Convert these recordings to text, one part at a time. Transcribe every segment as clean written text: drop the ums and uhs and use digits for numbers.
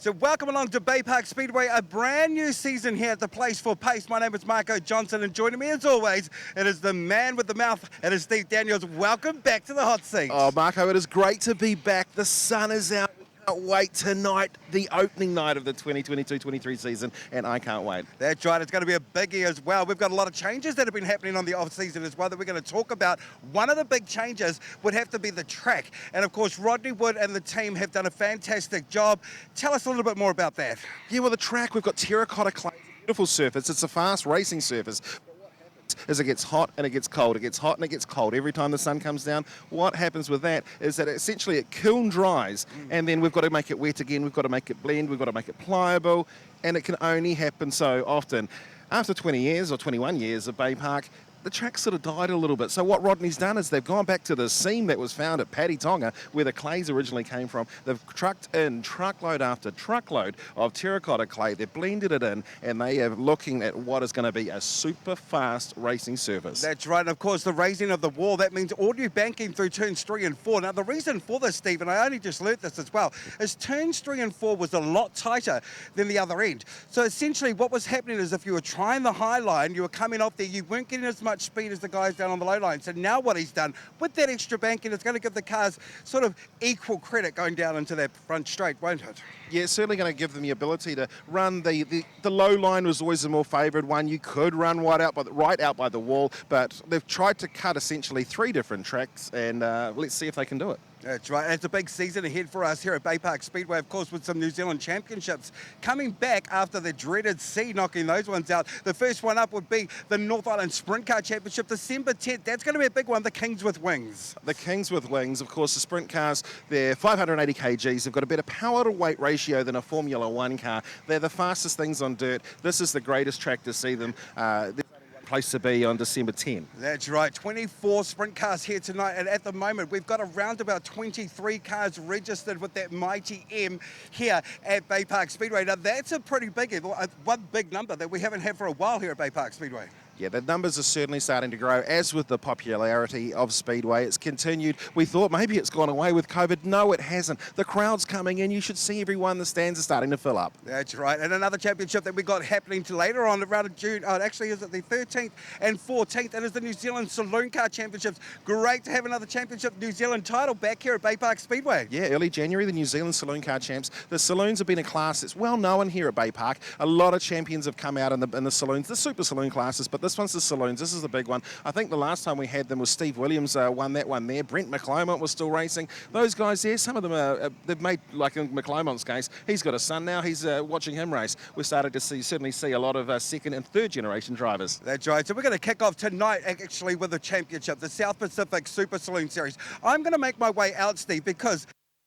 So welcome along to Baypark Speedway, a brand new season here at the Place for Pace. My name is Marco Johnson, and joining me as always, it is the man with the mouth, it is Steve Daniels. Welcome back to the hot seat. Oh, Marco, it is great to be back. The sun is out. We can't wait tonight, the opening night of the 2022-23 season, and I can't wait. That's right, it's going to be a biggie as well. We've got a lot of changes that have been happening on the off-season as well that we're going to talk about. One of the big changes would have to be the track. And of course, Rodney Wood and the team have done a fantastic job. Tell us a little bit more about that. Yeah, well, the track, we've got terracotta clay, beautiful surface. It's a fast racing surface. As it gets hot and it gets cold, it gets hot and it gets cold every time the sun comes down. What happens with that is that essentially it kiln dries, and then we've got to make it wet again, we've got to make it blend, we've got to make it pliable, and it can only happen so often. After 20 years or 21 years of Bay Park, the track sort of died a little bit. So what Rodney's done is they've gone back to the seam that was found at Paddy Tonga, where the clays originally came from. They've trucked in truckload after truckload of terracotta clay. They've blended it in, and they are looking at what is going to be a super fast racing surface. That's right, and of course the raising of the wall, that means audio banking through turns 3 and 4. Now the reason for this, Steve, and I only just learnt this as well, is turns 3 and 4 was a lot tighter than the other end. So essentially what was happening is if you were trying the high line, you were coming off there, you weren't getting as much speed as the guys down on the low line. So now what he's done with that extra banking, it's going to give the cars sort of equal credit going down into that front straight, won't it? Yeah, it's certainly going to give them the ability to run the low line was always the more favoured one. You could run right out by the wall, but they've tried to cut essentially 3 different tracks, and let's see if they can do it. That's right. It's a big season ahead for us here at Baypark Speedway, of course, with some New Zealand championships coming back after the dreaded C, knocking those ones out. The first one up would be the North Island Sprint Car Championship, December 10th. That's going to be a big one, the Kings with Wings. The Kings with Wings, of course, the sprint cars, they're 580 kgs. They've got a better power to weight ratio than a Formula One car. They're the fastest things on dirt. This is the greatest track to see them. Place to be on December 10. That's right, 24 sprint cars here tonight, and at the moment we've got around about 23 cars registered with that mighty M here at Baypark Speedway. Now that's a pretty big one big number that we haven't had for a while here at Baypark Speedway. Yeah, the numbers are certainly starting to grow, as with the popularity of Speedway. It's continued. We thought maybe it's gone away with COVID. No, it hasn't. The crowd's coming in. You should see everyone. The stands are starting to fill up. That's right. And another championship that we got happening later on around June, actually is it the 13th and 14th, and is the New Zealand Saloon Car Championships. Great to have another championship New Zealand title back here at Baypark Speedway. Yeah, early January, the New Zealand Saloon Car Champs. The saloons have been a class that's well known here at Baypark. A lot of champions have come out in the saloons, the super saloon classes, but this one's the saloons. This is the big one. I think the last time we had them was Steve Williams won that one there. Brent McClymont was still racing. Those guys there, some of them they've made, like in McClymont's case, he's got a son now. He's watching him race. We're starting to certainly see a lot of second and third generation drivers. That's right. So we're going to kick off tonight actually with the championship, the South Pacific Super Saloon Series. I'm going to make my way out, Steve, because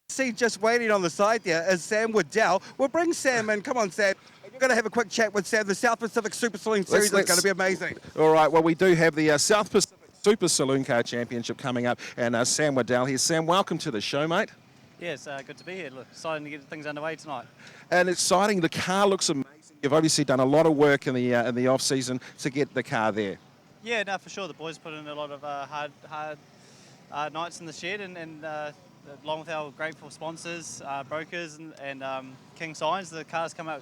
see just waiting on the side there is Sam Waddell. We'll bring Sam in. Come on, Sam. We're going to have a quick chat with Sam. The South Pacific Super Saloon Series is going to be amazing. All right, well, we do have the South Pacific Super Saloon Car Championship coming up, and Sam Waddell here. Sam, welcome to the show, mate. Yes, good to be here. Look, exciting to get things underway tonight. And exciting. The car looks amazing. You've obviously done a lot of work in the off season to get the car there. Yeah, no, for sure. The boys put in a lot of hard nights in the shed, and along with our grateful sponsors, brokers, and King Signs, the cars come out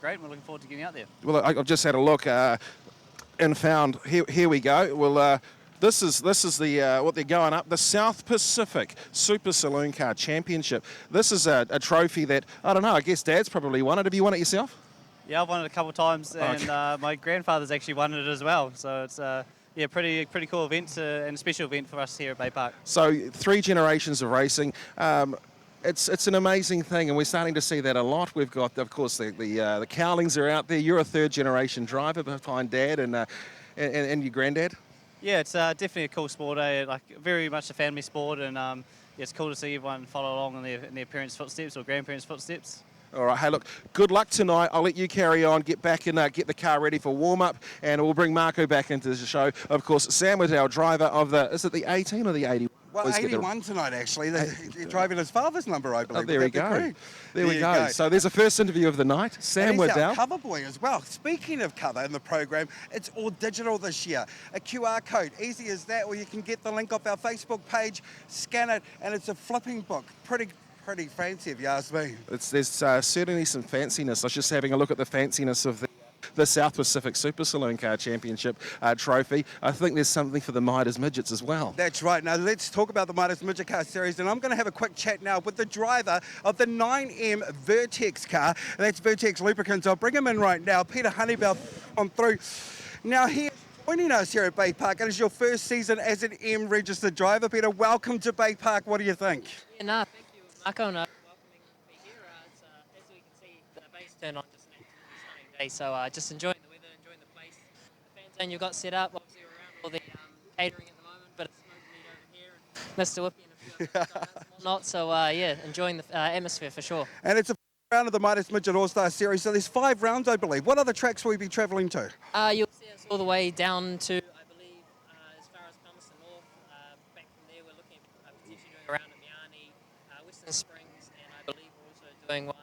great, and we're looking forward to getting out there. Well, I've just had a look and found here we go. Well, this is the what they're going up, the South Pacific Super Saloon Car Championship. This is a trophy that I don't know. I guess Dad's probably won it. Have you won it yourself? Yeah, I've won it a couple of times, and my grandfather's actually won it as well. So it's yeah, pretty cool event and a special event for us here at Baypark. So 3 generations of racing. It's an amazing thing, and we're starting to see that a lot. We've got, of course, the Cowlings are out there. You're a 3rd generation driver behind Dad and your granddad. Yeah, it's definitely a cool sport. Like very much a family sport, and yeah, it's cool to see everyone follow along in their parents' footsteps or grandparents' footsteps. All right, hey, look, good luck tonight. I'll let you carry on, get back and get the car ready for warm-up, and we'll bring Marco back into the show. Of course, Sam was our driver of is it the 18 or the 81? Well, 81 tonight, actually. They're driving his father's number, I believe. Oh, there we go. There we go. So there's a first interview of the night. Sam Waddell. He's our cover boy as well. Speaking of cover in the program, it's all digital this year. A QR code, easy as that, or you can get the link off our Facebook page, scan it, and it's a flipping book. Pretty pretty fancy if you ask me. There's certainly some fanciness. I was just having a look at the fanciness of the South Pacific Super Saloon Car Championship trophy. I think there's something for the Midas Midgets as well. That's right. Now let's talk about the Midas Midget Car Series, and I'm going to have a quick chat now with the driver of the 9M Vertex car. That's Vertex Lubricants. I'll bring him in right now. Peter Honeybell on through. Now he's joining us here at Baypark. It is your first season as an M registered driver. Peter, welcome to Baypark. What do you think? Yeah, no, thank you, Marco, and welcoming me here. It's, as we can see, the base turned on just an absolutely stunning day, so just enjoying the weather, enjoying the place. The fan zone you've got set up, obviously we're around all the catering at the moment, but it's smoke meat over here, and Mr. Whippy and a few other guys and whatnot, so yeah, enjoying the atmosphere for sure. And it's a round of the Midas Midget All-Star Series, so there's 5 rounds, I believe. What other tracks will we be travelling to? You'll see us all the way down to, I believe, as far as Palmerston North. Back from there, we're looking at potentially doing a round at Maunganui, Western Springs, and I believe we're also doing one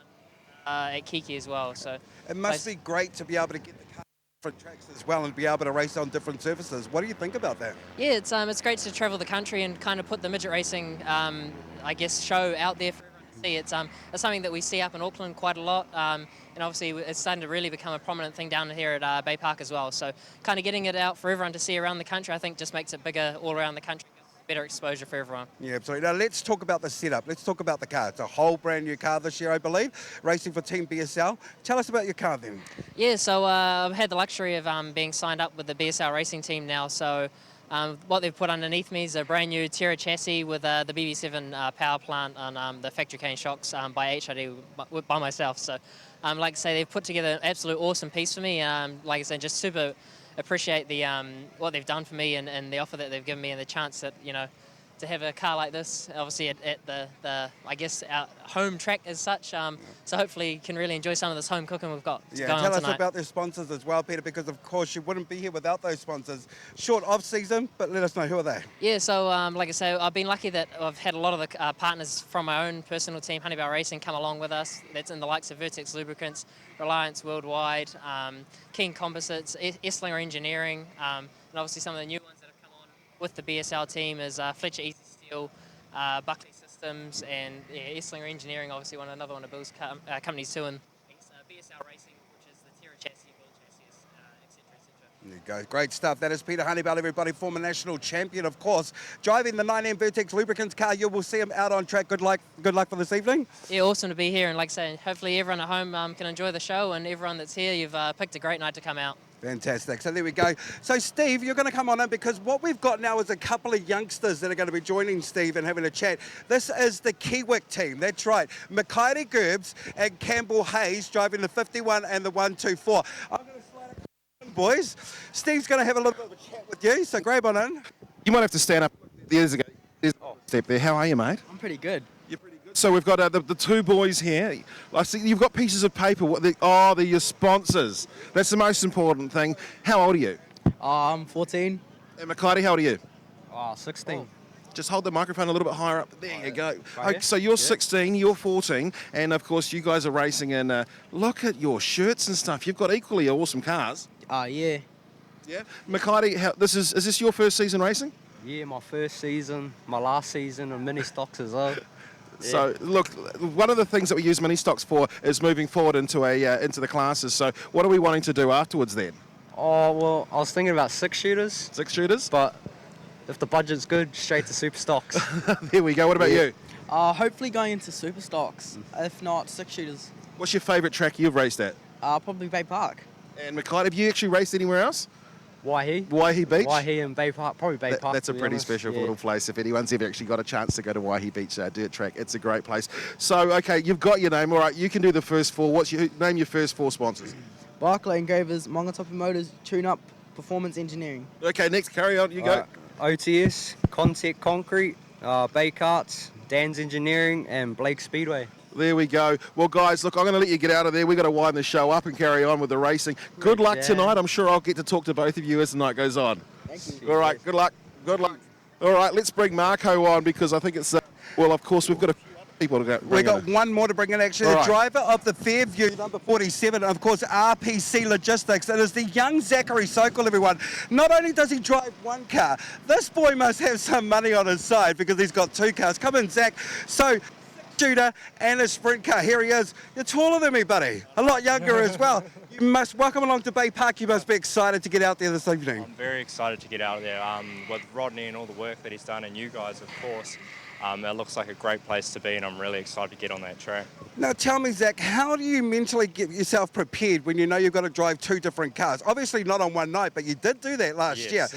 at Kiki as well. So It must be great to be able to get the car on different tracks as well and be able to race on different surfaces. What do you think about that? yeah, it's great to travel the country and kind of put the midget racing, I guess, show out there for everyone to see. It's something that we see up in Auckland quite a lot, and obviously it's starting to really become a prominent thing down here at Baypark as well. So kind of getting it out for everyone to see around the country, I think, just makes it bigger all around the country. Better exposure for everyone. Yeah, absolutely. Now let's talk about the setup. Let's talk about the car. It's a whole brand new car this year, I believe, racing for Team BSL. Tell us about your car then. Yeah, so I've had the luxury of being signed up with the BSL racing team now. So what they've put underneath me is a brand new Terra chassis with the BB7 power plant and the factory cane shocks by HID by myself. So like I say, they've put together an absolute awesome piece for me. Like I said, just super appreciate the what they've done for me and the offer that they've given me and the chance that, you know, to have a car like this, obviously at the I guess, our home track as such. So hopefully you can really enjoy some of this home cooking we've got going on tell tonight. us about their sponsors as well, Peter, because of course you wouldn't be here without those sponsors. Short off season, but let us know, who are they? Yeah, so like I say, I've been lucky that I've had a lot of the partners from my own personal team, Honeybell Racing, come along with us. That's in the likes of Vertex Lubricants, Reliance Worldwide, King Composites, Esslinger Engineering, and obviously some of the new ones that have come on with the BSL team is Fletcher Easy Steel, Buckley Systems, and Esslinger Engineering, obviously another one of Bill's companies too, and BSL Racing, which is the Terra chassis, Bill chassis, etc., etc. There you go. Great stuff. That is Peter Honeybell, everybody, former national champion, of course. Driving the 9M Vertex Lubricants car. You will see him out on track. Good luck for this evening. Yeah, awesome to be here, and like I say, hopefully everyone at home can enjoy the show, and everyone that's here, you've picked a great night to come out. Fantastic. So there we go. So Steve, you're going to come on in because what we've got now is a couple of youngsters that are going to be joining Steve and having a chat. This is the Kiewik team. That's right. Makaire Gerbs and Campbell Hayes driving the 51 and the 124. I'm going to slide it in, boys. Steve's going to have a little bit of a chat with you, so grab on in. You might have to stand up. There's a step there. How are you, mate? I'm pretty good. You're pretty good. So we've got the two boys here. I see you've got pieces of paper. They're your sponsors. That's the most important thing. How old are you? I'm 14. And Makaire, how old are you? 16. Just hold the microphone a little bit higher up. There you go. Right Okay, so you're 16, you're 14, and of course you guys are racing in. Look at your shirts and stuff. You've got equally awesome cars. Yeah. Yeah. Makaire, is this your first season racing? Yeah, my first season, my last season, and mini stocks as well. So look, one of the things that we use mini stocks for is moving forward into the classes. So what are we wanting to do afterwards then? Oh, well, I was thinking about 6-shooters, 6-shooters? but if the budget's good, straight to super stocks. There we go. What about you? Hopefully going into super stocks, if not 6-shooters. What's your favourite track you've raced at? Probably Baypark. And Makaire, have you actually raced anywhere else? Waihi. Waihi Beach? Waihi and Baypark, probably Baypark. That's a to be pretty honest. special Yeah. little place. If anyone's ever actually got a chance to go to Waihi Beach dirt track, it's a great place. So, okay, you've got your name. All right, you can do the first four. Name your first four sponsors? Barclay Engravers, Maunganui Motors, Tune Up, Performance Engineering. Okay, next, carry on. You go. OTS, Contact Concrete, Bay Carts, Dan's Engineering, and Blake Speedway. There we go. Well, guys, look, I'm going to let you get out of there. We've got to wind the show up and carry on with the racing. Good luck Yeah. tonight. I'm sure I'll get to talk to both of you as the night goes on. Thank you. All right, good luck. Good luck. All right, let's bring Marco on because I think it's, well, of course, we've got a few other people to go. We've got one more to bring in, actually. All The right. driver of the Fairview, number 47, of course, RPC Logistics. It is the young Zachary Sokol, everyone. Not only does he drive one car, this boy must have some money on his side because he's got two cars. Come in, Zach. So, shooter and a sprint car. Here he is. You're taller than me, buddy. A lot younger as well. You must welcome along to Baypark. You must be excited to get out there this evening. I'm very excited to get out there with Rodney and all the work that he's done, and you guys, of course. It looks like a great place to be, and I'm really excited to get on that track. Now tell me, Zach, how do you mentally get yourself prepared when you know you've got to drive 2 different cars? Obviously not on one night, but you did do that last year.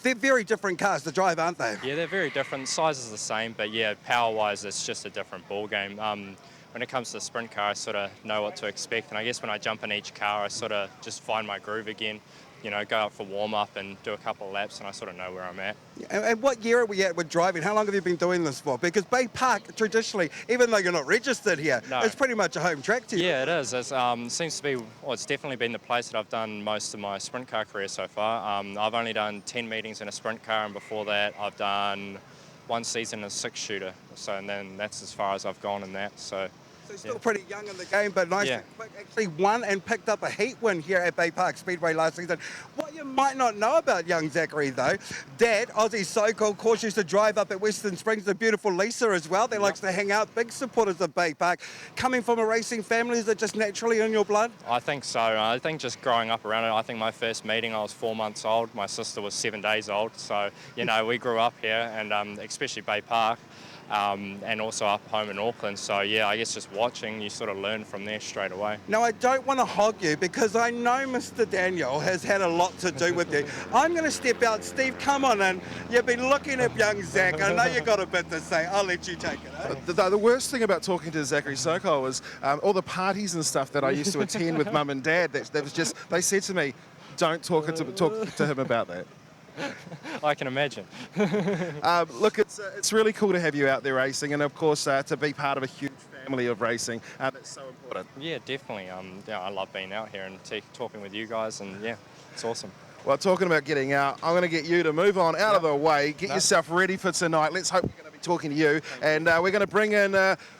They're very different cars to drive, aren't they? Yeah, they're very different. Size is the same, but yeah, power-wise, it's just a different ball game. When it comes to the sprint car, I sort of know what to expect, and I guess when I jump in each car, I sort of just find my groove again. You know, go out for warm-up and do a couple of laps, and I sort of know where I'm at. And what year are we at with driving? How long have you been doing this for? Because Baypark, traditionally, even though you're not registered here, it's pretty much a home track to you. Yeah, it is. It seems to be, well, it's definitely been the place that I've done most of my sprint car career so far. I've only done 10 meetings in a sprint car, and before that, I've done 1 season in a 6-shooter. So, and then that's as far as I've gone in that. So Still pretty young in the game, but nice Yeah. to actually won and picked up a heat win here at Baypark Speedway last season. What you might not know about young Zachary, though, Dad, Aussie so-called, of course, used to drive up at Western Springs, the beautiful Lisa as well. They likes to hang out, big supporters of Baypark. Coming from a racing family, is it just naturally in your blood? I think so. I think just growing up around it, I think my first meeting, I was 4 months old. My sister was 7 days old. So, you know, we grew up here, and especially Baypark. And also up home in Auckland. So yeah, I guess just watching, you sort of learn from there straight away. Now, I don't want to hog you because I know Mr. Daniel has had a lot to do with you. I'm going to step out. Steve, come on in. You've been looking at young Zach. I know you've got a bit to say. I'll let you take it. The worst thing about talking to Zachary Sokol was all the parties and stuff that I used to attend with Mum and Dad. That was just, they said to me, don't talk to him about that. I can imagine. Look, it's really cool to have you out there racing, and of course to be part of a huge family of racing. That's so important. Yeah, definitely. Yeah, I love being out here and talking with you guys, and yeah, it's awesome. Well, talking about getting out, I'm going to get you to move on out of the way, get yourself ready for tonight. Let's hope we're going to be talking to you, and we're going to bring in,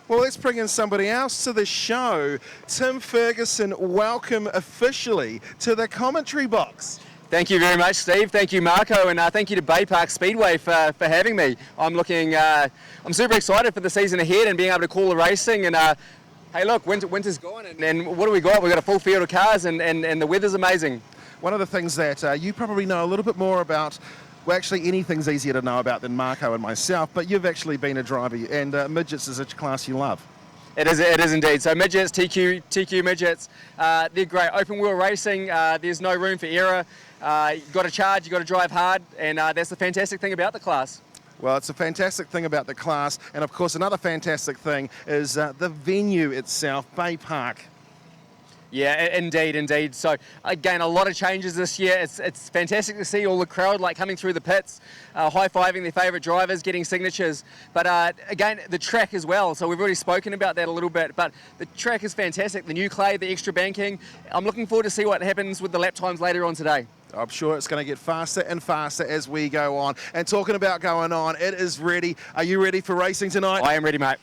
let's bring in somebody else to the show. Tim Ferguson, welcome officially to the commentary box. Thank you very much, Steve. Thank you, Marco, and thank you to Baypark Speedway for having me. I'm super excited for the season ahead and being able to call the racing. And hey, look, winter's gone, and what do we got? We've got a full field of cars, and the weather's amazing. One of the things that you probably know a little bit more about, well, actually anything's easier to know about than Marco and myself, but you've actually been a driver, and midgets is a class you love. It is indeed. So midgets, TQ midgets, they're great. Open wheel racing, there's no room for error. You've got to charge, you've got to drive hard, and that's the fantastic thing about the class. Well, it's a fantastic thing about the class, and of course another fantastic thing is the venue itself, Baypark. Yeah, indeed. So again, a lot of changes this year. It's fantastic to see all the crowd coming through the pits, high-fiving their favourite drivers, getting signatures. But again, the track as well. So we've already spoken about that a little bit, but the track is fantastic. The new clay, the extra banking. I'm looking forward to see what happens with the lap times later on today. I'm sure it's going to get faster and faster as we go on. And talking about going on, it is ready. Are you ready for racing tonight? I am ready, mate.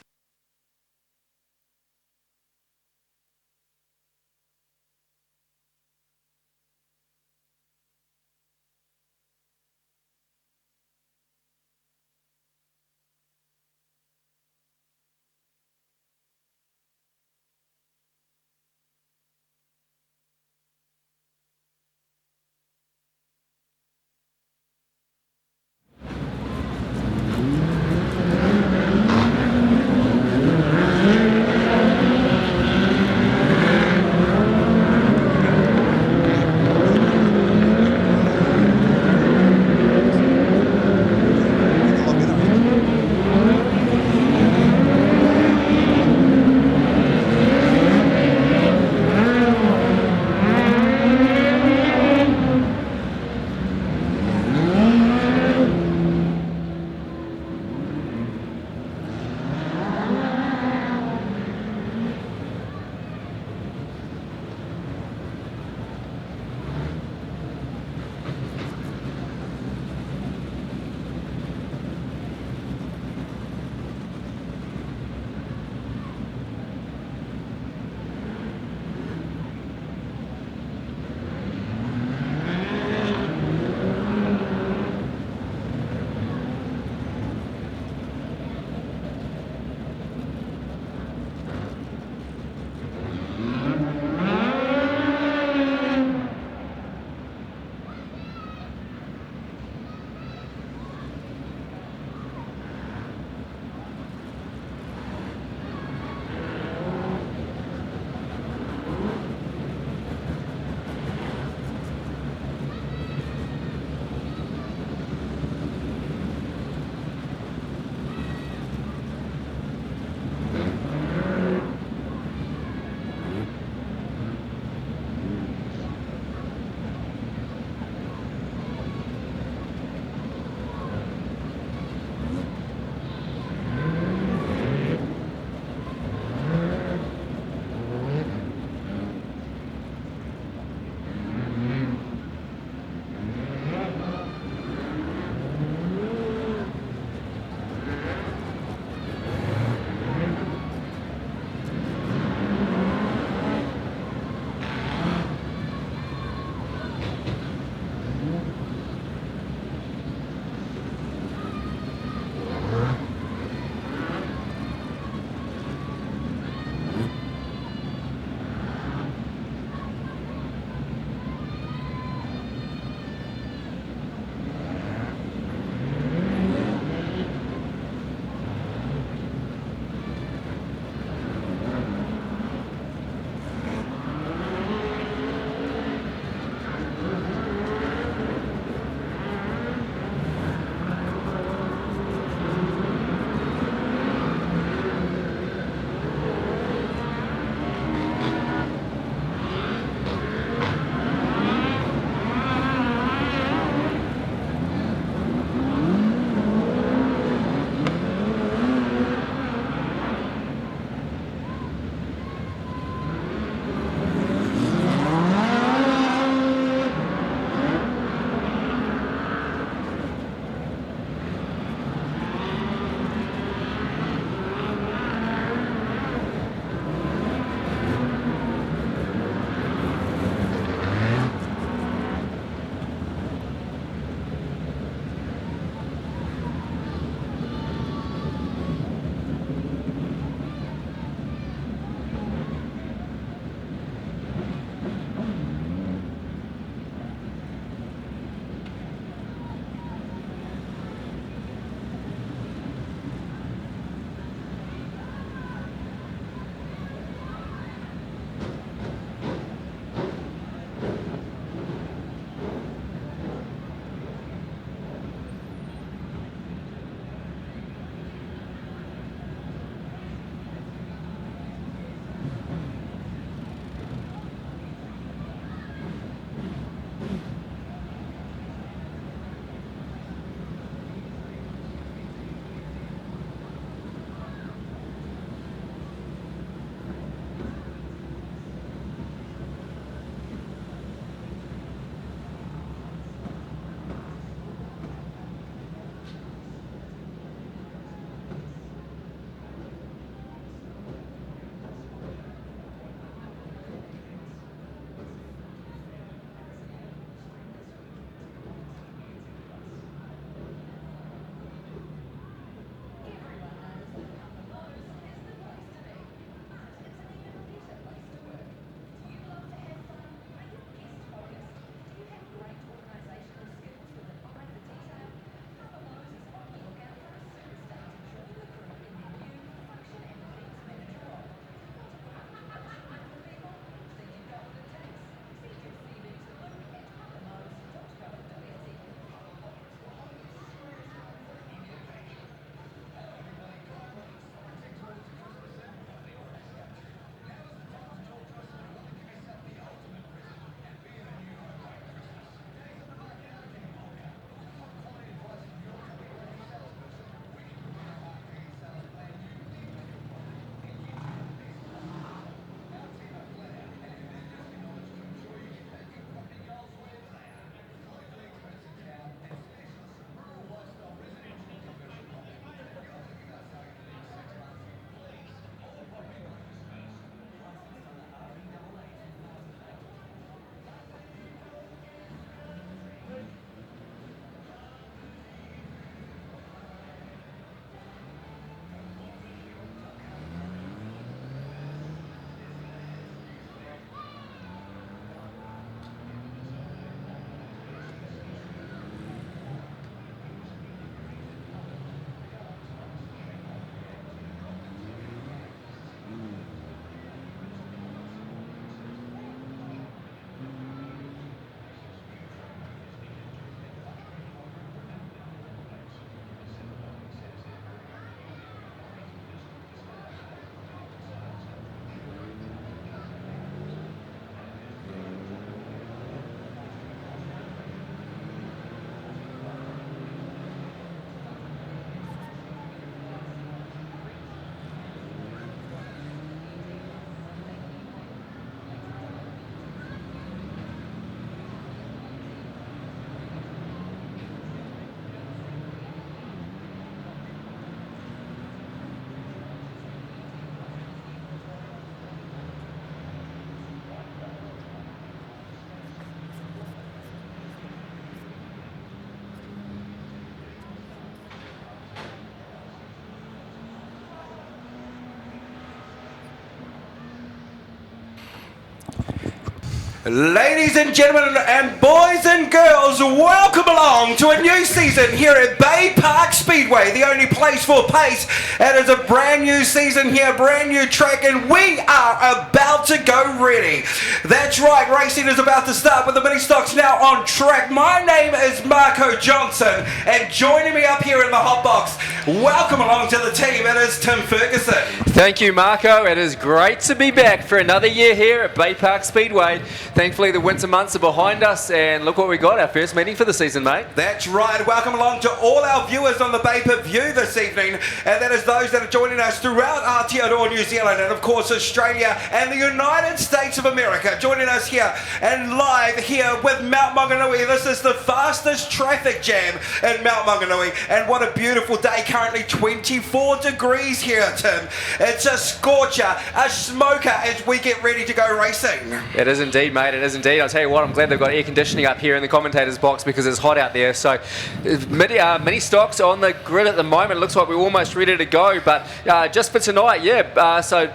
Ladies and gentlemen and boys and girls, welcome along to a new season here at Baypark Speedway, the only place for pace. It is a brand new season here, brand new track, and we are about to go ready. That's right, racing is about to start with the mini stocks now on track. My name is Marco Johnson, and joining me up here in the hot box, welcome along to the team, it is Tim Ferguson. Thank you, Marco. It is great to be back for another year here at Baypark Speedway. Thankfully, the winter months are behind us, and look what we got, our first meeting for the season, mate. That's right. Welcome along to all our viewers on the Bay-Per-View this evening, and that is those that are joining us throughout Aotearoa, New Zealand, and of course Australia and the United States of America. Joining us here and live here with Mount Maunganui. This is the fastest traffic jam in Mount Maunganui, and what a beautiful day. Currently 24 degrees here, Tim. It's a scorcher, a smoker as we get ready to go racing. It is indeed, mate. It is indeed. I'll tell you what, I'm glad they've got air conditioning up here in the commentator's box because it's hot out there. So mini stocks on the grid at the moment. It looks like we're almost ready to go, but just for tonight, yeah. So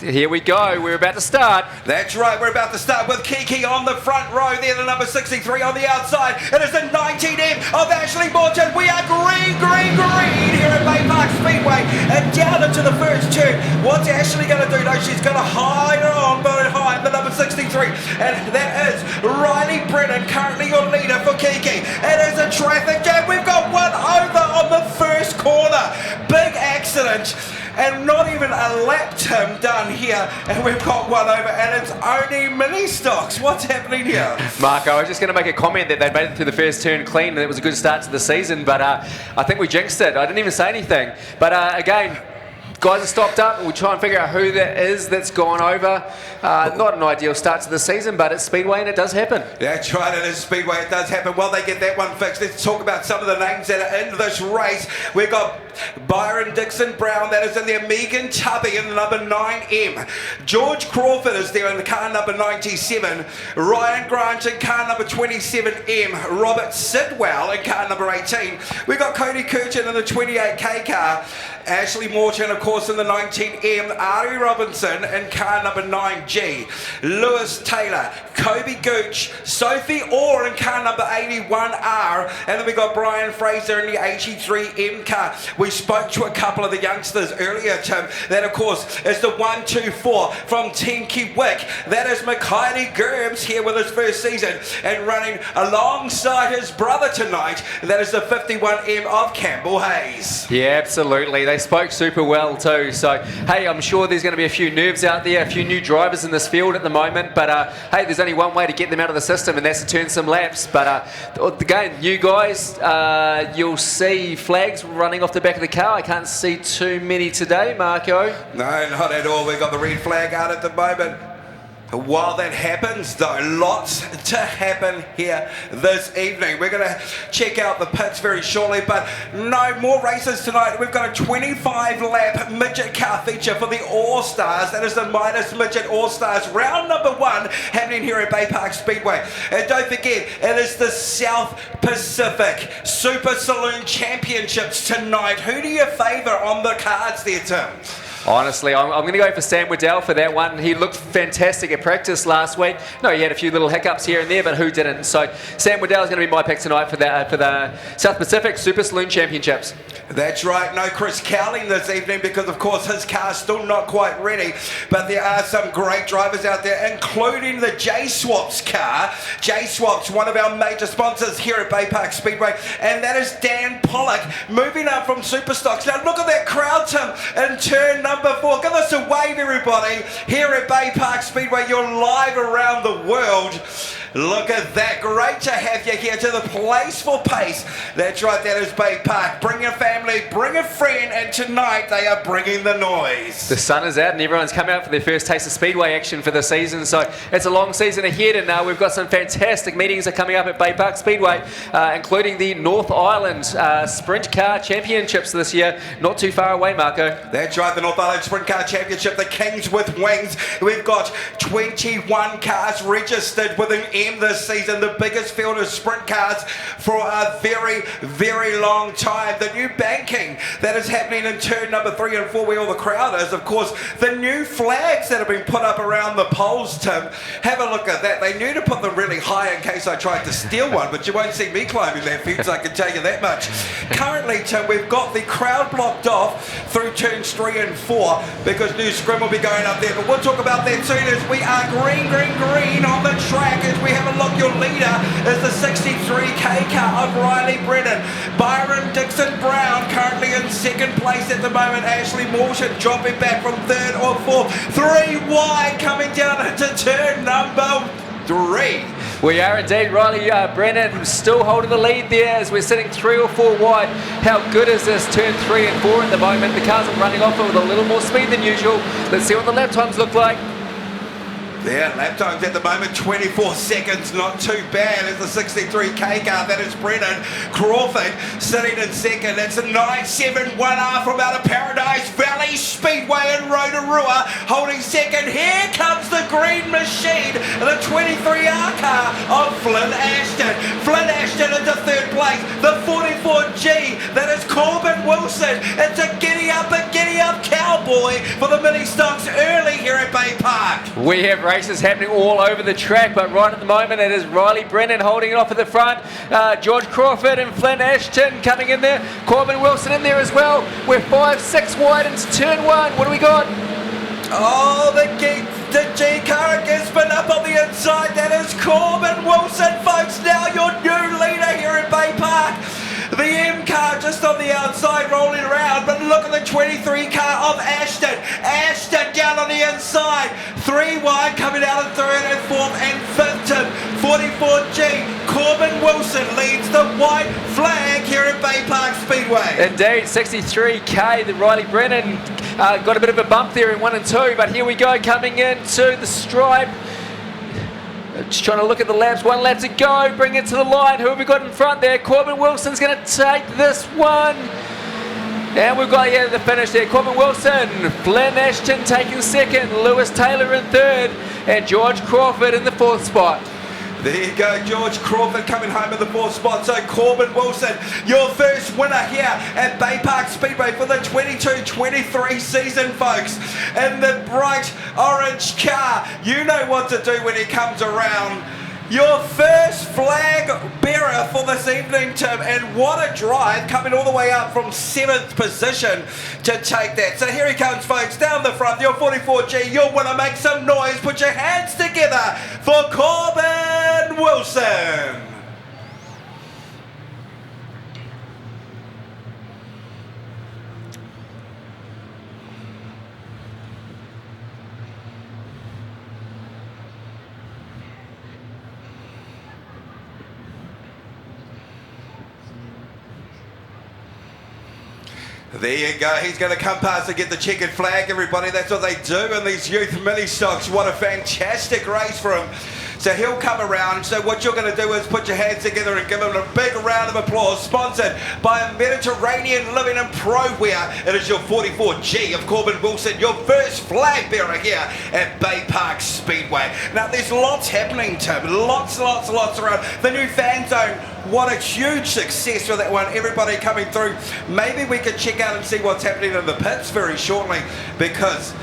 here we go. We're about to start. That's right. We're about to start with Kiki on the front row there, the number 63 on the outside. It is the 19M of Ashley Morton. We are green here at Baypark Speedway. And down into the first turn. What's Ashley going to do? No, she's going to hide on behind the number 63. And that is Riley Brennan, currently your leader for Kiki. It is a traffic jam. We've got one over on the first corner. Big accident. And not even a lap, Tim, done here. And we've got one over, and it's only mini stocks. What's happening here? Marco, I was just going to make a comment that they made it through the first turn clean, and it was a good start to the season, but I think we jinxed it. I didn't even say anything. But again, guys have stopped up. We'll try and figure out who that is that's gone over. Not an ideal start to the season, but it's Speedway and it does happen. That's right, it is Speedway, it does happen. While they get that one fixed, let's talk about some of the names that are in this race. We've got Byron Dixon Brown, that is in there. Megan Tubby in the number 9M. George Crawford is there in the car number 97. Ryan Grant in car number 27M. Robert Sidwell in car number 18. We've got Cody Curtin in the 28K car. Ashley Morton, of course, in the 19M. Ari Robinson in car number 9G. Lewis Taylor, Kobe Gooch, Sophie Orr in car number 81R. And then we got Brian Fraser in the 83M car. We spoke to a couple of the youngsters earlier, Tim. That, of course, is the 124 from Tenki Wick. That is Mackay Gerbs here with his first season and running alongside his brother tonight. That is the 51M of Campbell Hayes. Yeah, absolutely. They spoke super well too. So, hey, I'm sure there's going to be a few nerves out there, a few new drivers in this field at the moment. But, hey, there's only one way to get them out of the system, and that's to turn some laps. But, again, you guys, you'll see flags running off the back of the car. I can't see too many today, Marco. No, not at all. We've got the red flag out at the moment. While that happens, though, lots to happen here this evening. We're going to check out the pits very shortly, but no more races tonight. We've got a 25-lap midget car feature for the All-Stars. That is the Midas Midget All-Stars, round number 1, happening here at Baypark Speedway. And don't forget, it is the South Pacific Super Saloon Championships tonight. Who do you favour on the cards there, Tim? Honestly, I'm going to go for Sam Waddell for that one. He looked fantastic at practice last week. No, he had a few little hiccups here and there, but who didn't? So Sam Waddell is going to be my pick tonight for the South Pacific Super Saloon Championships. That's right. No Chris Cowling this evening because, of course, his car's still not quite ready. But there are some great drivers out there, including the J-Swaps car. J-Swaps, one of our major sponsors here at Baypark Speedway, and that is Dan Pollock, moving up from Superstocks. Now, look at that crowd, Tim, in turn number 4. Give us a wave, everybody. Here at Baypark Speedway, you're live around the world. Look at that. Great to have you here to the place for pace. That's right, that is Baypark. Bring your family, bring a friend, and tonight they are bringing the noise. The sun is out and everyone's come out for their first taste of Speedway action for the season, so it's a long season ahead, and we've got some fantastic meetings that are coming up at Baypark Speedway, including the North Island Sprint Car Championships this year. Not too far away, Marco. That's right, the North Island Sprint Car Championship, the Kings with Wings. We've got 21 cars registered with an GM this season, the biggest field of sprint cars for a very, very long time. The new banking that is happening in turn number 3 and 4 where all the crowd is, of course, the new flags that have been put up around the poles, Tim. Have a look at that. They knew to put them really high in case I tried to steal one, but you won't see me climbing that fence, I can tell you that much. Currently, Tim, we've got the crowd blocked off through turns 3 and 4 because new scrim will be going up there, but we'll talk about that soon as we are green on the track. As we have a look, your leader is the 63k car of Riley Brennan. Byron Dixon Brown currently in second place at the moment. Ashley Morton dropping back from 3rd or 4th. 3 wide coming down into turn number 3. We are indeed. Riley Brennan still holding the lead there as we're sitting 3 or 4 wide. How good is this turn 3 and 4 at the moment? The cars are running off with a little more speed than usual. Let's see what the lap times look like. Yeah, lap times at the moment, 24 seconds, not too bad. It's the 63k car, that is Brennan. Crawford sitting in second. It's a 971R from out of Paradise Valley Speedway in Rotorua. Holding second, here comes the green machine, the 23R car of Flynn Ashton. Flynn Ashton into 3rd place. The 44G, that is Corbin Wilson. It's a giddy up cowboy for the mini stocks early here at Baypark. We have races happening all over the track, but right at the moment it is Riley Brennan holding it off at the front. George Crawford and Flynn Ashton coming in there. Corbin Wilson in there as well. We're 5-6 wide into turn 1. What do we got? Oh, the G car gets spun up on the inside. That is Corbin Wilson, folks. Now your new leader here at Baypark. The M car just on the outside rolling around, but look at the 23 car of Ashton. Ashton down on the inside. 3 wide coming out of 3rd and 4th and 5th. 44G. Corbin Wilson leads the white flag here at Baypark Speedway. Indeed, 63k. The Riley Brennan got a bit of a bump there in 1 and 2, but here we go coming into the stripe. Just trying to look at the laps. 1 lap to go. Bring it to the line. Who have we got in front there? Corbin Wilson's going to take this one. And we've got the finish there. Corbin Wilson, Flynn Ashton taking 2nd, Lewis Taylor in 3rd, and George Crawford in the 4th spot. There you go, George Crawford coming home in the 4th spot. So Corbin Wilson, your first winner here at Baypark Speedway for the 22-23 season, folks. In the bright orange car, you know what to do when he comes around. Your first flag bearer for this evening, Tim, and what a drive, coming all the way up from 7th position to take that. So here he comes, folks, down the front, your 44G, your winner. Make some noise, put your hands together for Corbin Wilson. There you go. He's going to come past and get the checkered flag, everybody. That's what they do in these youth mini stocks. What a fantastic race for him. So he'll come around. So what you're going to do is put your hands together and give him a big round of applause. Sponsored by Mediterranean Living and Pro Wear. It is your 44G of Corbin Wilson, your first flag bearer here at Baypark Speedway. Now there's lots happening, Tim. Lots around. The new fan zone. What a huge success for that one. Everybody coming through. Maybe we could check out and see what's happening in the pits very shortly, because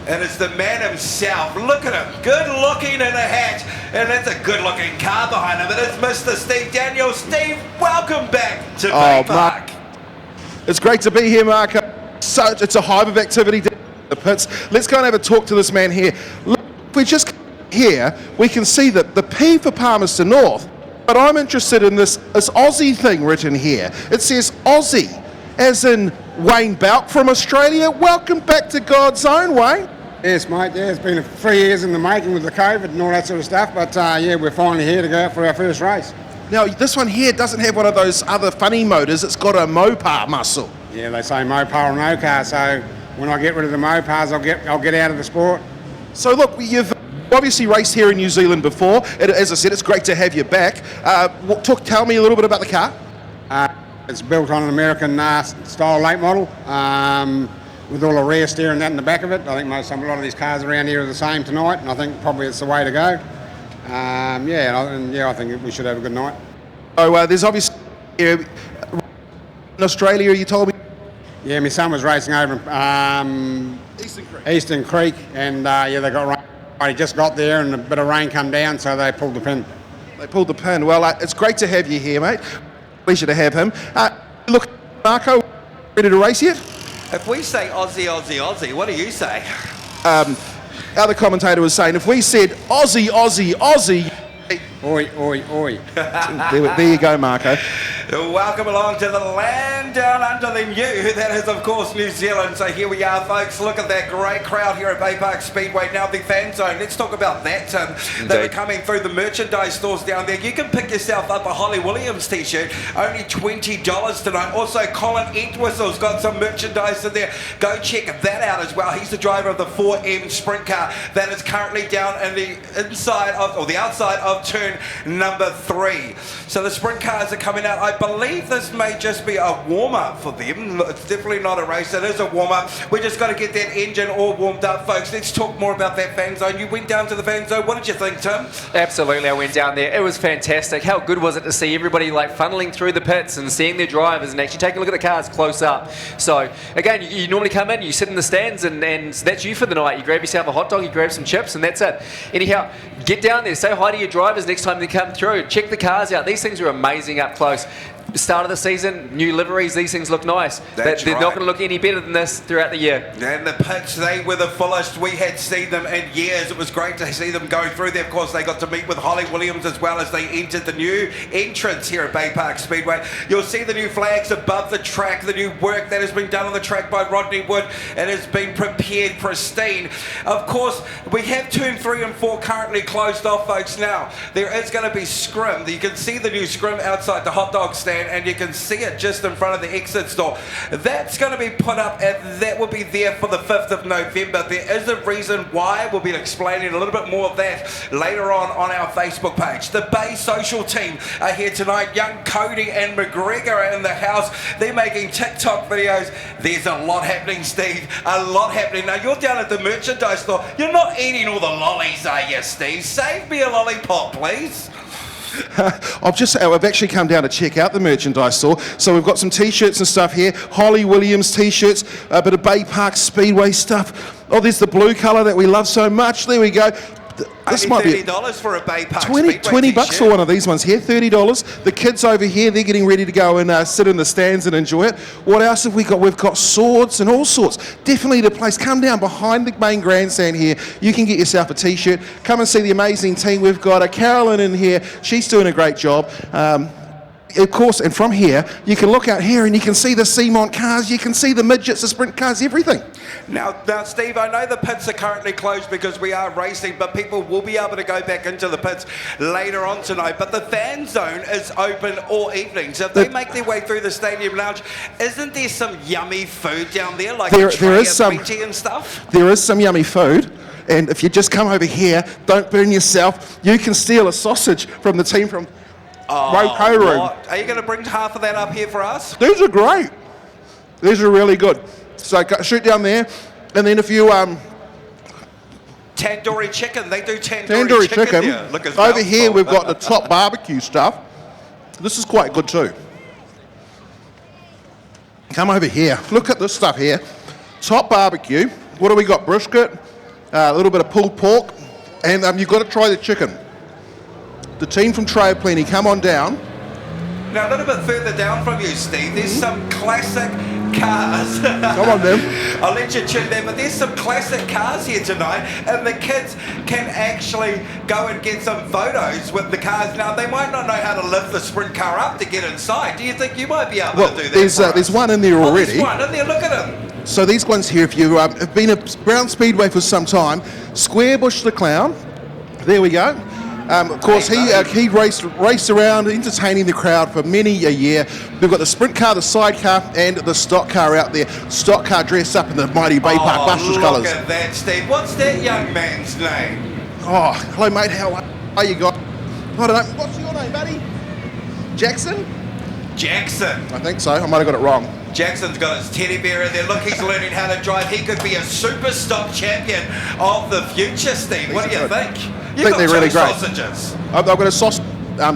it is the man himself. Look at him. Good looking in a hat. And that's a good looking car behind him. It is Mr. Steve Daniels. Steve, welcome back to Baypark. Mark, it's great to be here, Mark. It's a hive of activity in the pits. Let's go and have a talk to this man here. Look, if we just here, we can see that the P for Palmerston North. But I'm interested in this Aussie thing written here. It says Aussie, as in Wayne Bout from Australia. Welcome back to God's Own, Wayne. Yes, mate. Yeah, it's been 3 years in the making with the COVID and all that sort of stuff. But yeah, we're finally here to go out for our first race. Now, this one here doesn't have one of those other funny motors. It's got a Mopar muscle. Yeah, they say Mopar or no car. So when I get rid of the Mopars, I'll get out of the sport. So look, you've obviously raced here in New Zealand before. As I said, it's great to have you back. Tell me a little bit about the car. It's built on an American style late model with all the rear steer and that in the back of it. I think a lot of these cars around here are the same tonight, and I think probably it's the way to go. I think we should have a good night. So there's obviously in Australia, you told me. Yeah, my son was racing over Eastern Creek, and they got rain. He just got there, and a bit of rain come down, so they pulled the pin. They pulled the pin. Well, it's great to have you here, mate. Pleasure to have him. Look, Marco, ready to race yet? If we say Aussie, Aussie, Aussie, what do you say? Other commentator was saying, if we said Aussie, Aussie, Aussie... Oi, oi, oi. there you go, Marco. Welcome along to the land down under the new. That is, of course, New Zealand. So here we are, folks. Look at that great crowd here at Baypark Speedway. Now the fan zone. Let's talk about that. They were coming through the merchandise stores down there. You can pick yourself up a Holly Williams t-shirt. Only $20 tonight. Also, Colin Entwistle's got some merchandise in there. Go check that out as well. He's the driver of the 4M sprint car that is currently down in the inside of, or the outside of turn number 3. So the sprint cars are coming out. I believe this may just be a warm-up for them. It's definitely not a race. It is a warm-up. We just got to get that engine all warmed up, folks. Let's talk more about that fan zone. You went down to the fan zone. What did you think, Tim? Absolutely, I went down there. It was fantastic. How good was it to see everybody like funneling through the pits and seeing their drivers and actually taking a look at the cars close up. So again, you normally come in, you sit in the stands, and that's you for the night. You grab yourself a hot dog, you grab some chips, and that's it. Anyhow, get down there, say hi to your drivers next time they come through. Check the cars out. These things are amazing up close. Start of the season, new liveries, these things look nice. They're not going to look any better than this throughout the year. And the pits, they were the fullest. We had seen them in years. It was great to see them go through there. Of course, they got to meet with Holly Williams as well as they entered the new entrance here at Baypark Speedway. You'll see the new flags above the track, the new work that has been done on the track by Rodney Wood. It has been prepared pristine. Of course, we have turn 3 and 4 currently closed off, folks. Now, there is going to be scrim. You can see the new scrim outside the hot dog stand, and you can see it just in front of the exit store. That's going to be put up, and that will be there for the 5th of November. There is a reason why. We'll be explaining a little bit more of that later on our Facebook page. The Bay Social team are here tonight. Young Cody and McGregor are in the house. They're making TikTok videos. There's a lot happening, Steve. A lot happening. Now, you're down at the merchandise store. You're not eating all the lollies, are you, Steve? Save me a lollipop, please. I've actually come down to check out the merchandise store. So we've got some t-shirts and stuff here. Holly Williams t-shirts, a bit of Baypark Speedway stuff. Oh, there's the blue colour that we love so much. There we go. This might be $30 for a Baypark 20 bucks for one of these ones here. $30. The kids over here, they're getting ready to go and sit in the stands and enjoy it. What else have we got? We've got swords and all sorts. Definitely the place. Come down behind the main grandstand here. You can get yourself a t-shirt. Come and see the amazing team. We've got a Carolyn in here. She's doing a great job. Of course, and from here, you can look out here and you can see the Seamont cars, you can see the midgets, the sprint cars, everything. Now, Steve, I know the pits are currently closed because we are racing, but people will be able to go back into the pits later on tonight. But the fan zone is open all evening. So if they make their way through the stadium lounge, isn't there some yummy food down there, like there is some Fiji and stuff? There is some yummy food. And if you just come over here, don't burn yourself. You can steal a sausage from the team from Rope Room. Are you going to bring half of that up here for us? These are great. These are really good. So shoot down there, and then if you tandoori chicken, they do tandoori chicken. There. Look, over here we've got the top barbecue stuff. This is quite good too. Come over here. Look at this stuff here. Top barbecue. What do we got? Brisket, a little bit of pulled pork, and you've got to try the chicken. The team from Trail Plenty, come on down. Now, a little bit further down from you, Steve, there's some classic cars. Come on, then. I'll let you tune there, but there's some classic cars here tonight, and the kids can actually go and get some photos with the cars. Now, they might not know how to lift the sprint car up to get inside. Do you think you might be able to do that? There's one in there already. There's one in there, look at him. So these ones here, if you have been at Brown Speedway for some time, Squarebush the Clown, there we go. Of course, he raced around entertaining the crowd for many a year. We've got the sprint car, the sidecar, and the stock car out there. Stock car dressed up in the mighty Baypark Busters colours. Look at that, Steve. What's that young man's name? Oh, hello, mate. How are you guys? I don't know. What's your name, buddy? Jackson? Jackson. I think so. I might have got it wrong. Jackson's got his teddy bear in there. Look, he's learning how to drive. He could be a super stock champion of the future, Steve. What do you think? I think they're really great. Sausages. I've got a sauce,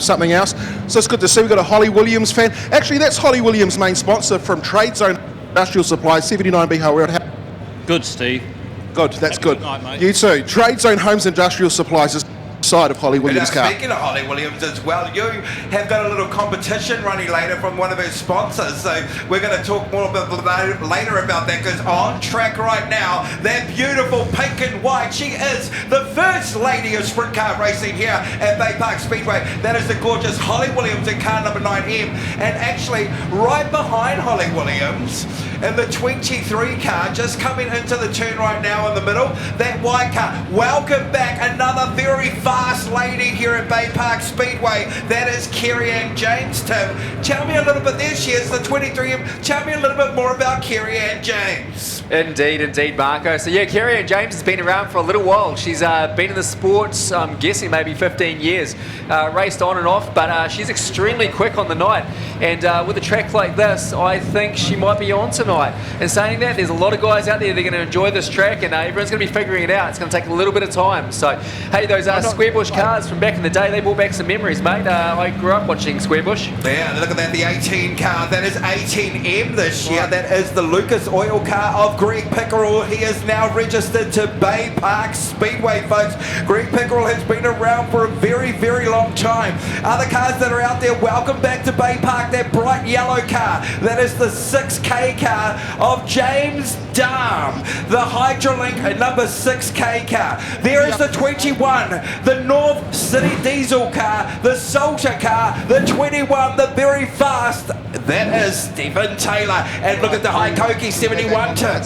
something else. So it's good to see we've got a Holly Williams fan. Actually, that's Holly Williams' main sponsor from Trade Zone Industrial Supply, 79B Hill Road. Good, Steve. Good, that's good. Good night, mate. You too. Trade Zone Homes Industrial Supplies is side of Holly Williams' car. Speaking of Holly Williams as well, you have got a little competition running later from one of her sponsors, so we're going to talk more about later about that, because on track right now, that beautiful pink and white, she is the first lady of sprint car racing here at Baypark Speedway. That is the gorgeous Holly Williams in car number 9M, and actually right behind Holly Williams in the 23 car, just coming into the turn right now in the middle, that white car. Welcome back, another very fast lady here at Baypark Speedway. That is Kerry-Ann James, Tim. Tell me a little bit, there she is, the 23M. Tell me a little bit more about Kerry-Ann James. Indeed, Marco. So yeah, Kerry-Ann James has been around for a little while. She's been in the sports, I'm guessing maybe 15 years. Raced on and off, but she's extremely quick on the night. And with a track like this, I think she might be on tonight. And saying that, there's a lot of guys out there that are going to enjoy this track, and everyone's going to be figuring it out. It's going to take a little bit of time. So, hey, those Squarebush cars from back in the day, they brought back some memories, mate. I grew up watching Squarebush. Yeah, look at that, the 18 car. That is 18M this year. That is the Lucas Oil car of Greg Pickerel. He is now registered to Baypark Speedway, folks. Greg Pickerel has been around for a very, very long time. Other cars that are out there, welcome back to Baypark. That bright yellow car. That is the 6K car of James Darm. The Hydrolink number 6K car. There is the 21, the North City Diesel car, the Salter car, the 21, the very fast. That is Stephen Taylor. And look at the Haikoki 71 tip.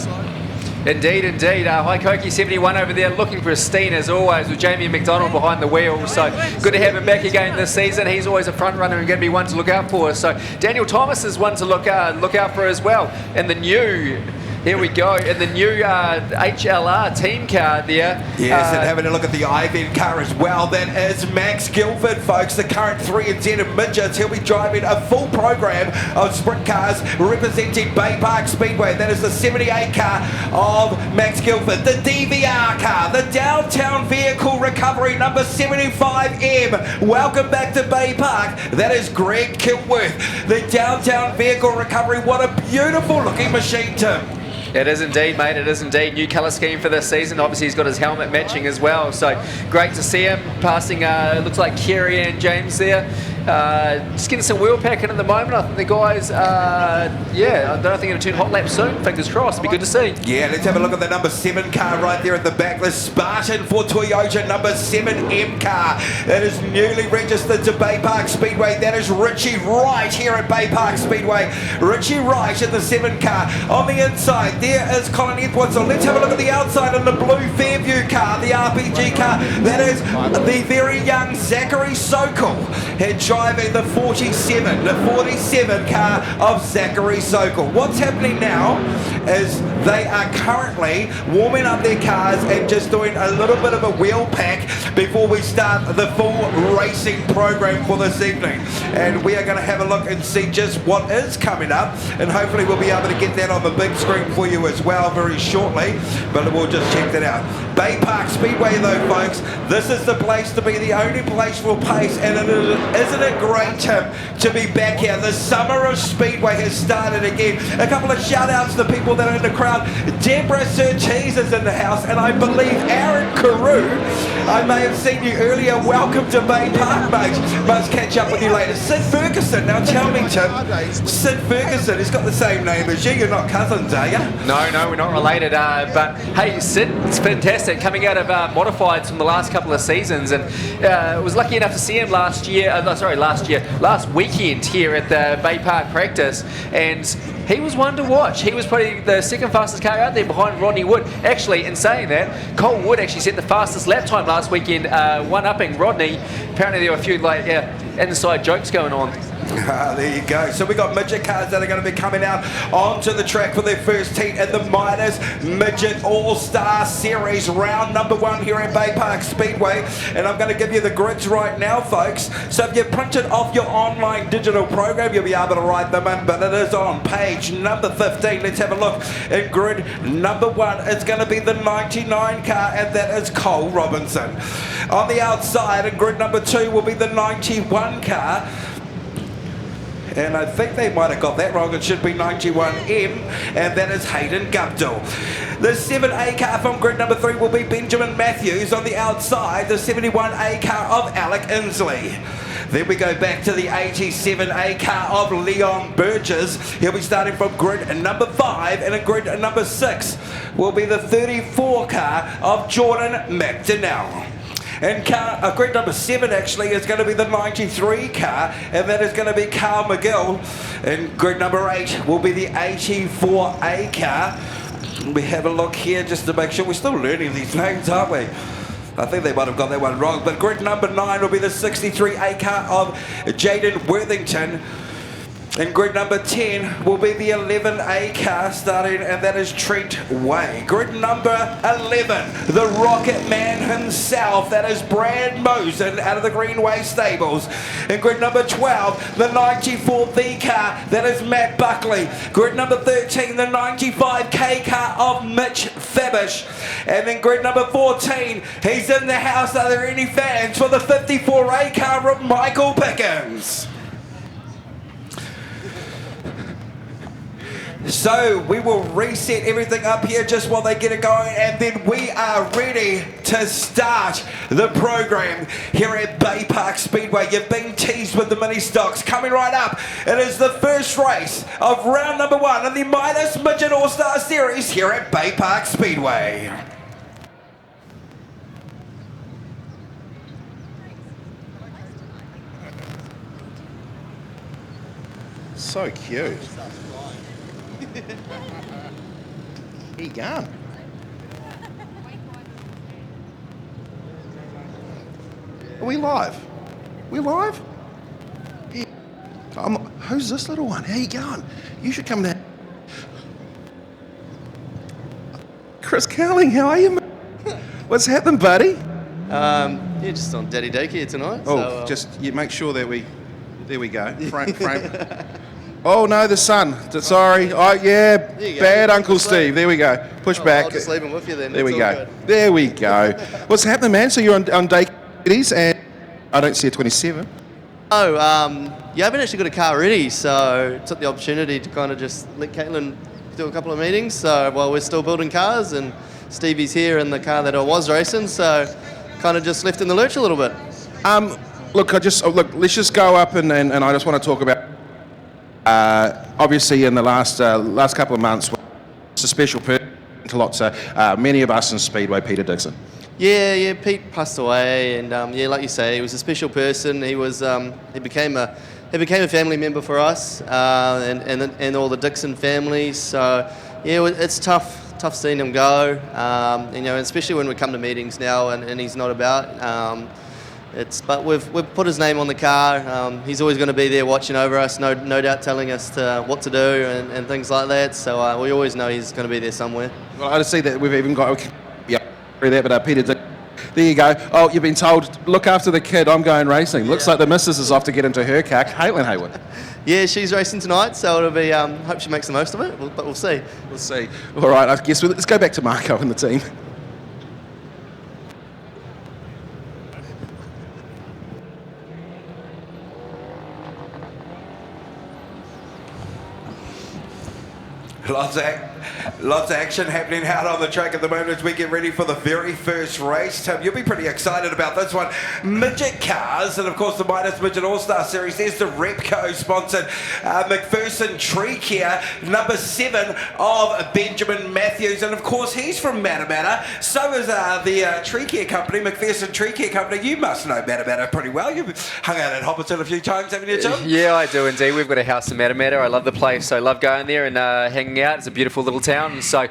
Indeed. Haikoki 71 over there looking pristine as always, with Jamie McDonald behind the wheel. So good to have him back again this season. He's always a front runner and going to be one to look out for. So Daniel Thomas is one to look out for as well. And the new, here we go, in the new HLR team car there. Yes, and having a look at the Ivan car as well. That is Max Guilford, folks, the current 3Z of midgets. He'll be driving a full program of sprint cars representing Baypark Speedway. That is the 78 car of Max Guilford. The DVR car, the Downtown Vehicle Recovery number 75M. Welcome back to Baypark. That is Greg Kilworth. The Downtown Vehicle Recovery. What a beautiful looking machine, Tim. It is indeed, mate. It is indeed. New colour scheme for this season. Obviously, he's got his helmet matching as well. So great to see him passing. Looks like Kerry-Ann James there. Just getting some wheel packing at the moment. I think the guys, I don't think they're going to turn hot lap soon. Fingers crossed. It'll be good to see. Yeah, let's have a look at the number 7 car right there at the back. The Spartan for Toyota number 7M car. That is newly registered to Baypark Speedway. That is Richie Wright here at Baypark Speedway. Richie Wright in the 7 car. On the inside, there is Colin Edwards. So let's have a look at the outside in the blue Fairview car, the RPG car. That is the very young Zachary Sokol. Driving the 47 car of Zachary Sokol. What's happening now is they are currently warming up their cars and just doing a little bit of a wheel pack before we start the full racing program for this evening. And we are going to have a look and see just what is coming up, and hopefully we'll be able to get that on the big screen for you as well very shortly, but we'll just check that out. Baypark Speedway though, folks, this is the place to be, the only place for pace, and isn't it great, Tim, to be back here? The summer of Speedway has started again. A couple of shout outs to people that are in the crowd. Deborah Surtees is in the house, and I believe Aaron Carew, I may have seen you earlier. Welcome to Baypark, mate. Must catch up with you later. Sid Ferguson, now tell me, Tim, Sid Ferguson, he's got the same name as you. You're not cousins, are you? No, we're not related. But hey, Sid, it's fantastic. Coming out of modifieds from the last couple of seasons, and was lucky enough to see him last weekend here at the Baypark practice, and he was one to watch. He was probably the second fastest car out there behind Rodney Wood. Actually, in saying that, Cole Wood actually set the fastest lap time last weekend, one-upping Rodney. Apparently there were a few inside jokes going on. There you go. So we got midget cars that are going to be coming out onto the track for their first heat in the Midas Midget All-Star Series, round number 1 here at Baypark Speedway. And I'm going to give you the grids right now, folks. So if you printed off your online digital program, you'll be able to write them in, but it is on page number 15. Let's have a look at grid number 1. It's going to be the 99 car, and that is Cole Robinson. On the outside, in grid number 2 will be the 91 car. And I think they might have got that wrong. It should be 91M, and that is Hayden Guptill. The 7A car from grid number 3 will be Benjamin Matthews. On the outside, the 71A car of Alec Inslee. Then we go back to the 87A car of Leon Burgess. He'll be starting from grid number 5, and in grid number 6 will be the 34 car of Jordan McDonnell. And grid number 7 actually is going to be the 93 car, and that is going to be Carl McGill. And grid number 8 will be the 84A car. We have a look here just to make sure. We're still learning these names, aren't we? I think they might have got that one wrong. But grid number 9 will be the 63A car of Jaden Worthington. And grid number 10 will be the 11A car starting, and that is Trent Way. Grid number 11, the Rocket Man himself, that is Brad Mosen out of the Greenway Stables. And grid number 12, the 94V car, that is Matt Buckley. Grid number 13, the 95K car of Mitch Fabish. And then grid number 14, he's in the house. Are there any fans for the 54A car of Michael Pickens? So we will reset everything up here just while they get it going, and then we are ready to start the program here at Baypark Speedway. You've been teased with the mini stocks. Coming right up, it is the first race of round number 1 in the Midas Midget All-Star Series here at Baypark Speedway. So cute. Where you going? Are we live? We live? Yeah. Who's this little one? How you going? You should come down. Chris Cowling, how are you, man? What's happened, buddy? Yeah, just on Daddy Daycare tonight. Oh, so, just you make sure that we... There we go. Frame. Oh, no, the sun. Sorry. Oh, yeah, bad Uncle Steve. There we go. Push back. I'll just leave him with you then. There we It's go. all good. There we go. What's happening, man? So you're on day duties, and I don't see a 27. Oh, you haven't actually got a car ready, so took the opportunity to kind of just let Caitlin do a couple of meetings. So while we're still building cars, and Stevie's here in the car that I was racing, so kind of just left in the lurch a little bit. Look, let's just go up and I just want to talk about. Obviously, in the last couple of months, it's a special person to lots of many of us in Speedway. Peter Dixon. Yeah, Pete passed away, and yeah, like you say, he was a special person. He was he became a family member for us, and all the Dixon families. So yeah, it's tough seeing him go. You know, especially when we come to meetings now and he's not about. But we've put his name on the car. He's always going to be there watching over us, no doubt telling us what to do and things like that. So we always know he's going to be there somewhere. Well, I see that we've even got there, but Peter, there you go. Oh, you've been told, look after the kid. I'm going racing. Looks like the missus is off to get into her car. Caitlin Hayward. Yeah, she's racing tonight, so it'll be. Hope she makes the most of it, but we'll see. We'll see. All right, I guess let's go back to Marco and the team. Lots of action happening out on the track at the moment as we get ready for the very first race. Tim, you'll be pretty excited about this one. Midget cars, and of course the Midas Midget All-Star Series. There's the Repco-sponsored McPherson Tree Care, number 7 of Benjamin Matthews. And of course he's from Matamata. So is the Tree Care Company, McPherson Tree Care Company. You must know Matamata pretty well. You've hung out at Hopperton a few times, haven't you, Tim? Yeah, I do indeed. We've got a house in Matamata. I love the place. I love going there and hanging out. It's a beautiful little town. comes. So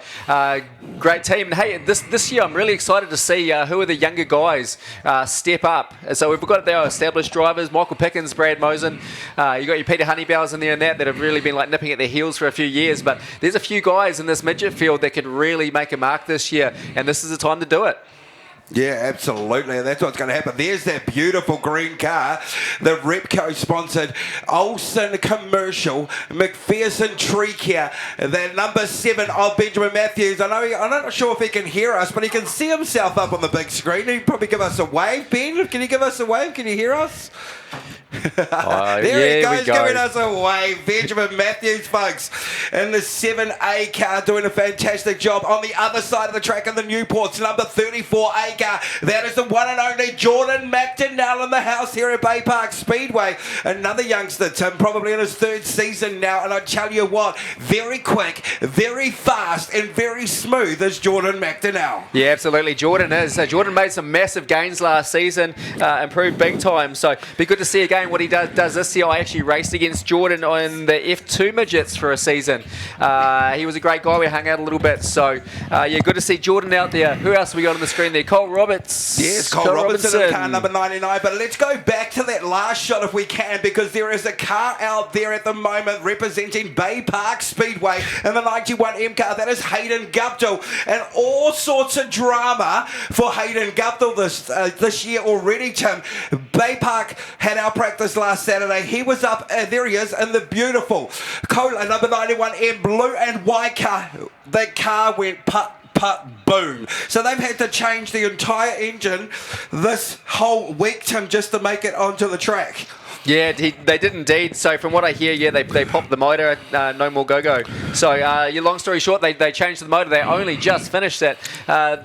great team. And hey, this year I'm really excited to see who are the younger guys step up. So we've got our established drivers, Michael Pickens, Brad Mosen. You got your Peter Honeybows in there and that have really been like nipping at their heels for a few years. But there's a few guys in this midget field that could really make a mark this year, and this is the time to do it. Yeah, absolutely. And that's what's going to happen. There's that beautiful green car, the Repco-sponsored Olsen Commercial, McPherson Tree Care, the number 7 of Benjamin Matthews. I'm not sure if he can hear us, but he can see himself up on the big screen. He'd probably give us a wave. Ben, can you give us a wave? Can you hear us? There he goes, giving us a wave. Benjamin Matthews, folks, in the 7A car, doing a fantastic job. On the other side of the track in the Newports, number 34A car, that is the one and only Jordan McDonnell in the house here at Baypark Speedway. Another youngster, Tim, probably in his 3rd season now, and I tell you what, very quick, very fast, and very smooth is Jordan McDonnell. Yeah, absolutely. Jordan is. Jordan made some massive gains last season, improved big time. So be good to see again what he does this year. I actually raced against Jordan on the F2 midgets for a season. He was a great guy. We hung out a little bit. So yeah, good to see Jordan out there. Who else have we got on the screen there? Cole Roberts. Yes, Cole Robinson in car number 99. But let's go back to that last shot if we can, because there is a car out there at the moment representing Baypark Speedway in the 91M car. That is Hayden Guptill, and all sorts of drama for Hayden Guptill this year already, Tim. Baypark had our practice last Saturday. He was up, there he is, in the beautiful Cola number 91M blue and white car. The car went putt, boom. So they've had to change the entire engine this whole week, Tim, just to make it onto the track. Yeah, they did indeed. So from what I hear, yeah, they popped the motor, no more go-go. So your long story short, they changed the motor. They only just finished it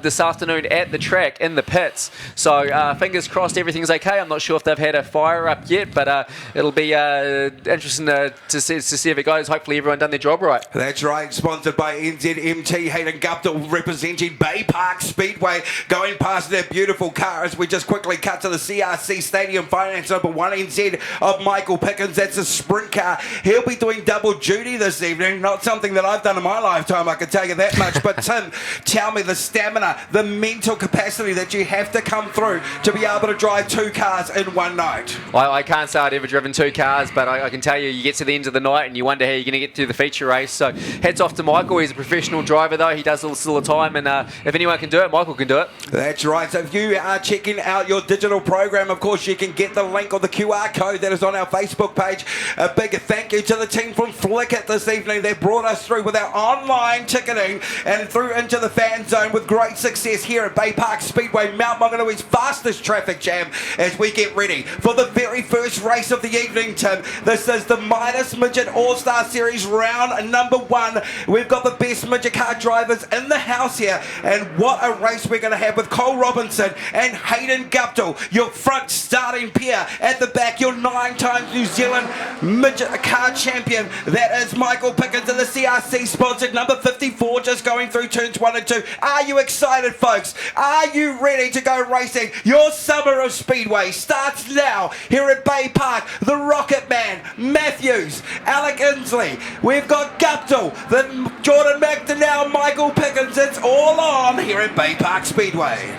this afternoon at the track in the pits. So fingers crossed everything's okay. I'm not sure if they've had a fire up yet, but it'll be interesting to see if it goes. Hopefully everyone done their job right. That's right. Sponsored by NZMT. Hayden Guptill representing Baypark Speedway, going past their beautiful car as we just quickly cut to the CRC Stadium Finance number 1 NZ of Michael Pickens. That's a sprint car. He'll be doing double duty this evening. Not something that I've done in my lifetime, I can tell you that much. But Tim, tell me the stamina, the mental capacity that you have to come through to be able to drive 2 cars in one night. I can't say I'd ever driven 2 cars, but I can tell you, you get to the end of the night and you wonder how you're going to get through the feature race. So heads off to Michael. He's a professional driver though. He does this all the time, and if anyone can do it, Michael can do it. That's right. So if you are checking out your digital program, of course you can get the link or the QR code that is on our Facebook page. A big thank you to the team from Flickit this evening. They brought us through with our online ticketing and through into the fan zone with great success here at Baypark Speedway, Mount Maunganui's fastest traffic jam, as we get ready for the very first race of the evening, Tim. This is the Midas Midget All-Star Series round number 1. We've got the best midget car drivers in the house here, and what a race we're going to have with Cole Robinson and Hayden Guptill, your front starting pair. At the back, your 9-time New Zealand midget car champion. That is Michael Pickens in the CRC sponsored number 54, just going through turns 1 and 2. Are you excited, folks? Are you ready to go racing? Your summer of Speedway starts now here at Baypark. The Rocket Man, Matthews, Alec Inslee. We've got Guptill, the Jordan McDonnell, Michael Pickens. It's all on here at Baypark Speedway.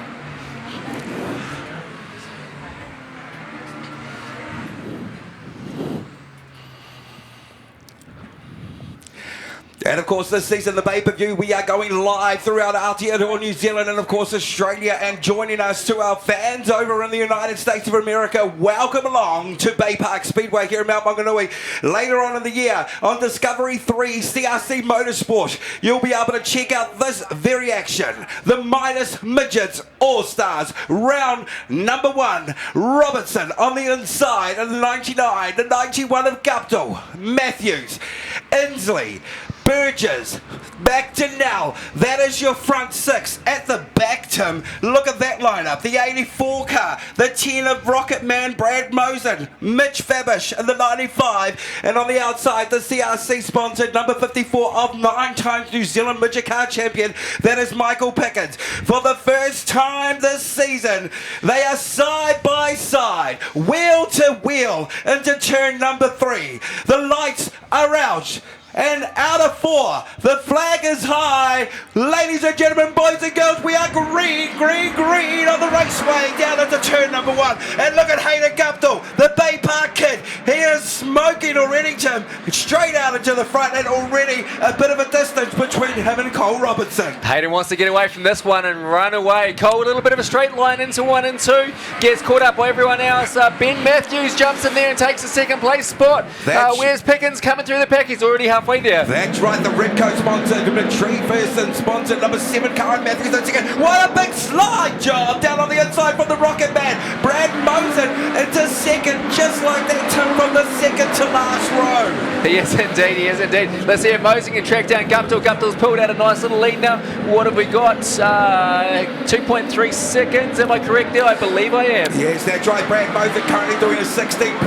And of course this season, the pay-per-view, we are going live throughout Aotearoa, New Zealand, and of course Australia. And joining us, to our fans over in the United States of America, welcome along to Baypark Speedway here in Mount Maunganui. Later on in the year, on Discovery 3 CRC Motorsport, you'll be able to check out this very action. The Midas Midgets All-Stars, round number 1. Robertson on the inside, and the 99, the 91 of Guptill, Matthews, Inslee, Burgess, back to now. That is your front 6. At the back, Tim, look at that lineup. The 84 car, the 10 of Rocket Man, Brad Mosen, Mitch Fabish, and the 95. And on the outside, the CRC sponsored number 54 of 9 times New Zealand midget car champion. That is Michael Pickens. For the first time this season, they are side by side, wheel to wheel, into turn number 3. The lights are out. And out of 4, the flag is high. Ladies and gentlemen, boys and girls, we are green on the raceway down into turn number 1. And look at Hayden Guptill, the Baypark kid. He is smoking already, Tim. Straight out into the front, and already a bit of a distance between him and Cole Robertson. Hayden wants to get away from this one and run away. Cole, a little bit of a straight line into 1 and 2. Gets caught up by everyone else. Ben Matthews jumps in there and takes a second place spot. Where's Pickens coming through the pack? He's already halfway there. That's right, the Redco sponsored, McTreeverson sponsored, number 7, Karen Matthews in second. What a big slide job down on the inside from the Rocket Man. Brad Mosen into second, just like that, Tim, from the second to last row. He is indeed, Let's see if Mosen can track down Guptill. Guptill's pulled out a nice little lead now. What have we got? 2.3 seconds, am I correct there? I believe I am. Yes, that's right, Brad Mosen currently doing a 16.41,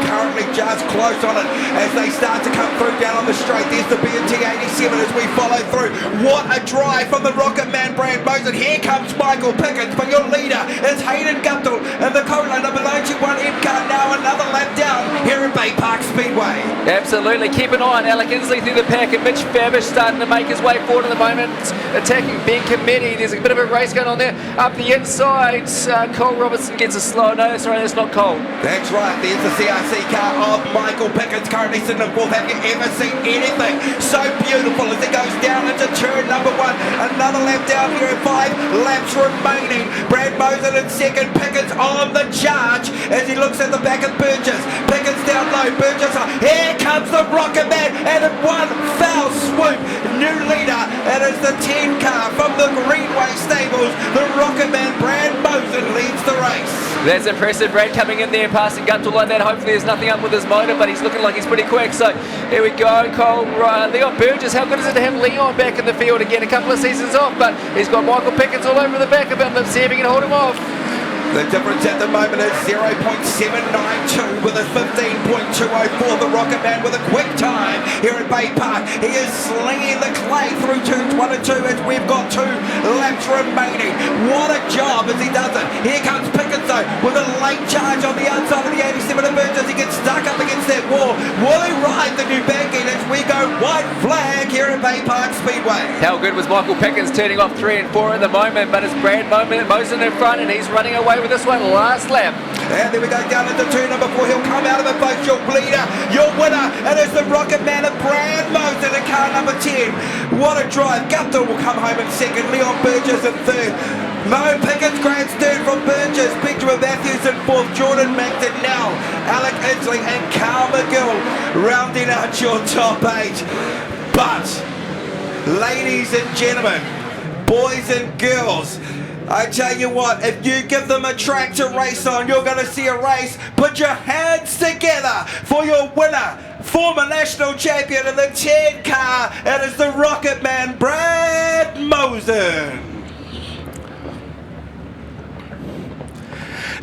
currently just close on it as they start to come through down on the straight. There's the BNT 87 as we follow through. What a drive from the Rocket Man, Brad Mosen. Here comes Michael Pickens, but your leader is Hayden Guptill and the Cola number 91 M-Car. Now another lap down here at Baypark Speedway. Absolutely. Keep an eye on Alec Inslee through the pack, and Mitch Fabish starting to make his way forward at the moment, attacking Ben Committee. There's a bit of a race going on there. Up the inside, Cole Robertson gets a slow. No, sorry, that's not Cole. That's right. There's the CRC car of Michael Pickens currently sitting in 4th. Have you ever seen anything so beautiful as it goes down into turn number 1? Another lap down here at 5 laps remaining. Brad Mosen in second. Pickens on the charge as he looks at the back of Burgess. Pickens down low. Burgess up. Here comes the Rocket Man, and in one foul swoop, new leader. It is the 10 car from the Greenway Stables. The Rocket Man, Brad Mosen, leads the race. That's impressive. Brad coming in there, passing Guptill like that. Hopefully there's nothing up with his motor, but he's looking like he's pretty quick. So here we go. Cole, Leon Burgess. How good is it to have Leon back in the field again? A couple of seasons off, but he's got Michael Pickens all over the back of him. Let's see if he can hold him off. The difference at the moment is 0.792 with a 15.204. The Rocket Man with a quick time here at Baypark. He is slinging the clay through turns 1 and 2 as we've got 2 laps remaining. What a job as he does it. Here comes Pickens though with a late charge on the outside of the 87 of Burgess. He gets stuck up against that wall. Will he ride the new banking as we go white flag here at Baypark Speedway? How good was Michael Pickens turning off 3 and 4 at the moment, but it's Brad Mosen in front and he's running away with this one last lap. And then we go down into turn number 4. He'll come out of it, folks. Your leader, your winner, and it's the Rocket Man of Brad Mosen in car number 10. What a drive. Guptill will come home in second. Leon Burgess in third. Mo Pickens grabs third from Burgess. Benjamin Matthews in fourth. Jordan McDonnell, Alec Inslee, and Carl McGill rounding out your top 8. But, ladies and gentlemen, boys and girls, I tell you what, if you give them a track to race on, you're going to see a race. Put your hands together for your winner, former national champion in the 10 car. It is the Rocket Man, Brad Mosen.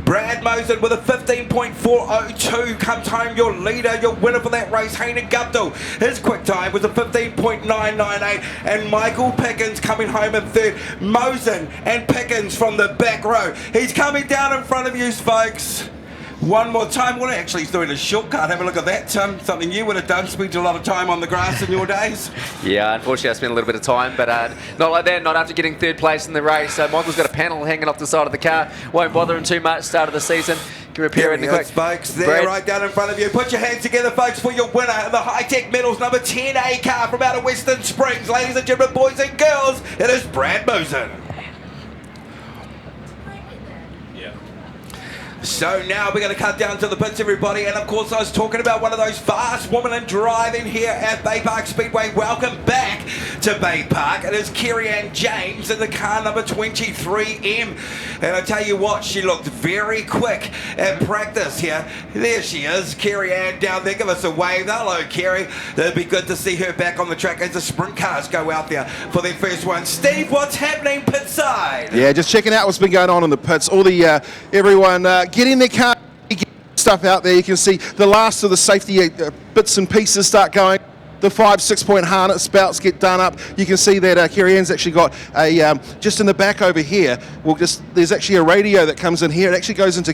Brad Mosen with a 15.402 comes home your leader, your winner for that race, Hayden Guptill. His quick time was a 15.998, and Michael Pickens coming home in third. Mosen and Pickens from the back row. He's coming down in front of you, folks. One more time. Well, actually, he's doing a shortcut. Have a look at that, Tim. Something you would have done. Spent a lot of time on the grass in your days. Yeah, unfortunately, I spent a little bit of time, but not like that. Not after getting third place in the race. So Michael's got a panel hanging off the side of the car. Won't bother him too much. Start of the season. Can repair it in the quick. Folks, there right down in front of you. Put your hands together, folks, for your winner, the High-Tech Metals number 10A car from out of Western Springs. Ladies and gentlemen, boys and girls, it is Brad Mosen. So now we're going to cut down to the pits, everybody, and of course I was talking about one of those fast women in driving here at Baypark Speedway. Welcome back to Baypark. It is Kerry-Ann James in the car number 23M, and I tell you what, she looked very quick at practice here. There she is, Kerry-Ann down there. Give us a wave. Hello, Kerry. It'd be good to see her back on the track as the sprint cars go out there for their first one. Steve, what's happening pit side? Yeah, just checking out what's been going on in the pits. All the everyone get in their car, get stuff out there. You can see the last of the safety bits and pieces start going. The 5-6 point harness belts get done up. You can see that Kerry-Ann's actually got a just in the back over here. There's actually a radio that comes in here. It actually goes into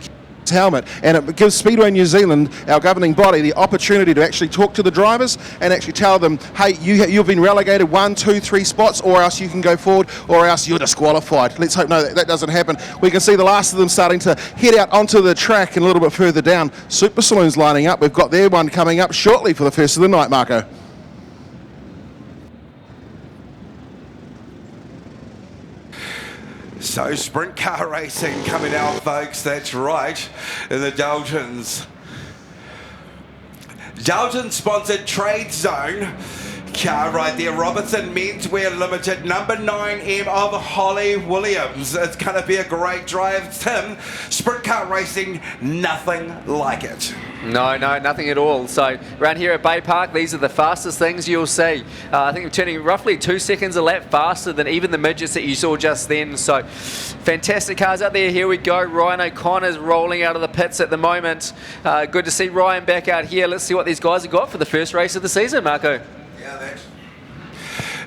helmet, and it gives Speedway New Zealand, our governing body, the opportunity to actually talk to the drivers and actually tell them, hey, you've been relegated 1, 2, 3 spots, or else you can go forward, or else you're disqualified. Let's hope that doesn't happen. We can see the last of them starting to head out onto the track and a little bit further down. Super Saloon's lining up. We've got their one coming up shortly for the first of the night, Marco. So sprint car racing coming out, folks, that's right, in the Daltons. Dalton sponsored Trade Zone. Car right there, Robertson Menswear Limited, number 9M of Holly Williams. It's going to be a great drive, Tim. Sprint car racing, nothing like it. No, nothing at all. So around here at Baypark, these are the fastest things you'll see. I think we're turning roughly 2 seconds a lap faster than even the midgets that you saw just then. So fantastic cars out there. Here we go. Ryan O'Connor's rolling out of the pits at the moment. Good to see Ryan back out here. Let's see what these guys have got for the first race of the season, Marco. Yeah,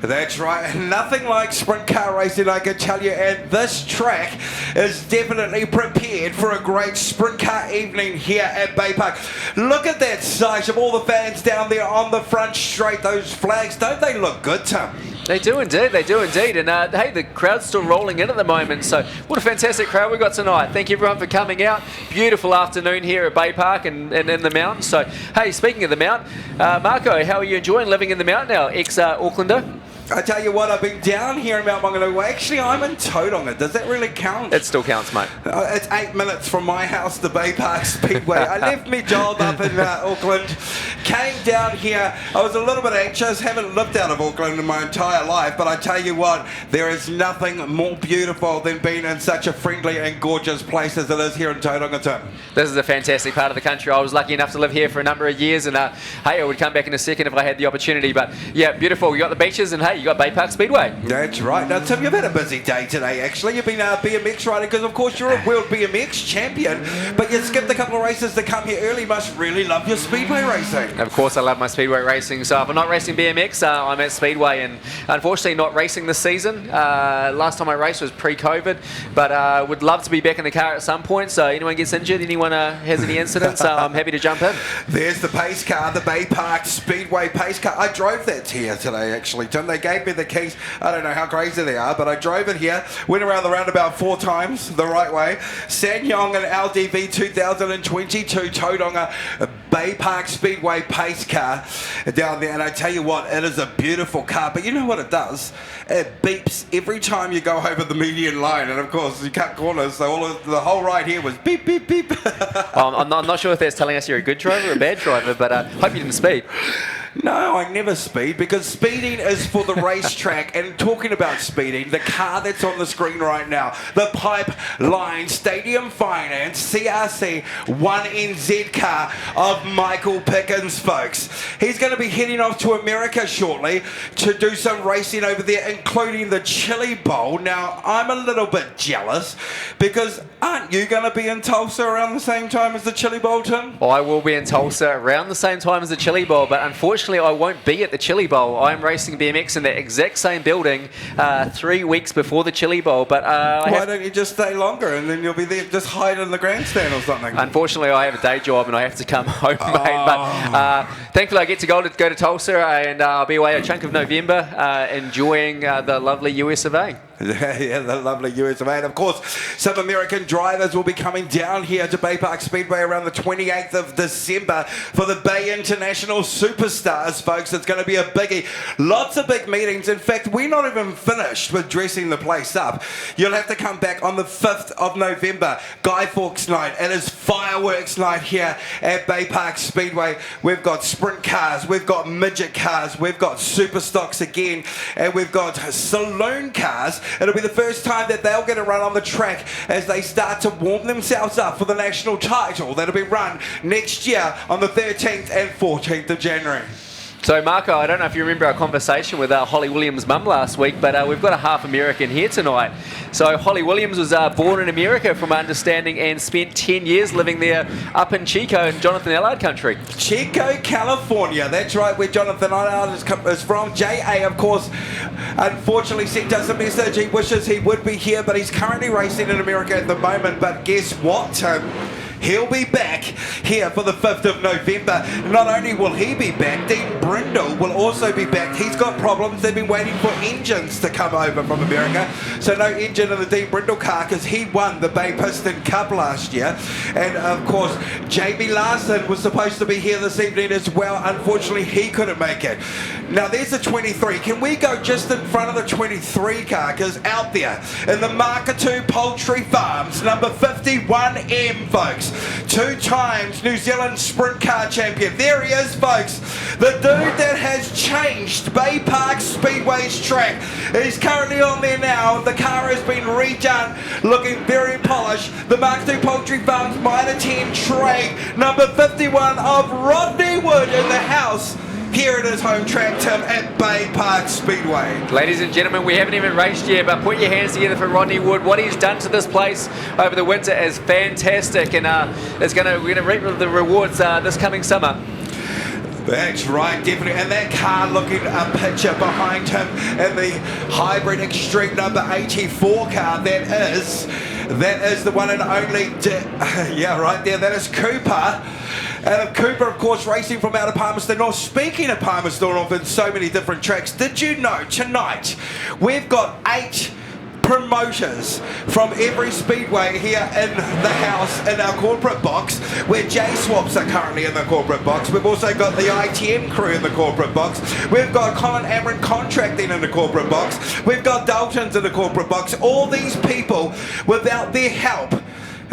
that's right. Nothing like sprint car racing, I can tell you. And this track is definitely prepared for a great sprint car evening here at Baypark. Look at that sight of all the fans down there on the front straight. Those flags, don't they look good, Tim? They do indeed, they do indeed. And hey, the crowd's still rolling in at the moment. So what a fantastic crowd we got tonight. Thank you everyone for coming out. Beautiful afternoon here at Baypark and in the mountains. So hey, speaking of the mount, Marco, how are you enjoying living in the mount now, ex-Aucklander? I tell you what, I've been down here in Mount Maunganui. Actually, I'm in Tauranga. Does that really count? It still counts, mate. It's 8 minutes from my house to Baypark Speedway. I left my job up in Auckland, came down here. I was a little bit anxious, haven't lived out of Auckland in my entire life, but I tell you what, there is nothing more beautiful than being in such a friendly and gorgeous place as it is here in Tauranga, Tim. This is a fantastic part of the country. I was lucky enough to live here for a number of years, and hey, I would come back in a second if I had the opportunity. But yeah, beautiful. You got the beaches, and hey, you got Baypark Speedway. That's right. Now, Tim, you've had a busy day today, actually. You've been a BMX rider because, of course, you're a world BMX champion, but you skipped a couple of races to come here early. Must really love your speedway racing. Of course, I love my speedway racing. So if I'm not racing BMX, I'm at Speedway, and unfortunately not racing this season. Last time I raced was pre-COVID, but would love to be back in the car at some point. So anyone gets injured, anyone has any incidents, I'm happy to jump in. There's the pace car, the Baypark Speedway pace car. I drove that here today, actually, Tim. They gave me the keys. I don't know how crazy they are, but I drove it here, went around the roundabout 4 times the right way. Sanyong and LDV 2022 Tauranga Baypark Speedway pace car down there. And I tell you what, it is a beautiful car, but you know what it does? It beeps every time you go over the median line, and of course you cut corners, so the whole ride here was beep, beep, beep. I'm not sure if that's telling us you're a good driver or a bad driver, but hope you didn't speed. No, I never speed, because speeding is for the racetrack. And talking about speeding, the car that's on the screen right now, the Pipeline Stadium Finance CRC 1NZ car of Michael Pickens, folks. He's going to be heading off to America shortly to do some racing over there, including the Chili Bowl. Now, I'm a little bit jealous, because aren't you going to be in Tulsa around the same time as the Chili Bowl, Tim? I will be in Tulsa around the same time as the Chili Bowl, but unfortunately I won't be at the Chili Bowl. I'm racing BMX in the exact same building 3 weeks before the Chili Bowl, but why don't you just stay longer and then you'll be there, just hide in the grandstand or something? Unfortunately, I have a day job and I have to come home, mate. But thankfully, I get to go to Tulsa, and I'll be away a chunk of November, enjoying the lovely US of A. Yeah, the lovely US of A. And of course, some American drivers will be coming down here to Baypark Speedway around the 28th of December for the Bay International Superstars, folks. It's going to be a biggie. Lots of big meetings. In fact, we're not even finished with dressing the place up. You'll have to come back on the 5th of November, Guy Fawkes night. It is fireworks night here at Baypark Speedway. We've got sprint cars, we've got midget cars, we've got super stocks again, and we've got saloon cars. It'll be the first time that they'll get a run on the track as they start to warm themselves up for the national title that'll be run next year on the 13th and 14th of January. So, Marco, I don't know if you remember our conversation with Holly Williams' mum last week, but we've got a half American here tonight. So, Holly Williams was born in America, from my understanding, and spent 10 years living there up in Chico, in Jonathan Allard country. Chico, California. That's right, where Jonathan Allard is from. J.A., of course, unfortunately sent us a message. He wishes he would be here, but he's currently racing in America at the moment. But guess what? He'll be back here for the 5th of November. Not only will he be back, Dean Brindle will also be back. He's got problems. They've been waiting for engines to come over from America. So no engine in the Dean Brindle car because he won the Bay Piston Cup last year. And of course, Jamie Larson was supposed to be here this evening as well. Unfortunately, he couldn't make it. Now there's the 23. Can we go just in front of the 23 car? Because out there in the Maunganui Poultry Farms, number 51M, folks. 2 times New Zealand sprint car champion. There he is, folks. The dude that has changed Baypark Speedway's track. He's currently on there now. The car has been redone, looking very polished. The Maunganui Poultry Farms Minor 10 track, number 51 of Rodney Wood in the house. Here at his home track, Tim, at Baypark Speedway. Ladies and gentlemen, we haven't even raced yet, but put your hands together for Rodney Wood. What he's done to this place over the winter is fantastic, and we're going to reap the rewards this coming summer. That's right, definitely. And that car looking a picture behind him in the hybrid extreme number 84 car. That is the one and only, yeah, right there. That is Cooper. And Cooper, of course, racing from out of Palmerston North. Speaking of Palmerston North and so many different tracks, did you know tonight we've got 8 promoters from every speedway here in the house in our corporate box, where J-Swaps are currently in the corporate box. We've also got the ITM crew in the corporate box. We've got Colin Amron Contracting in the corporate box. We've got Dalton's in the corporate box. All these people, without their help,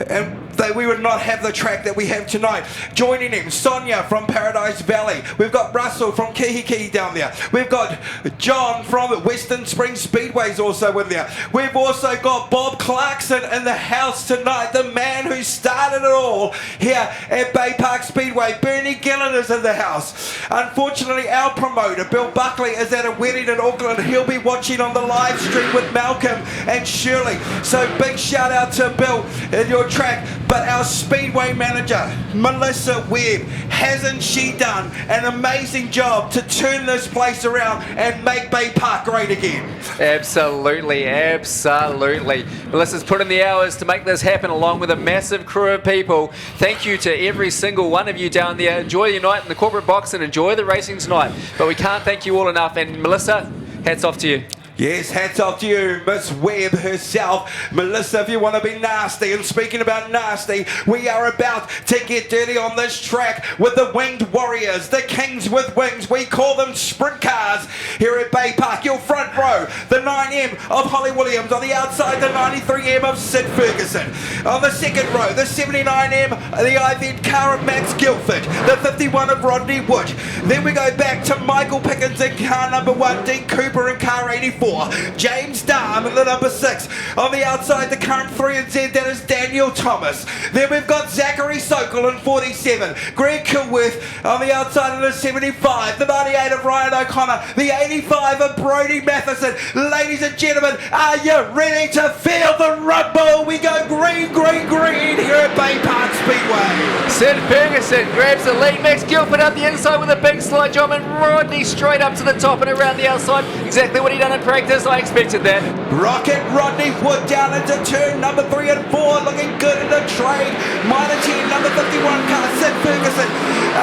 and we would not have the track that we have tonight. Joining him, Sonia from Paradise Valley. We've got Russell from Kihiki down there. We've got John from Western Springs Speedways also in there. We've also got Bob Clarkson in the house tonight, the man who started it all here at Baypark Speedway. Bernie Gillen is in the house. Unfortunately, our promoter, Bill Buckley, is at a wedding in Auckland. He'll be watching on the live stream with Malcolm and Shirley. So big shout out to Bill in your track. But our speedway manager, Melissa Webb, hasn't she done an amazing job to turn this place around and make Baypark great again? Absolutely, absolutely. Melissa's put in the hours to make this happen along with a massive crew of people. Thank you to every single one of you down there. Enjoy your night in the corporate box and enjoy the racing tonight. But we can't thank you all enough. And Melissa, hats off to you. Yes, hats off to you, Miss Webb herself. Melissa, if you want to be nasty, and speaking about nasty, we are about to get dirty on this track with the Winged Warriors, the Kings with Wings. We call them sprint cars here at Baypark. Your front row, the 9M of Holly Williams. On the outside, the 93M of Sid Ferguson. On the second row, the 79M, the Ivent car of Max Guilford. The 51 of Rodney Wood. Then we go back to Michael Pickens in car number 1, Dean Cooper in car 84. James Darm in the number 6. On the outside, the current 3 and Z, that is Daniel Thomas. Then we've got Zachary Sokol in 47. Greg Kilworth on the outside of the 75. The 98 of Ryan O'Connor. The 85 of Brody Matheson. Ladies and gentlemen, are you ready to feel the rumble? We go green, green, green here at Baypark Speedway. Sid Ferguson grabs the lead. Max Guilford up the inside with a big slide job, and Rodney straight up to the top and around the outside. Exactly what he done in practice. I expected that. Rocket Rodney Wood down into turn number 3 and 4, looking good in the trade. Minor 10, number 51 car, Sid Ferguson,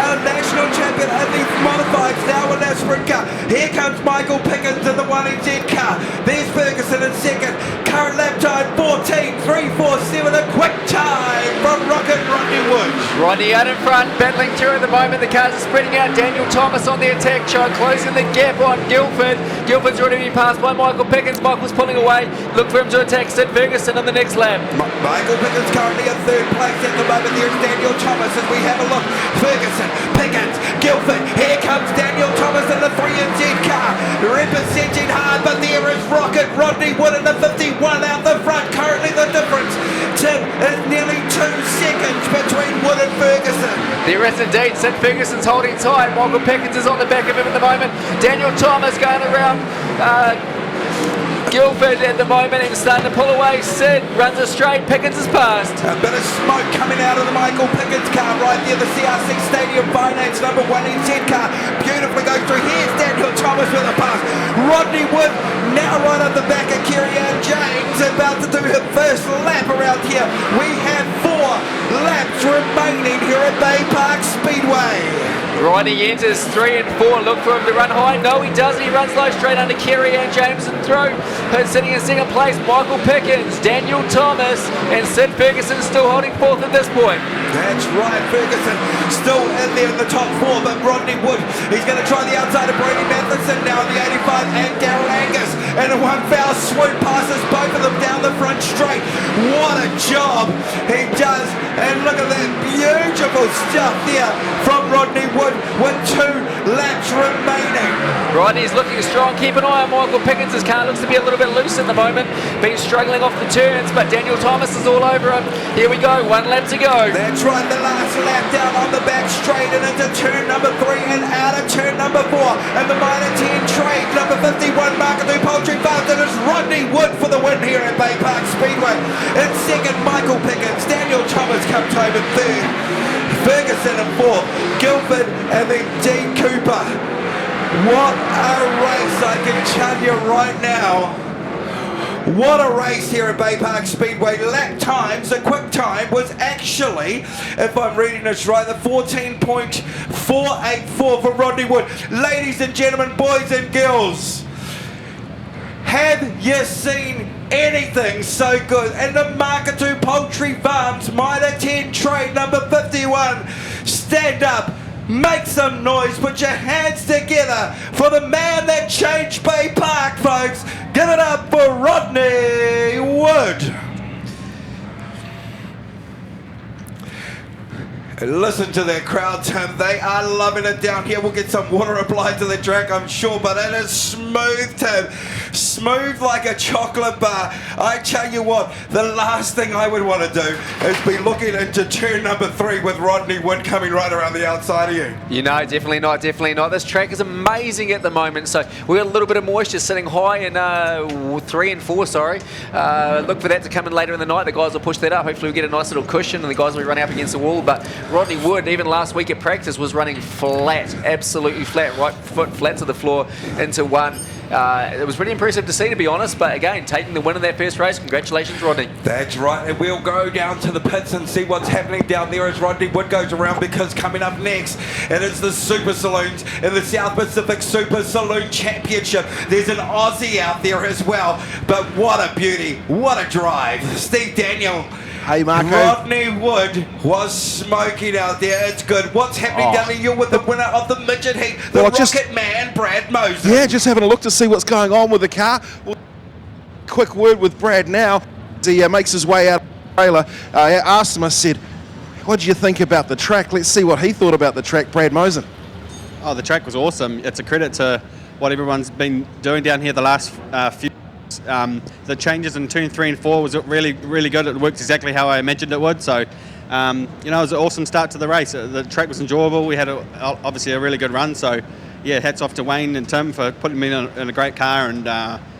our national champion in the modifieds, now in our sprint car. Here comes Michael Pickens in the 1NZ car. There's Ferguson in second. Current lap time 14.347, a quick time from Rocket Rodney Wood. Rodney out in front, battling through at the moment. The cars are spreading out. Daniel Thomas on the attack trail, closing the gap on Guilford. Guilford's already been passed by Michael Pickens. Michael's pulling away. Look for him to attack Sid Ferguson on the next lap. Michael Pickens currently in 3rd place at the moment. There's Daniel Thomas as we have a look. Ferguson, Pickens, Guilford. Here comes Daniel Thomas in the 3NZ car. Representing hard, but there is Rocket Rodney Wood in the 51 out the front. Currently the difference, Tim, is nearly 2 seconds between Wood and Ferguson. There is indeed. Sid Ferguson's holding tight. Michael Pickens is on the back of him at the moment. Daniel Thomas going around Guilford at the moment and starting to pull away. Sid runs it straight. Pickens is passed. A bit of smoke coming out of the Michael Pickens car right there. The CRC Stadium Finance number 1NZ car. Beautifully goes through. Here's Daniel Thomas with a pass. Rodney Wood now right at the back of Kerry-Ann James, about to do her first lap around here. We have 4 laps remaining here at Baypark Speedway. Rodney enters 3 and 4. Look for him to run high. No, he doesn't. He runs low straight under Kerry and Jameson through. Who's sitting in second place? Michael Pickens, Daniel Thomas, and Sid Ferguson still holding fourth at this point. That's right, Ferguson still in there in the top 4, but Rodney Wood, he's going to try the outside of Brady Matheson now in the 85, and Darrell Angus, and in one foul swoop passes both of them down the front straight. What a job he does, and look at that beautiful stuff there from Rodney Wood with 2 laps remaining. Rodney's looking strong. Keep an eye on Michael Pickens. His car looks to be a little bit loose at the moment. Been struggling off the turns, but Daniel Thomas is all over him. Here we go, 1 lap to go. That's right, the last lap down on the back straight and into turn number 3 and out of turn number 4. And the minor 10 trade, number 51, Maunganui Poultry Farms. It is Rodney Wood for the win here at Baypark Speedway. In second, Michael Pickens. Daniel Thomas comes home in third. Ferguson in fourth. Guildford and then Dean Cooper. What a race, I can tell you right now. What a race here at Baypark Speedway. Lap times, the quick time was actually, if I'm reading this right, the 14.484 for Rodney Wood. Ladies and gentlemen, boys and girls, have you seen anything so good? And the Maunganui Poultry Farms Minor 10 trade number 51. Stand up, make some noise, put your hands together for the man that changed Baypark, folks. Give it up for Rodney Wood. Listen to their crowd, Tim. They are loving it down here. We'll get some water applied to the track, I'm sure, but it is smooth, Tim. Smooth like a chocolate bar. I tell you what, the last thing I would want to do is be looking into turn number 3 with Rodney Wood coming right around the outside of you. You know, definitely not, definitely not. This track is amazing at the moment. So we've got a little bit of moisture sitting high in 3 and 4, sorry. Look for that to come in later in the night. The guys will push that up. Hopefully we'll get a nice little cushion and the guys will be running up against the wall. But Rodney Wood, even last week at practice, was running flat, absolutely flat, right foot flat to the floor into 1. It was pretty impressive to see, to be honest, but again, taking the win in that first race. Congratulations, Rodney. That's right, and we'll go down to the pits and see what's happening down there as Rodney Wood goes around, because coming up next, it is the Super Saloons in the South Pacific Super Saloon Championship. There's an Aussie out there as well, but what a beauty, what a drive. Steve Daniel. Hey, Marco. Rodney Wood was smoking out there. It's good. What's happening down here? You're with the winner of the midget heat, the Rocket Man, Brad Moses. Yeah, just having a look to see what's going on with the car. Well, quick word with Brad now. As he makes his way out of the trailer. I asked him, I said, what do you think about the track? Let's see what he thought about the track, Brad Mosen. Oh, the track was awesome. It's a credit to what everyone's been doing down here the last few the changes in turn 3 and 4 was really, really good. It worked exactly how I imagined it would. So, you know, it was an awesome start to the race. The track was enjoyable. We had obviously a really good run. So, yeah, hats off to Wayne and Tim for putting me in a great car. And,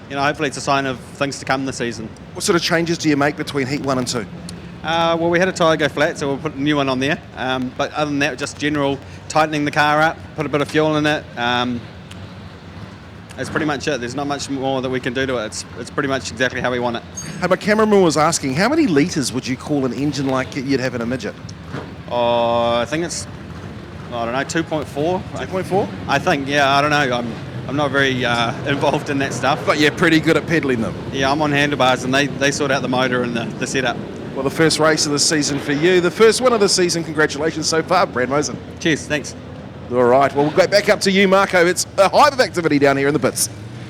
you know, hopefully it's a sign of things to come this season. What sort of changes do you make between Heat 1 and 2? Well, we had a tyre go flat, so we'll put a new one on there. But other than that, just general tightening the car up, put a bit of fuel in it. That's pretty much it. There's not much more that we can do to it. It's pretty much exactly how we want it. Hey, my cameraman was asking, how many litres would you call an engine like you'd have in a midget? Oh, I think it's, I don't know, 2.4. 2.4? I think, yeah, I don't know. I'm not very involved in that stuff. But you're pretty good at pedaling them. Yeah, I'm on handlebars and they sort out the motor and the setup. Well, the first race of the season for you, the first one of the season. Congratulations so far, Brad Mosen. Cheers, thanks. All right, well, we'll go back up to you, Marco. It's a hive of activity down here in the pits.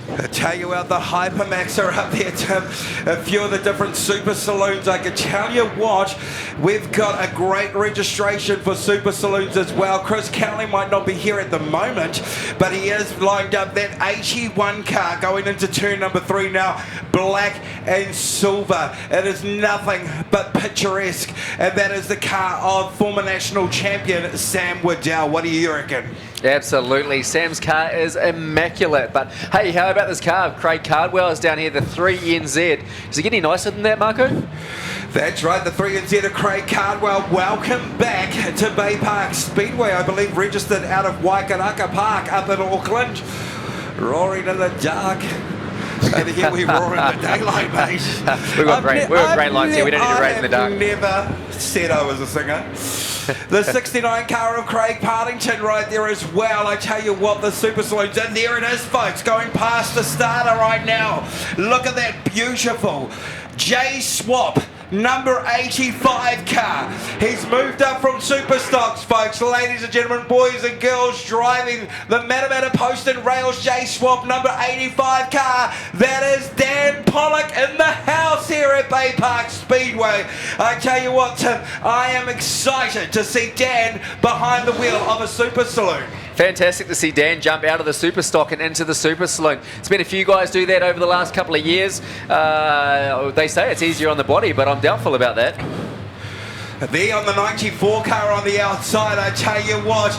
I tell you what, the Hypermax are up there, Tim. A few of the different Super Saloons. I can tell you what, we've got a great registration for Super Saloons as well. Chris Cowley might not be here at the moment, but he is lined up. That 81 car going into turn number 3 now, black and silver. It is nothing but picturesque, and that is the car of former national champion Sam Waddell. What do you reckon? Absolutely. Sam's car is immaculate. But hey, how about this car? Craig Cardwell is down here, the 3NZ. Is it getting nicer than that, Marco? That's right, the 3NZ of Craig Cardwell. Welcome back to Baypark Speedway, I believe registered out of Waikaraka Park up in Auckland. Roaring in the dark. And here we roar in the daylight, mate. We've got great lights here. We don't need to raise in the dark. I never said I was a singer. The 69 car of Craig Partington right there as well. I tell you what, the Super Saloons, and there it is, folks, going past the starter right now. Look at that beautiful J Swap. Number 85 car. He's moved up from Super Stocks, folks. Ladies and gentlemen, boys and girls, driving the Matamata Post and Rails J Swap number 85 car. That is Dan Pollock in the house here at Baypark Speedway. I tell you what, Tim, I am excited to see Dan behind the wheel of a Super Saloon. Fantastic to see Dan jump out of the Super Stock and into the Super Saloon. It's been a few guys do that over the last couple of years. They say it's easier on the body, but I'm doubtful about that. There on the 94 car on the outside, I tell you what,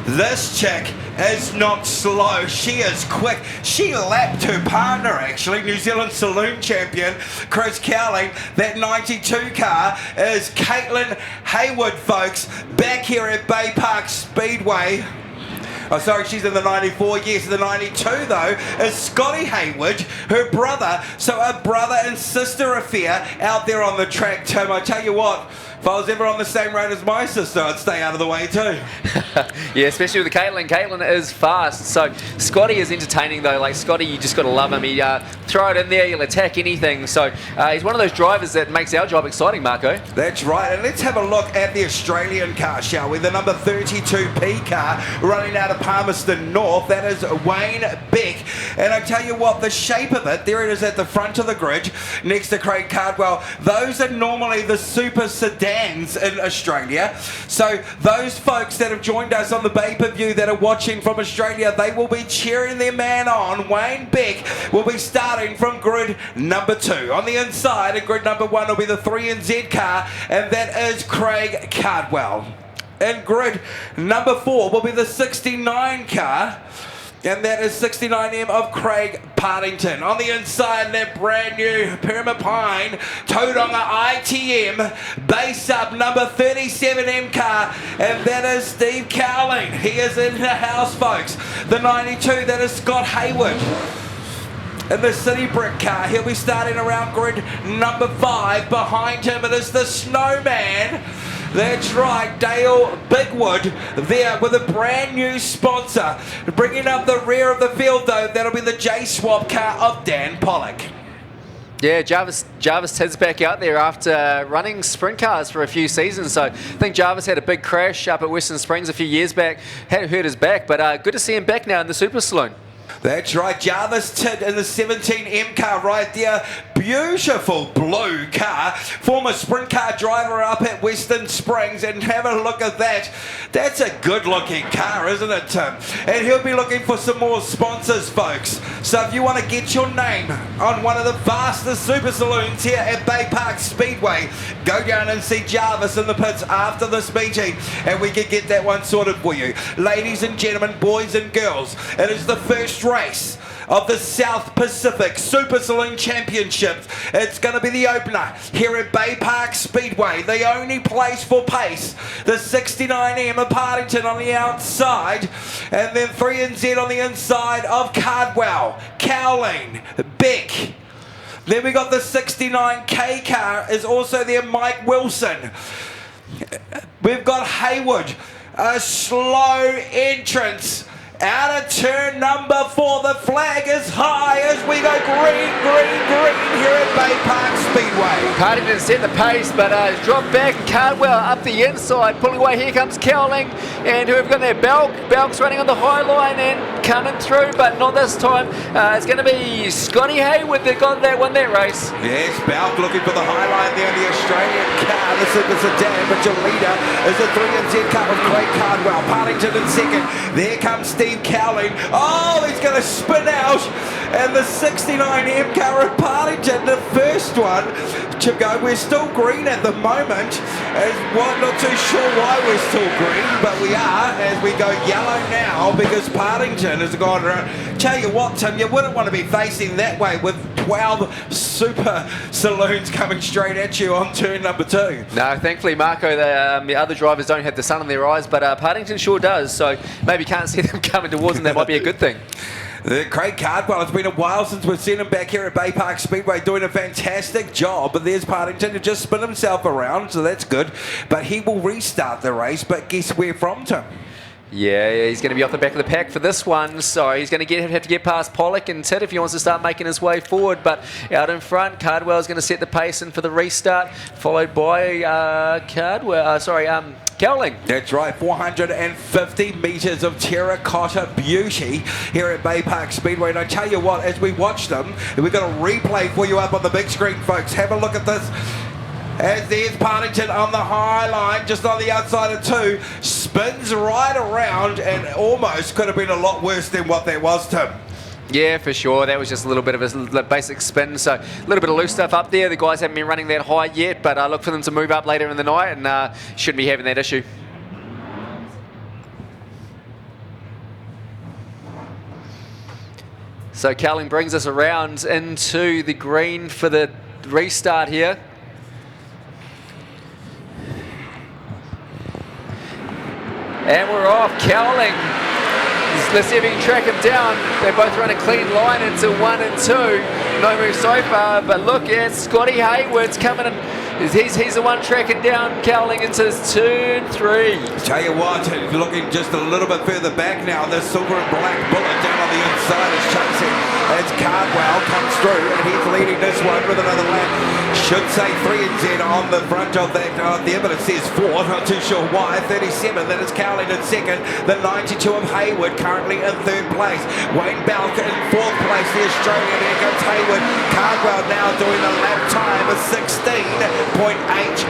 this chick is not slow. She is quick. She lapped her partner, actually, New Zealand Saloon champion, Chris Cowling. That 92 car is Caitlin Haywood, folks, back here at Baypark Speedway. Oh, sorry, she's in the 94. Yes, the 92, though, is Scotty Haywood, her brother. So a brother and sister affair out there on the track, Tim. I tell you what, if I was ever on the same road as my sister, I'd stay out of the way too. Yeah, especially with Caitlin. Caitlin is fast. So Scotty is entertaining though. Like Scotty, you just got to love him. He throw it in there, he'll attack anything. So he's one of those drivers that makes our job exciting, Marco. That's right. And let's have a look at the Australian car, shall we? The number 32P car running out of Palmerston North. That is Wayne Beck. And I tell you what, the shape of it, there it is at the front of the grid next to Craig Cardwell. Those are normally the super sedans in Australia. So those folks that have joined us on the pay-per-view that are watching from Australia, they will be cheering their man on. Wayne Beck will be starting from grid number 2. On the inside, at grid number 1 will be the 3NZ car, and that is Craig Cardwell. In grid number 4 will be the 69 car, and that is 69M of Craig Partington. On the inside, that brand new Permapine Tauranga ITM base up number 37M car, and that is Steve Cowling. He is in the house, folks. The 92, that is Scott Haywood. In the City Brick car, he'll be starting around grid number 5. Behind him, it is the Snowman. That's right, Dale Bigwood there with a brand new sponsor. Bringing up the rear of the field, though, that'll be the J-Swap car of Dan Pollock. Yeah, Jarvis Tidd's back out there after running sprint cars for a few seasons. So I think Jarvis had a big crash up at Western Springs a few years back, had hurt his back, but good to see him back now in the Super Saloon. That's right, Jarvis Tidd in the 17M car right there. Beautiful blue car. Former sprint car driver up at Western Springs, and have a look at that. That's a good looking car, isn't it, Tim? And he'll be looking for some more sponsors, folks. So if you want to get your name on one of the fastest super saloons here at Baypark Speedway, go down and see Jarvis in the pits after this meeting, and we can get that one sorted for you. Ladies and gentlemen, boys and girls, it is the first race of the South Pacific Super Saloon Championship. It's going to be the opener here at Baypark Speedway, the only place for pace. The 69M of Partington on the outside, and then 3NZ on the inside of Cardwell, Cowling, Beck. Then we got the 69K car is also there, Mike Wilson. We've got Haywood, a slow entrance out of turn number 4. The flag is high as we go green, green, green here at Baypark Speedway. Partington set the pace, but dropped back. Cardwell up the inside, pulling away. Here comes Cowling, and who have got there? Belk's running on the high line and coming through, but not this time. It's going to be Scotty Haywood that got that one, that race. Yes, Belk looking for the high line there, the Australian car. The Super Sedan, but your leader is the 3NZ car of Craig Cardwell. Partington in second. There comes Steve Cowling. Oh, he's going to spin out. And the 69M car of Partington, the first one to go. We're still green at the moment. Not too sure why we're still green, but we are as we go yellow now because Partington has gone around. Tell you what, Tim, you wouldn't want to be facing that way with 12 super saloons coming straight at you on turn number 2. No, thankfully, Marco, the other drivers don't have the sun in their eyes, but Partington sure does, so maybe can't see them coming towards them. That might be a good thing. Craig Cardwell, it's been a while since we've seen him back here at Baypark Speedway doing a fantastic job. But there's Partington to just spin himself around, so that's good. But he will restart the race, but guess where from, Tim? Yeah, he's going to be off the back of the pack for this one, so he's going to have to get past Pollock and Tit if he wants to start making his way forward. But out in front, Cardwell's going to set the pace in for the restart, followed by Cowling. That's right, 450 metres of terracotta beauty here at Baypark Speedway. And I tell you what, as we watch them, we've got a replay for you up on the big screen, folks. Have a look at this. As there's Partington on the high line, just on the outside of 2, spins right around and almost could have been a lot worse than what that was, Tim. Yeah, for sure. That was just a little bit of a basic spin. So a little bit of loose stuff up there. The guys haven't been running that high yet, but look for them to move up later in the night and shouldn't be having that issue. So Cowling brings us around into the green for the restart here. And we're off. Cowling. Let's see if we can track him down. They both run a clean line into 1 and 2. No move so far, but look, yeah, Scotty Hayward's coming in. He's the one tracking down Cowling into 2 and 3. Tell you what, looking just a little bit further back now, the silver and black bullet down on the inside is chasing as Cardwell comes through, and he's leading this one with another lap. Should say 3 and 10 on the front of that there, but it says 4, not too sure why. 37, that is Cowling in second. The 92 of Hayward currently in 3rd place. Wayne Balker in 4th place, the Australian. Here comes Hayward. Cardwell now doing a lap time of 16.818.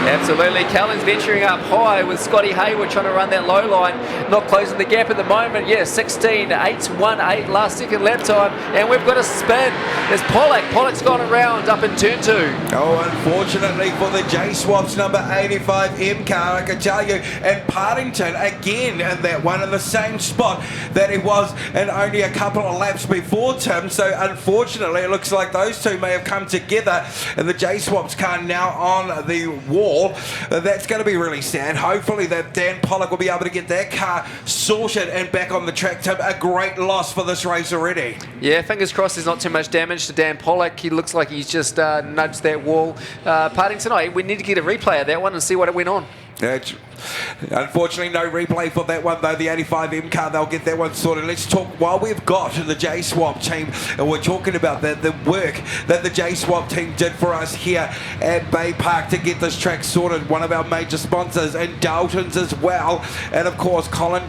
Absolutely. Cowling's venturing up high with Scotty Hayward trying to run that low line. Not closing the gap at the moment. Yeah, 16.818 last second lap time. And we've got a spin. There's Pollock. Pollock's gone around up in turn 2. Oh, unfortunately for the J-Swaps number 85 M car, I can tell you. And Partington again in that one in the same spot that he was in only a couple of laps before, Tim. So unfortunately it looks like those two may have come together, and the J-Swaps car now on the wall. That's going to be really sad. Hopefully that Dan Pollock will be able to get that car sorted and back on the track, Tim. A great loss for this race already. Yeah, fingers crossed there's not too much damage to Dan Pollock. He looks like he's just nudged that wall. Partington, we need to get a replay of that one and see what it went on. Unfortunately, no replay for that one, though. The 85M car, they'll get that one sorted. Let's talk, while we've got the J-Swap team, and we're talking about the work that the J-Swap team did for us here at Bay Park to get this track sorted. One of our major sponsors, and Dalton's as well. And, of course, Colin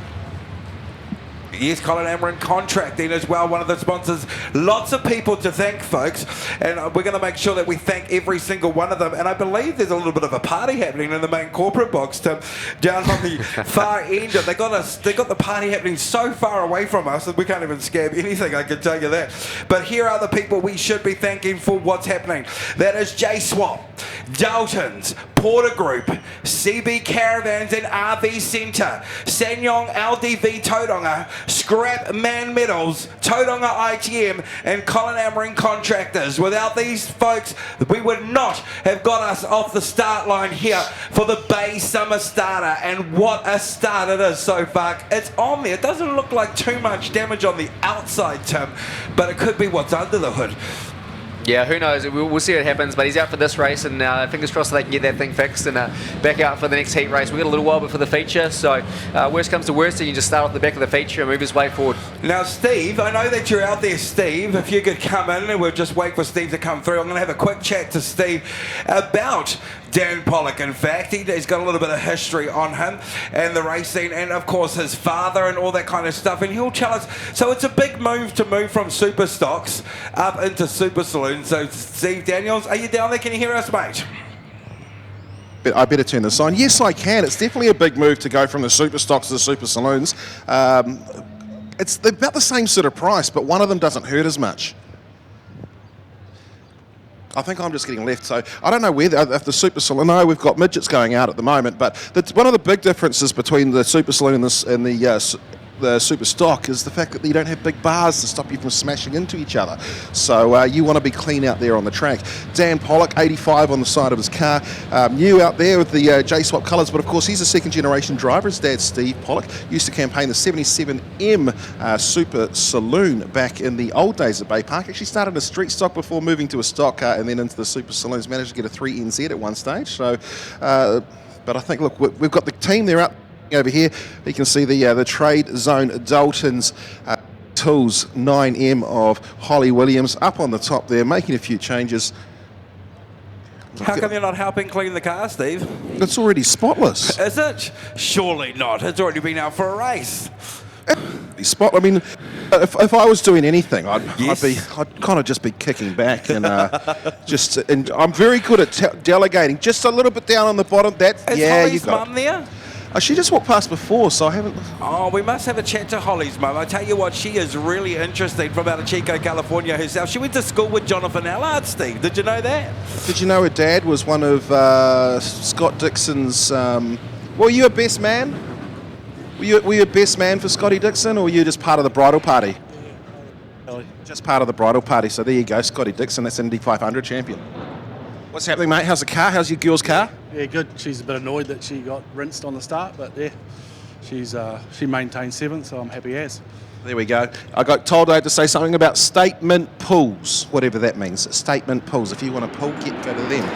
Amron Contracting as well, one of the sponsors. Lots of people to thank, folks, and we're going to make sure that we thank every single one of them. And I believe there's a little bit of a party happening in the main corporate box, Tim, down on the far end. They got the party happening so far away from us that we can't even scab anything, I can tell you that. But here are the people we should be thanking for what's happening. That is J-Swap, Dalton's, Porter Group, CB Caravans and RV Centre, Sanyong LDV Tauranga, Scrap Man Metals, Tauranga ITM, and Colin Amron Contractors. Without these folks, we would not have got us off the start line here for the Bay Summer Starter. And what a start it is so far. It's on there. It doesn't look like too much damage on the outside, Tim, but it could be what's under the hood. Yeah, who knows? We'll see what happens, but he's out for this race, and fingers crossed they can get that thing fixed and back out for the next heat race. We've got a little while before the feature, so worst comes to worst, he can just start off the back of the feature and move his way forward. Now, Steve, I know that you're out there, Steve. If you could come in, and we'll just wait for Steve to come through. I'm going to have a quick chat to Steve about Dan Pollock. In fact, he's got a little bit of history on him and the racing, and of course his father and all that kind of stuff, and he'll tell us. So it's a big move to move from super stocks up into super saloons. So Steve Daniels, are you down there? Can you hear us, mate? I better turn this on. Yes, I can. It's definitely a big move to go from the super stocks to the super saloons. It's about the same sort of price, but one of them doesn't hurt as much. I think I'm just getting left, so I don't know whether if the super saloon. No, we've got midgets going out at the moment, but one of the big differences between the super saloon and the the super stock is the fact that you don't have big bars to stop you from smashing into each other. So you want to be clean out there on the track. Dan Pollock, 85 on the side of his car. New out there with the J-Swap colours, but of course he's a second generation driver. His dad, Steve Pollock, used to campaign the 77M Super Saloon back in the old days at Baypark. Actually started a street stock before moving to a stock car and then into the Super Saloons. Managed to get a 3NZ at one stage. So, but I think, look, we've got the team there up over here. You can see the Trade Zone Dalton's Tools 9M of Holly Williams up on the top there, making a few changes. How come you're not helping clean the car, Steve? It's already spotless. Is it? Surely not. It's already been out for a race. I mean, if I was doing anything, I'd kind of just be kicking back and and I'm very good at delegating. Just a little bit down on the bottom. Is Holly's mum there? She just walked past before, so I haven't. Oh, we must have a chat to Holly's mum. I tell you what, she is really interesting from out of Chico, California herself. She went to school with Jonathan Allard, Steve. Did you know that? Did you know her dad was one of Scott Dixon's? Were you a best man? Were you a best man for Scotty Dixon, or were you just part of the bridal party? Just part of the bridal party. So there you go, Scotty Dixon. That's Indy 500 champion. What's happening, mate? How's the car? How's your girl's car? Yeah, good. She's a bit annoyed that she got rinsed on the start, but yeah, she maintained 7th, so I'm happy as. There we go. I got told I had to say something about statement pulls, whatever that means. Statement pulls. If you want to pull, go to them.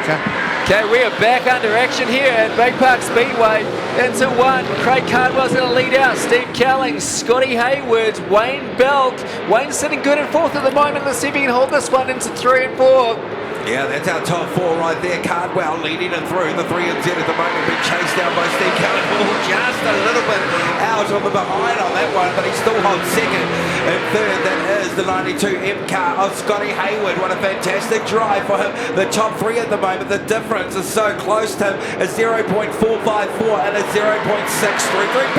Okay. Okay, we are back under action here at Baypark Speedway. Into one. Craig Cardwell's going to lead out. Steve Cowling, Scotty Hayward, Wayne Belk. Wayne's sitting good in 4th at the moment. Let's see if he can hold this one into 3 and 4. Yeah, that's our top 4 right there. Cardwell leading it through. The 3NZ at the moment being chased down by Steve Cowling. Just a little bit out on the behind on that one, but he still holds 2nd. And 3rd, that is the 92M car of Scotty Hayward. What a fantastic drive for him. The top 3 at the moment. The difference is so close to him. A 0.454 and a 0.633.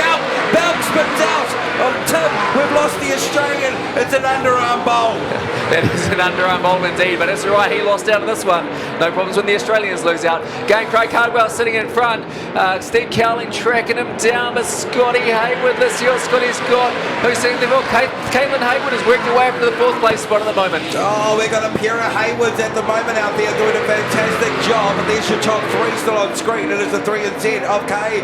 Belk spins out of Tim. We've lost the Australian. It's an underarm bowl. That is an underarm bowl indeed, but it's all right. He lost out of this one. No problems when the Australians lose out. Again, Craig Cardwell sitting in front. Steve Cowling tracking him down, but Scotty Hayward. Let's see what Scotty's got. Who's sitting there? Well, Caitlin Hayward has worked her way up to the 4th place spot at the moment. Oh, we've got a pair of Haywards at the moment out there doing a fantastic job. And there's your top 3 still on screen. It is the 3NZ of K.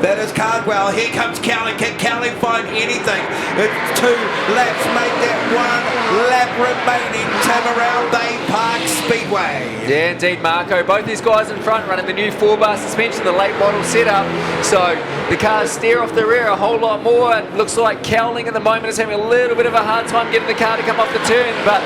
That is Cardwell. Here comes Cowling. Can Cowling find anything? It's 2 laps. Make that 1 lap remaining. Tim around Baypark Speedway. Yeah, indeed, Marco. Both these guys in front running the new 4-bar suspension, the late model setup. So the cars steer off the rear a whole lot more. It looks like Cowling at the moment is having a little bit of a hard time getting the car to come off the turn, but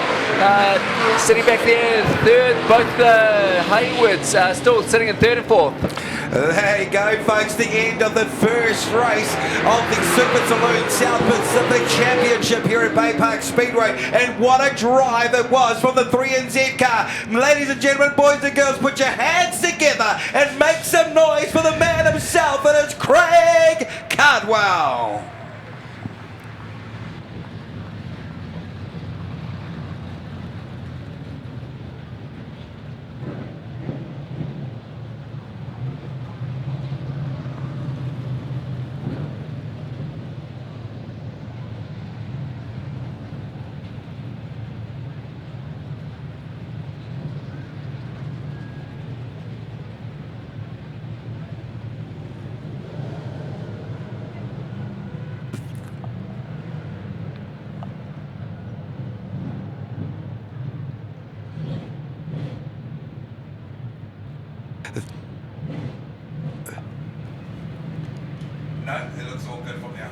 sitting back there 3rd, both the Haywards still sitting in 3rd and 4th. There you go, folks, the end of the first race of the Super Saloon South Pacific Championship here at Baypark Speedway. And what a drive it was from the 3NZ car. Ladies and gentlemen, boys and girls, put your hands together and make some noise for the man himself, and it's Craig Cardwell. No, it looks all good from now.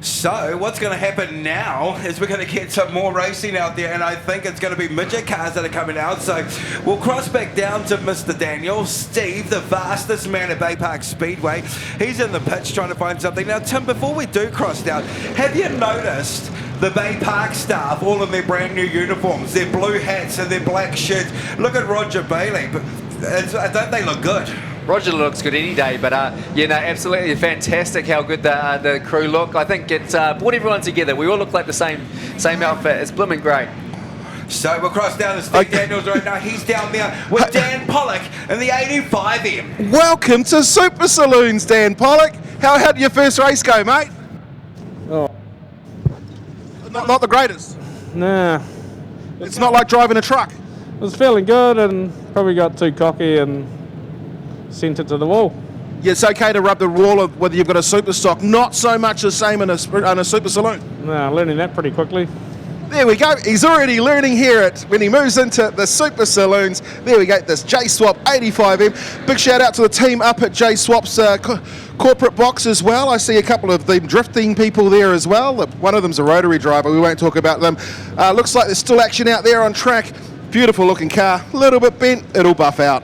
So what's going to happen now is we're going to get some more racing out there, and I think it's going to be midget cars that are coming out. So we'll cross back down to Mr. Daniel. Steve, the fastest man at Baypark Speedway. He's in the pits trying to find something. Now, Tim, before we do cross down, have you noticed the Baypark staff all in their brand new uniforms, their blue hats and their black shirts? Look at Roger Bailey. Don't they look good? Roger looks good any day, but you know, absolutely fantastic how good the crew look. I think it's brought everyone together. We all look like the same outfit. It's blooming great. So we'll cross down to Steve Daniels right now. He's down there with Dan Pollock in the 85M. Welcome to Super Saloons, Dan Pollock. How did your first race go, mate? Oh. Not the greatest. Nah. It's not like driving a truck. It was feeling good and probably got too cocky and sent it to the wall. Yeah, it's okay to rub the wall of whether you've got a super stock. Not so much the same in a super saloon. Nah, learning that pretty quickly. There we go. He's already learning here when he moves into the super saloons. There we go. This J-Swap 85M. Big shout out to the team up at J-Swap's corporate box as well. I see a couple of the drifting people there as well. One of them's a rotary driver. We won't talk about them. Looks like there's still action out there on track. Beautiful looking car. A little bit bent. It'll buff out.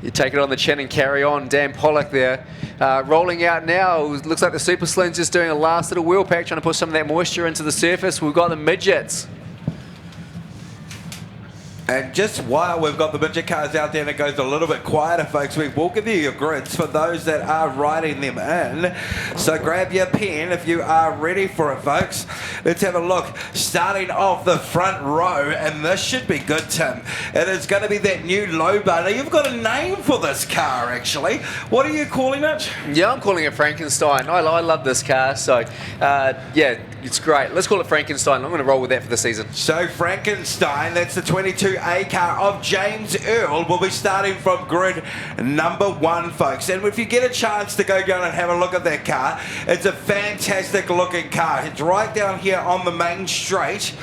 You take it on the chin and carry on. Dan Pollock there. Rolling out now. Looks like the Super Saloon's just doing a last little wheel pack, trying to push some of that moisture into the surface. We've got the midgets. And just while we've got the midget cars out there and it goes a little bit quieter, folks, we will give you your grids for those that are writing them in. So grab your pen if you are ready for it, folks. Let's have a look. Starting off the front row, and this should be good, Tim. It is going to be that new low bar. Now, you've got a name for this car, actually. What are you calling it? Yeah, I'm calling it Frankenstein. I love this car, so yeah, it's great. Let's call it Frankenstein. I'm going to roll with that for the season. So Frankenstein, that's the 22A car of James Earl, will be starting from grid number 1, folks. And if you get a chance to go down and have a look at that car, it's a fantastic looking car. It's right down here on the main straight.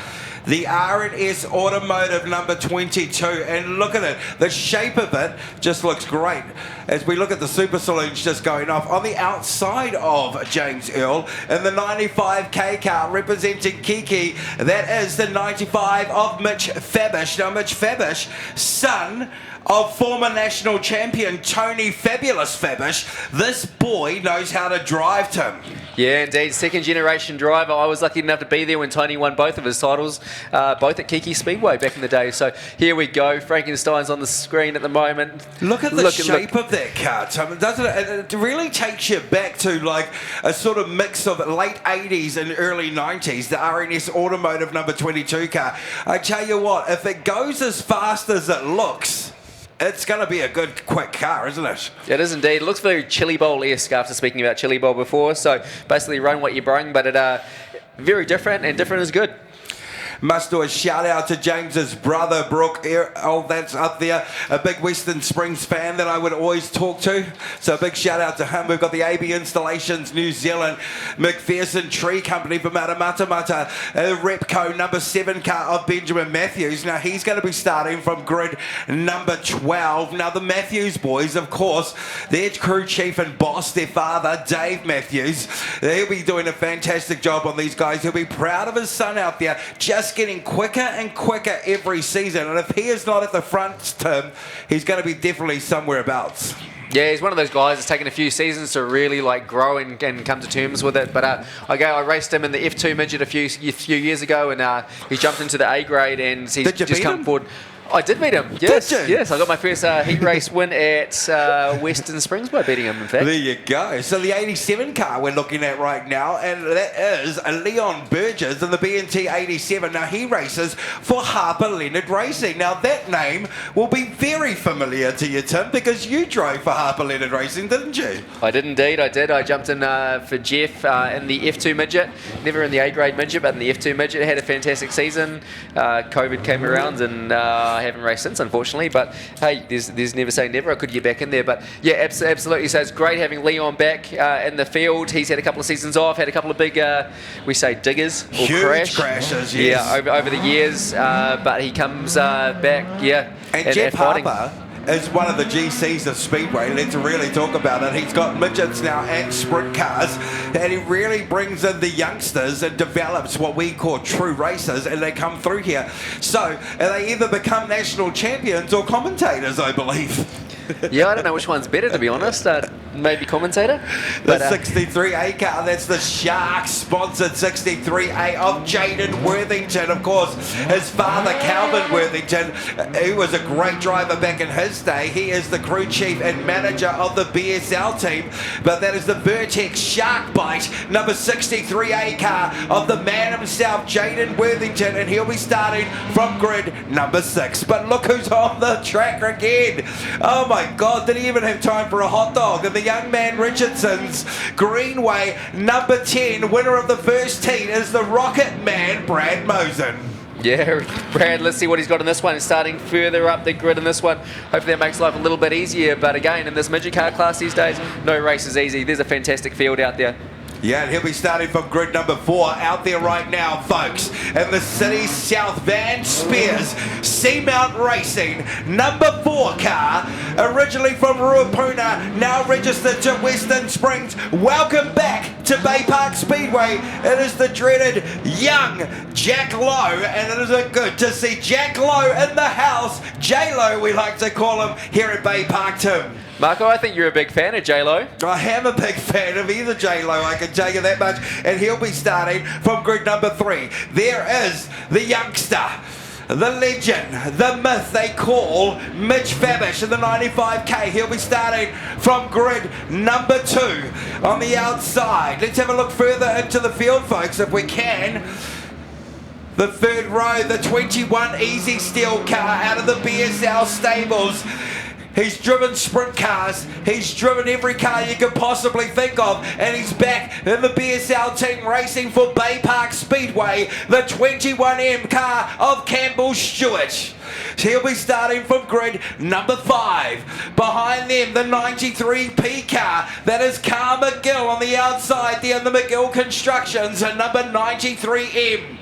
The R&S Automotive number 22, and look at it, the shape of it just looks great as we look at the Super Saloons just going off on the outside of James Earl in the 95K car representing Kiki. That is the 95 of Mitch Fabish. Now Mitch Fabish, son of former national champion Tony Fabulous Fabish. This boy knows how to drive, Tim. Yeah, indeed. Second generation driver. I was lucky enough to be there when Tony won both of his titles, both at Kiki Speedway back in the day. So here we go. Frankenstein's on the screen at the moment. Look at the shape of that car, Tim. Doesn't it? It really takes you back to like a sort of mix of late 80s and early 90s, the R&S Automotive number 22 car. I tell you what, if it goes as fast as it looks, it's going to be a good, quick car, isn't it? It is indeed. It looks very Chili Bowl-esque after speaking about Chili Bowl before. So basically run what you bring, but it very different, and different is good. Must do a shout out to James's brother, Brooke. Oh, that's up there. A big Western Springs fan that I would always talk to. So a big shout out to him. We've got the AB Installations New Zealand, McPherson Tree Company from Matamata, Repco number 7 car of Benjamin Matthews. Now he's going to be starting from grid number 12. Now the Matthews boys, of course, their crew chief and boss, their father, Dave Matthews. He'll be doing a fantastic job on these guys. He'll be proud of his son out there, just getting quicker and quicker every season. And if he is not at the front, Tim, he's going to be definitely somewhere abouts. Yeah, he's one of those guys that's taken a few seasons to really like grow and come to terms with it. But I raced him in the F2 midget a few years ago, and he jumped into the A grade, and he's just come forward. I did beat him. Yes, yes. I got my first heat race win at Western Springs by beating him, in fact. There you go. So the 87 car we're looking at right now, and that is Leon Burgess in the BNT 87. Now he races for Harper Leonard Racing. Now that name will be very familiar to you, Tim, because you drove for Harper Leonard Racing, didn't you? I did indeed. I did. I jumped in for Jeff in the F2 midget. Never in the A grade midget, but in the F2 midget. Had a fantastic season. COVID came around, and I haven't raced since, unfortunately, but hey, there's never say never. I could get back in there, but yeah, absolutely. So it's great having Leon back in the field. He's had a couple of seasons off, had a couple of big, we say diggers or huge crashes, yes. Yeah, over the years, but he comes back, yeah. And Jeff Harper is one of the GCs of Speedway. Let's really talk about it. He's got midgets now and sprint cars, and he really brings in the youngsters and develops what we call true racers, and they come through here. So they either become national champions or commentators, I believe. Yeah, I don't know which one's better, to be honest. Maybe commentator. The 63A car, that's the Shark-sponsored 63A of Jaden Worthington. Of course, his father, Calvin Worthington, he was a great driver back in his day. He is the crew chief and manager of the BSL team. But that is the Vertex Shark Bite, number 63A car of the man himself, Jaden Worthington, and he'll be starting from grid number 6. But look who's on the track again. Oh my God, did he even have time for a hot dog? And the young man Richardson's Greenway, number 10, winner of the first heat, is the Rocket Man, Brad Mosen. Yeah, Brad, let's see what he's got in this one. He's starting further up the grid in this one. Hopefully that makes life a little bit easier. But again, in this midget car class these days, no race is easy. There's a fantastic field out there. Yeah, and he'll be starting from grid number 4 out there right now, folks. And the City South Van Spears Seamount Racing number 4 car, originally from Ruapuna, now registered to Western Springs. Welcome back to Baypark Speedway. It is the dreaded young Jack Lowe, and it is good to see Jack Lowe in the house. J-Lo, we like to call him here at Baypark, Tim. Marco, I think you're a big fan of J-Lo. I am a big fan of either J-Lo, I can tell you that much. And he'll be starting from grid number 3. There is the youngster, the legend, the myth they call Mitch Fabish in the 95K. He'll be starting from grid number 2 on the outside. Let's have a look further into the field, folks, if we can. The third row, the 21 Easy Steel car out of the BSL stables. He's driven sprint cars, he's driven every car you could possibly think of, and he's back in the BSL team racing for Baypark Speedway, the 21M car of Campbell Stewart. He'll be starting from grid number 5. Behind them, the 93P car, that is Carl McGill on the outside there in the McGill Constructions, and number 93M.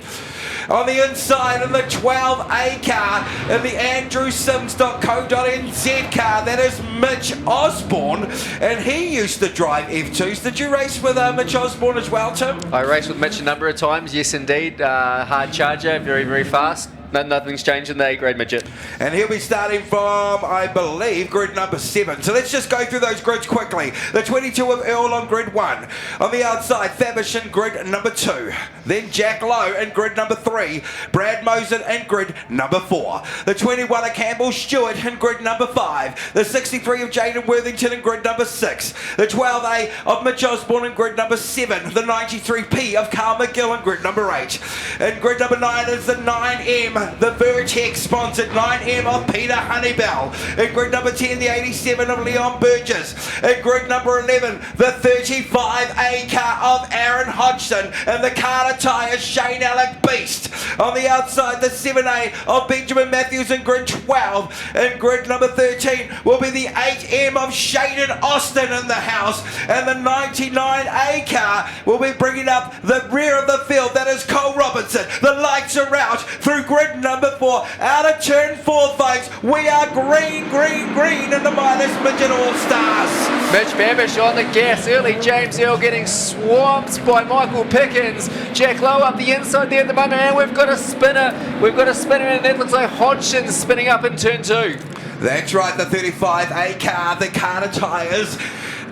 On the inside of the 12A car in the AndrewSims.co.nz car, that is Mitch Osborne, and he used to drive F2s. Did you race with Mitch Osborne as well, Tim? I raced with Mitch a number of times, yes indeed. Hard charger, very, very fast. Nothing's changed in the A-grade midget. And he'll be starting from, I believe, grid number 7. So let's just go through those grids quickly. The 22 of Earl on grid 1. On the outside, Fabish in grid number 2. Then Jack Lowe in grid number 3. Brad Mosen in grid number 4. The 21 of Campbell Stewart in grid number 5. The 63 of Jaden Worthington in grid number 6. The 12A of Mitch Osborne in grid number 7. The 93P of Carl McGill in grid number 8. In grid number 9 is the 9M. The Vertex sponsored 9M of Peter Honeybell. In grid number 10, the 87 of Leon Burgess. In grid number 11, the 35A car of Aaron Hodgson. And the Carter Tyres Shane Alec Beast. On the outside, the 7A of Benjamin Matthews in grid 12. In grid number 13 will be the 8M of Shaden Austin in the house. And the 99A car will be bringing up the rear of the field. That is Cole Robinson. The lights are out through grid number 4, out of turn 4, folks. We are green, green, green in the Midas Midget All-Stars. Mitch Fabish on the gas early. James Earl getting swamped by Michael Pickens. Jack Lowe up the inside there at the moment, and we've got a spinner. We've got a spinner, and that looks like Hodgson spinning up in turn 2. That's right, the 35A car, the Carter Tyres.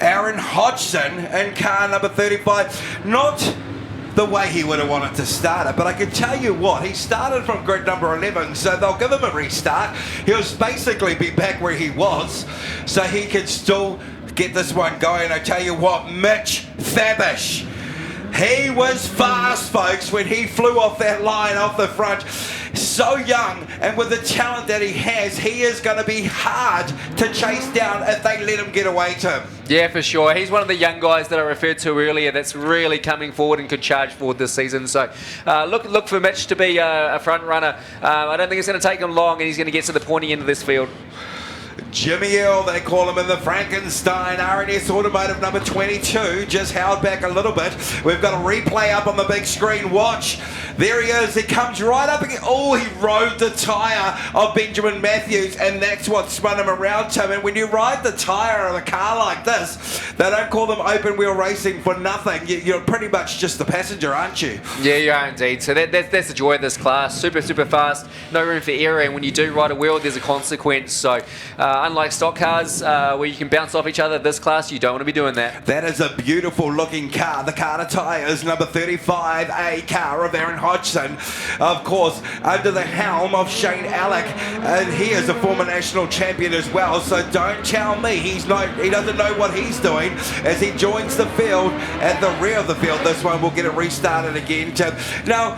Aaron Hodgson in car number 35. Not the way he would have wanted to start it, but I can tell you what, he started from grid number 11, so they'll give him a restart. He'll basically be back where he was, so he can still get this one going. I tell you what, Mitch Fabish, he was fast, folks, when he flew off that line off the front. So young, and with the talent that he has, he is going to be hard to chase down if they let him get away to him. Yeah, for sure. He's one of the young guys that I referred to earlier that's really coming forward and could charge forward this season. So look for Mitch to be a front runner. I don't think it's going to take him long, and he's going to get to the pointy end of this field. Jimmy Earl, they call him in the Frankenstein, R&S Automotive number 22, just held back a little bit. We've got a replay up on the big screen. Watch There he is. He comes right up again. Oh, he rode the tyre of Benjamin Matthews, and that's what spun him around, Tim. And when you ride the tyre of a car like this, they don't call them open wheel racing for nothing. You're pretty much just the passenger, aren't you? Yeah, you are indeed. So that's the joy of this class. Super, super fast. No room for error. And when you do ride a wheel, there's a consequence. So unlike stock cars where you can bounce off each other, this class, you don't want to be doing that. That is a beautiful looking car. The Carter Tyres, number 35A car of Aaron Hodgson. Of course, under the helm of Shane Alec. And he is a former national champion as well. So don't tell me he doesn't know what he's doing as he joins the field at the rear of the field. This one will get it restarted again, Tim. Now,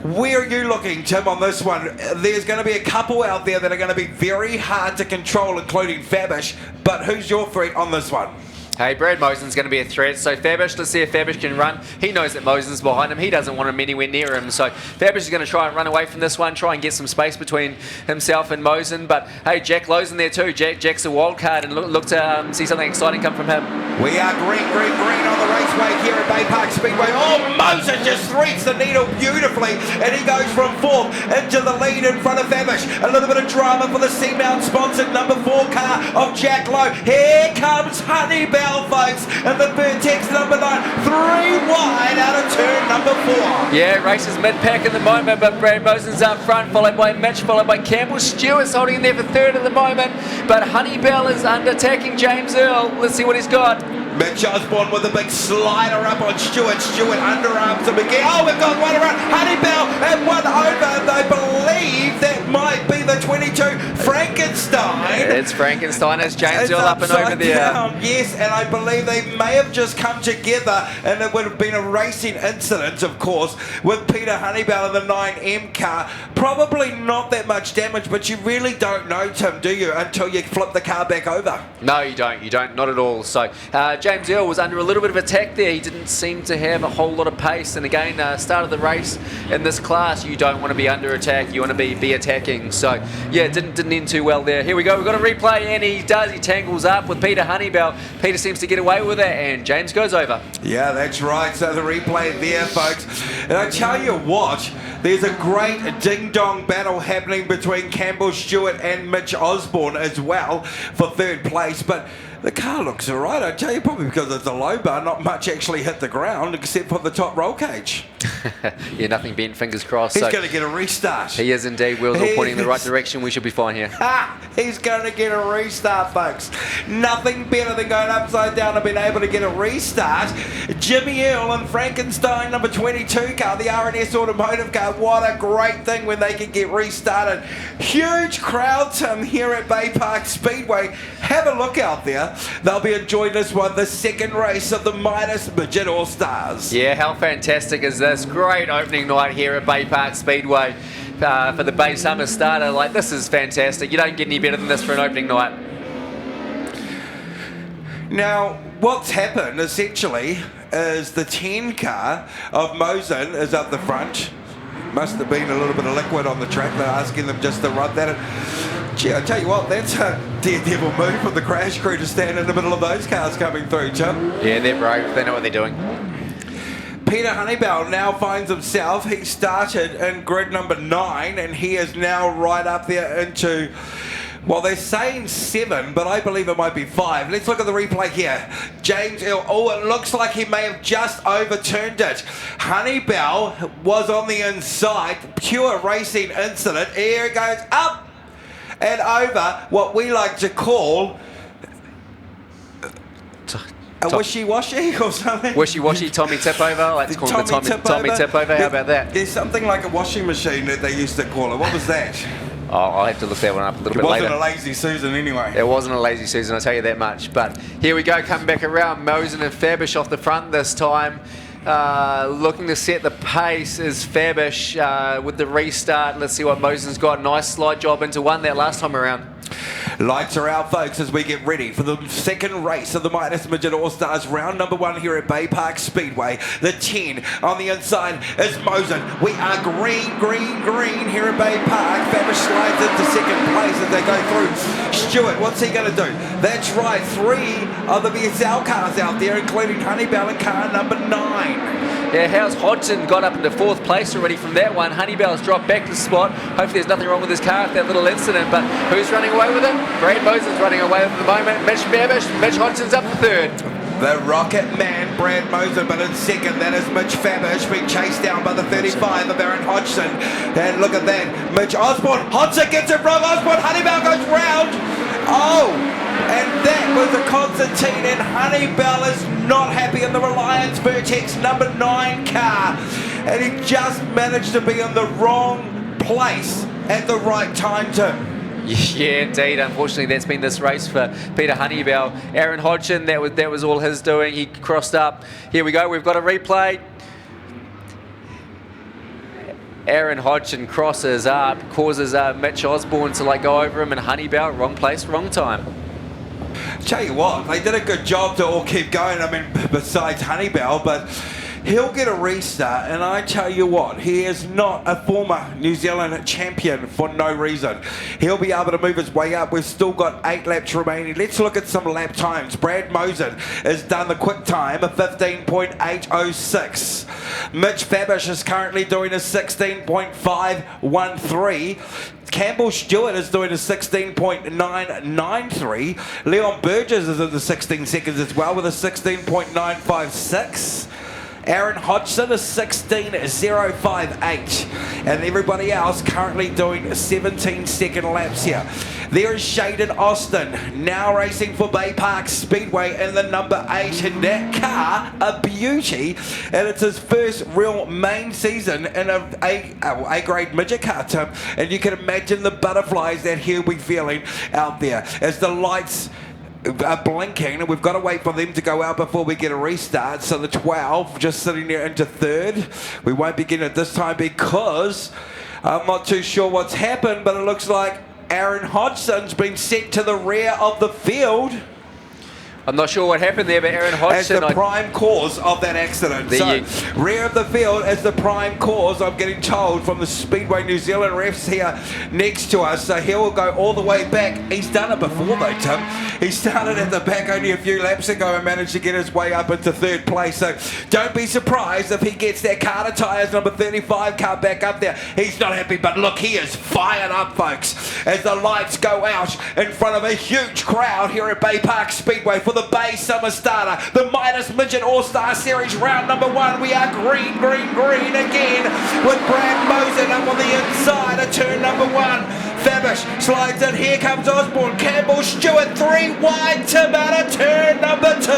where are you looking, Tim, on this one? There's going to be a couple out there that are going to be very hard to control, including Fabish. But who's your threat on this one? Hey, Brad Mosen's going to be a threat. So Fabish, let's see if Fabish can run. He knows that Mosen's behind him. He doesn't want him anywhere near him. So Fabish is going to try and run away from this one, try and get some space between himself and Mosen. But hey, Jack Lowe's in there too. Jack's a wild card, and look to see something exciting come from him. We are green on the raceway here at Baypark Speedway. Oh, Mosen just threads the needle beautifully, and he goes from fourth into the lead in front of Fabish. A little bit of drama for the Seamount sponsored number 4 car of Jack Lowe. Here comes Honeybell, folks, and the Vertex number 9, 3 wide out of turn number 4. Yeah, race is mid-pack at the moment, but Brad Mosen's up front, followed by Mitch, followed by Campbell. Stewart's holding in there for third at the moment, but Honeybell is undertaking James Earl. Let's see what he's got. Mitch Osborne with a big slider up on Stewart. Stewart underarms him again. Oh, we've got one around. Honeybell and one over. I believe that might be the 22 Frankenstein. It's Frankenstein as James Earl up and over there. Down. Yes, and I believe they may have just come together, and it would have been a racing incident, of course, with Peter Honeybell in the 9M car. Probably not that much damage, but you really don't know, Tim, do you, until you flip the car back over? No, you don't. You don't. Not at all. So James Earl was under a little bit of attack there. He didn't seem to have a whole lot of pace. And again, start of the race in this class, you don't want to be under attack. You want to be attacking. So yeah, didn't end too well there. Here we go. We've got a replay, and he does. He tangles up with Peter Honeybell. Peter seems to get away with it, and James goes over. Yeah, that's right. So the replay there, folks. And I tell you what, there's a great ding-dong battle happening between Campbell Stewart and Mitch Osborne as well for third place. But the car looks alright, I tell you, probably because it's a low bar, not much actually hit the ground except for the top roll cage. Yeah, nothing bent, fingers crossed. He's going to get a restart. He is indeed. Wheels all pointing in the right direction. We should be fine here. He's going to get a restart, folks. Nothing better than going upside down and being able to get a restart. Jimmy Earl and Frankenstein number 22 car, the R&S Automotive car. What a great thing when they can get restarted. Huge crowd, Tim, here at Baypark Speedway. Have a look out there. They'll be enjoying this one, the second race of the Midas Midget All-Stars. Yeah, how fantastic is this? Great opening night here at Baypark Speedway for the Bay Summer Starter. Like, this is fantastic. You don't get any better than this for an opening night. Now, what's happened essentially is the 10 car of Mosen is up the front. Must have been a little bit of liquid on the track. They're asking them just to run that. Gee, I tell you what, that's a daredevil move for the crash crew to stand in the middle of those cars coming through, Jim. Yeah, they're brave. They know what they're doing. Peter Honeybell now finds himself. He started in grid number 9, and he is now right up there into, well, they're saying 7, but I believe it might be 5. Let's look at the replay here. James Earl, oh, it looks like he may have just overturned it. Honeybell was on the inside. Pure racing incident. Here it goes up and over what we like to call a wishy-washy or something? Wishy-washy, Tommy tip-over. I like to call it the Tommy tip-over. How about that? There's something like a washing machine that they used to call it. What was that? Oh, I'll have to look that one up a little bit later. It wasn't a lazy Susan anyway. It wasn't a lazy Susan, I'll tell you that much. But here we go, coming back around. Mosen and Fabish off the front this time. Looking to set the pace is Fabish with the restart. Let's see what Mosen's got. Nice slide job into one that last time around. Lights are out, folks, as we get ready for the second race of the Midas Midget All-Stars, round number 1 here at Baypark Speedway. The 10 on the inside is Mosen. We are green here at Baypark. Fabish slides into second place as they go through. Stewart, what's he going to do? That's right, 3 of the VSL cars out there, including Honeybell and car number 9. Yeah, how's Hodgson got up into 4th place already from that one? Honeybell's dropped back to spot. Hopefully there's nothing wrong with his car with that little incident, but who's running away with it? Brad Moses running away with it at the moment. Mitch Babish, Mitch Hodgson's up for 3rd. The Rocket Man, Brad Moser, but in 2nd, that is Mitch Fabish, being chased down by the 35 of Aaron Hodgson. And look at that, Mitch Osborne, Hodgson gets it wrong, Osborne, Honeybell goes round. Oh, and that was a Constantine, and Honeybell is not happy in the Reliance Vertex number 9 car. And he just managed to be in the wrong place at the right time, Tim. Yeah, indeed. Unfortunately, that's been this race for Peter Honeybell. Aaron Hodgson, that was all his doing. He crossed up. Here we go. We've got a replay. Aaron Hodgson crosses up, causes Mitch Osborne to go over him, and Honeybell, wrong place, wrong time. Tell you what, they did a good job to all keep going. I mean, besides Honeybell, but he'll get a restart, and I tell you what, he is not a former New Zealand champion for no reason. He'll be able to move his way up. We've still got 8 laps remaining. Let's look at some lap times. Brad Mosen has done the quick time of 15.806. Mitch Fabish is currently doing a 16.513. Campbell Stewart is doing a 16.993. Leon Burgess is in the 16 seconds as well with a 16.956. Aaron Hodgson is 16.058, and everybody else currently doing 17-second laps here. There is Shaden Austin, now racing for Baypark Speedway in the number 8 in that car, a beauty, and it's his first real main season in a A-grade midget car, Tim, and you can imagine the butterflies that he'll be feeling out there as the lights are blinking, and we've got to wait for them to go out before we get a restart. So the 12 just sitting there into 3rd. We won't begin at this time because I'm not too sure what's happened, but it looks like Aaron Hodgson's been sent to the rear of the field. I'm not sure what happened there, but Aaron Hodgson... as the prime cause of that accident. So, rear of the field as the prime cause, I'm getting told, from the Speedway New Zealand refs here next to us. So he'll go all the way back. He's done it before though, Tim. He started at the back only a few laps ago and managed to get his way up into 3rd place. So don't be surprised if he gets that Carter Tyres number 35 car back up there. He's not happy, but look, he is fired up, folks, as the lights go out in front of a huge crowd here at Baypark Speedway for the Bay Summer Starter, the Midas Midget All-Star Series round number 1. We are green, green, green again with Brad Mosen up on the inside of turn number 1. Fabish slides in. Here comes Osborne. Campbell Stewart 3 wide to out of turn number 2.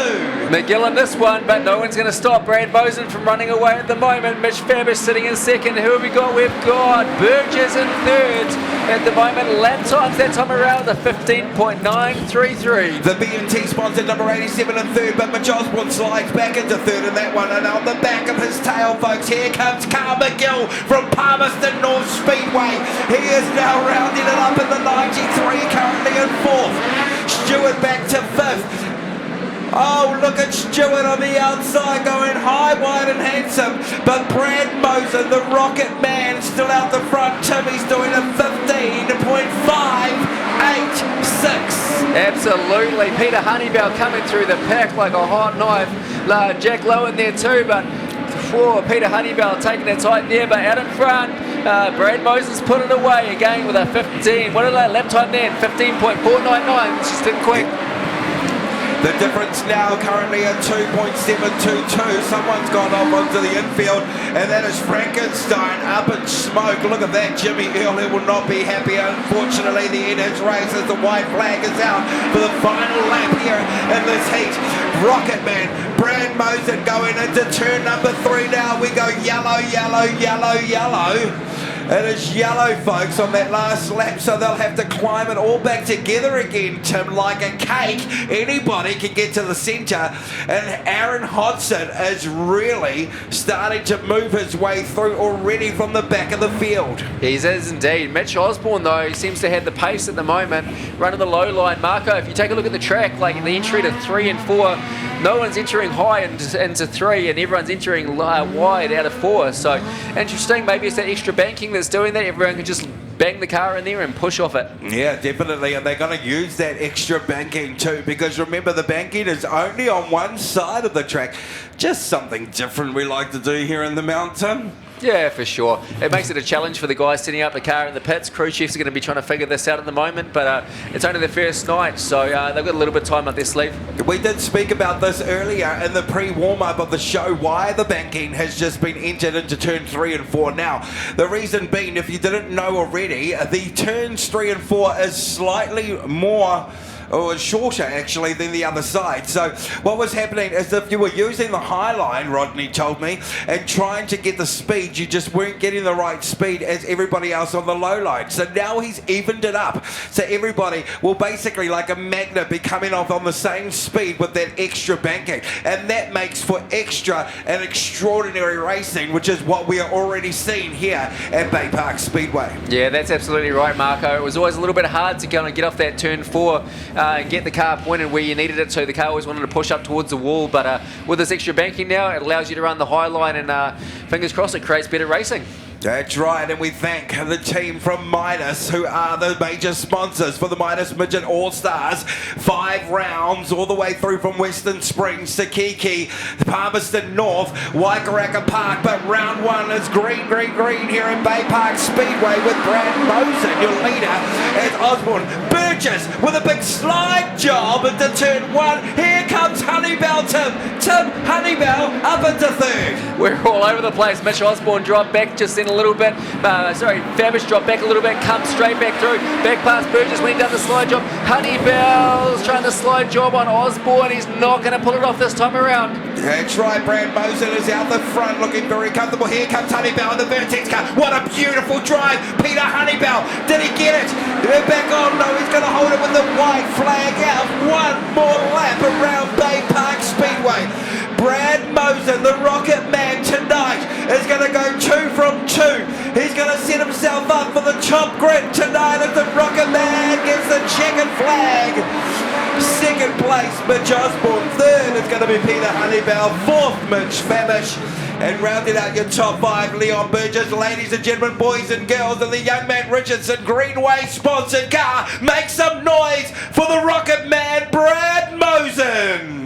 McGill this one, but no one's going to stop Brad Mosen from running away at the moment. Mitch Fabish sitting in 2nd. Who have we got? We've got Burgess in 3rd. At the moment, lap times that time around the 15.933. The B&T sponsored number 87 in 3rd, but Mitch Osborne slides back into 3rd in that one. And on the back of his tail, folks, here comes Carl McGill from Palmerston North Speedway. He is now rounding it up in the 93, currently in 4th. Stewart back to 5th. Oh, look at Stewart on the outside going high, wide and handsome. But Brad Mosen, the Rocket Man, still out the front. Timmy's doing a 15.586. Absolutely. Peter Honeybell coming through the pack like a hot knife. Jack Lowe in there too, but Peter Honeybell taking it tight there, but out in front, Brad Mosen's put it away again with a 15. What did that lap time then? 15.499, which is still quick. The difference now currently at 2.722. Someone's gone off onto the infield, and that is Frankenstein up in smoke. Look at that, Jimmy Earl. He will not be happy. Unfortunately, the end of his race as the white flag is out for the final lap here in this heat. Rocket Man, Brad Mosen going into turn number 3 now. We go yellow, yellow, yellow, yellow. It is yellow, folks, on that last lap, so they'll have to climb it all back together again, Tim, like a cake. Anybody can get to the centre, and Aaron Hodgson is really starting to move his way through already from the back of the field. He is indeed. Mitch Osborne, though, he seems to have the pace at the moment, running the low line. Marco, if you take a look at the track, like the entry to 3 and 4, no one's entering high into 3, and everyone's entering wide out of 4. So interesting. Maybe it's that extra banking that's doing that. Everyone can just bang the car in there and push off it. Yeah, definitely, and they're going to use that extra banking too, because remember the banking is only on one side of the track. Just something different we like to do here in the mountain. Yeah, for sure. It makes it a challenge for the guys setting up the car in the pits. Crew chiefs are going to be trying to figure this out at the moment, but it's only the first night, so they've got a little bit of time up their sleeve. We did speak about this earlier in the pre-warm-up of the show, why the banking has just been entered into turn 3 and 4 now. The reason being, if you didn't know already, the turns 3 and 4 is slightly more shorter actually than the other side. So what was happening is if you were using the high line, Rodney told me, and trying to get the speed, you just weren't getting the right speed as everybody else on the low line. So now he's evened it up. So everybody will basically, like a magnet, be coming off on the same speed with that extra banking. And that makes for extra and extraordinary racing, which is what we are already seeing here at Baypark Speedway. Yeah, that's absolutely right, Marco. It was always a little bit hard to kind of get off that turn 4 and get the car pointed where you needed it to. The car always wanted to push up towards the wall, but with this extra banking now, it allows you to run the high line, and fingers crossed it creates better racing. That's right, and we thank the team from Midas, who are the major sponsors for the Midas Midget All-Stars. 5 rounds all the way through from Western Springs, Sakiki, Palmerston North, Waikaraka Park, but round 1 is green, green, green here in Baypark Speedway with Brad Mosen, your leader, as Osborne Burgess with a big slide job into turn 1. Here comes Honeybell, Tim Honeybell up into 3rd. We're all over the place. Mitch Osborne dropped back just then a little bit. Fabish dropped back a little bit, comes straight back through. Back past Burgess when he done the slide job. Honeybell's trying the slide job on Osborne. He's not going to pull it off this time around. That's right, Brad Mosen is out the front looking very comfortable. Here comes Honeybell in the Vertex car. What a beautiful drive. Peter Honeybell, did he get it? Back on, no, he's going to hold it with the white flag out. One more lap around Baypark Speedway. Brad Mosen, the Rocket Man tonight, is going to go 2 from 2. He's going to set himself up for the top grid tonight as the Rocket Man gets the checkered flag. 2nd place, Mitch Osborne. 3rd is going to be Peter Honeybell. 4th, Mitch Fabish. And rounded out your top 5, Leon Burgess. Ladies and gentlemen, boys and girls, and the Young Man Richardson Greenway sponsored car. Make some noise for the Rocket Man, Brad Mosen.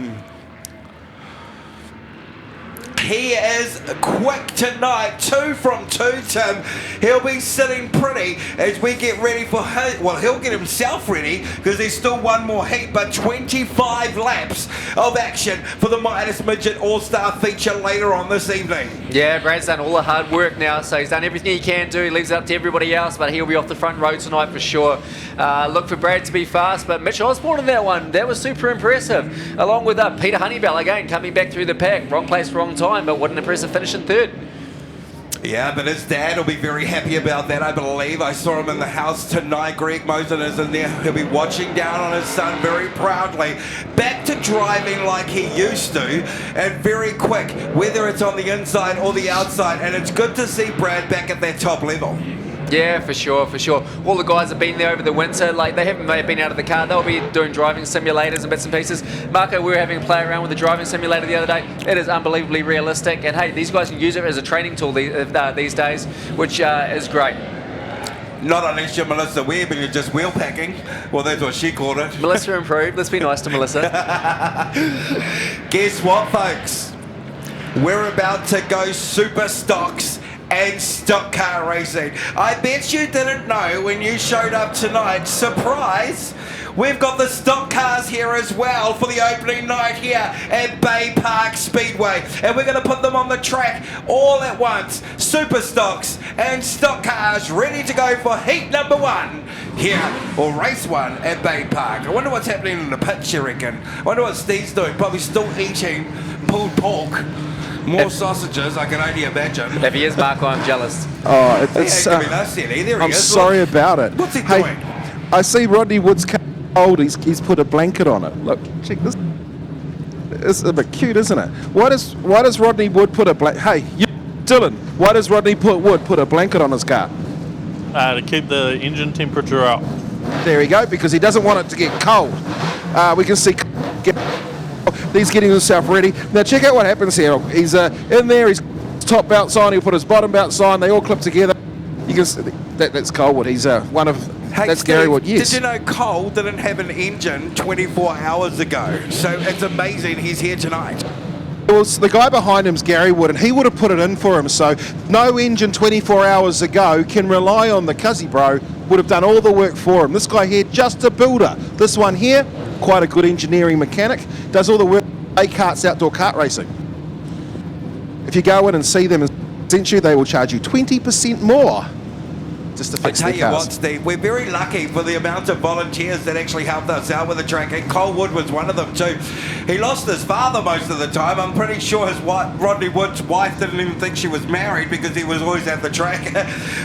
He is quick tonight, 2 from 2, Tim. He'll be sitting pretty as we get ready for his, well, he'll get himself ready because there's still one more heat, but 25 laps of action for the Midas Midget All-Star feature later on this evening. Yeah, Brad's done all the hard work now, so he's done everything he can do. He leaves it up to everybody else, but he'll be off the front row tonight for sure. Look for Brad to be fast, but Mitch Osborne in that one, that was super impressive. Along with Peter Honeybell, again, coming back through the pack. Wrong place, wrong time, but what an impressive finish in 3rd. Yeah, but his dad will be very happy about that, I believe. I saw him in the house tonight. Greg Mosen is in there. He'll be watching down on his son very proudly. Back to driving like he used to, and very quick, whether it's on the inside or the outside. And it's good to see Brad back at that top level. Yeah, for sure, for sure. All the guys have been there over the winter. Like, they haven't been out of the car. They'll be doing driving simulators and bits and pieces. Marco, we were having a play around with the driving simulator the other day. It is unbelievably realistic. And hey, these guys can use it as a training tool these days, which is great. Not unless you're Melissa Webb and you're just wheel packing. Well, that's what she called it. Melissa improved. Let's be nice to Melissa. Guess what, folks? We're about to go super stocks and stock car racing. I bet you didn't know when you showed up tonight. Surprise! We've got the stock cars here as well for the opening night here at Baypark Speedway. And we're going to put them on the track all at once. Super stocks and stock cars ready to go for heat number 1 here, or race 1 at Baypark. I wonder what's happening in the pits, you reckon? I wonder what Steve's doing. Probably still eating pulled pork. More sausages, I can only imagine. If he is, Marco, I'm jealous. Oh, I'm sorry about it. What's he doing? I see Rodney Wood's cold. He's put a blanket on it. Look, check this. It's a bit cute, isn't it? Why does Rodney Wood put a blanket? Hey, Dylan, why does Rodney Wood put a blanket on his car? To keep the engine temperature up. There we go, because he doesn't want it to get cold. We can see he's getting himself ready. Now check out what happens here. He's in there, he's top belts on, he'll put his bottom belts on, they all clip together. You can that's Colewood. He's one of that's Steve, Gary Wood. Yes. Did you know Cole didn't have an engine 24 hours ago? So it's amazing he's here tonight. Well, the guy behind him's Gary Wood, and he would have put it in for him. So no engine 24 hours ago can rely on the Cuzzy Bro. Would have done all the work for him. This guy here, just a builder. This one here, quite a good engineering mechanic. Does all the work. A-Karts outdoor kart racing. If you go in and see them, essentially they will charge you 20% more just to fix their cars. I tell you what, Steve, we're very lucky for the amount of volunteers that actually helped us out with the track, and Cole Wood was one of them too. He lost his father most of the time. I'm pretty sure his wife, Rodney Wood's wife, didn't even think she was married because he was always at the track.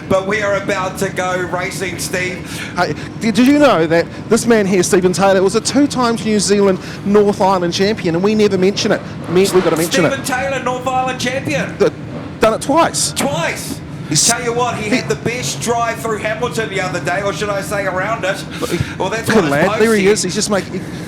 But we are about to go racing, Steve. Hey, did you know that this man here, Stephen Taylor, was a 2-time New Zealand North Island champion, and we never mention it. We've got to mention Stephen Taylor, North Island champion. Done it twice. Twice. Tell you what, he had the best drive through Hamilton the other day, or should I say around it. Well, that's Good what lad, there he is. He's just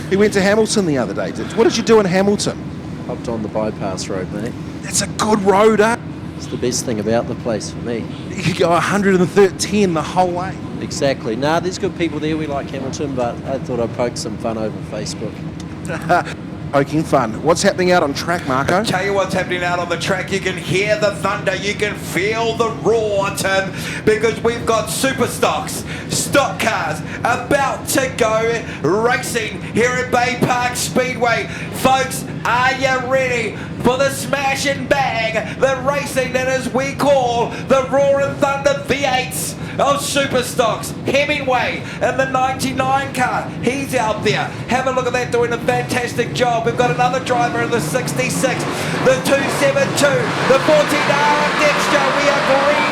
he went to Hamilton the other day. What did you do in Hamilton? Hopped on the bypass road, mate. That's a good road, eh? It's the best thing about the place for me. You could go 113 the whole way. Exactly. Nah, there's good people there. We like Hamilton, but I thought I'd poke some fun over Facebook. Poking fun. What's happening out on track, Marco? Tell you what's happening out on the track. You can hear the thunder. You can feel the roar, Tim, because we've got super stocks, stock cars about to go racing here at Baypark Speedway. Folks, are you ready for the smash and bang, the racing that is we call the Roar and Thunder V8s of super stocks? Hemingway in the 99 car, he's out there. Have a look at that, doing a fantastic job. We've got another driver in the 66, the 272, the 14R of Dexter. We are green.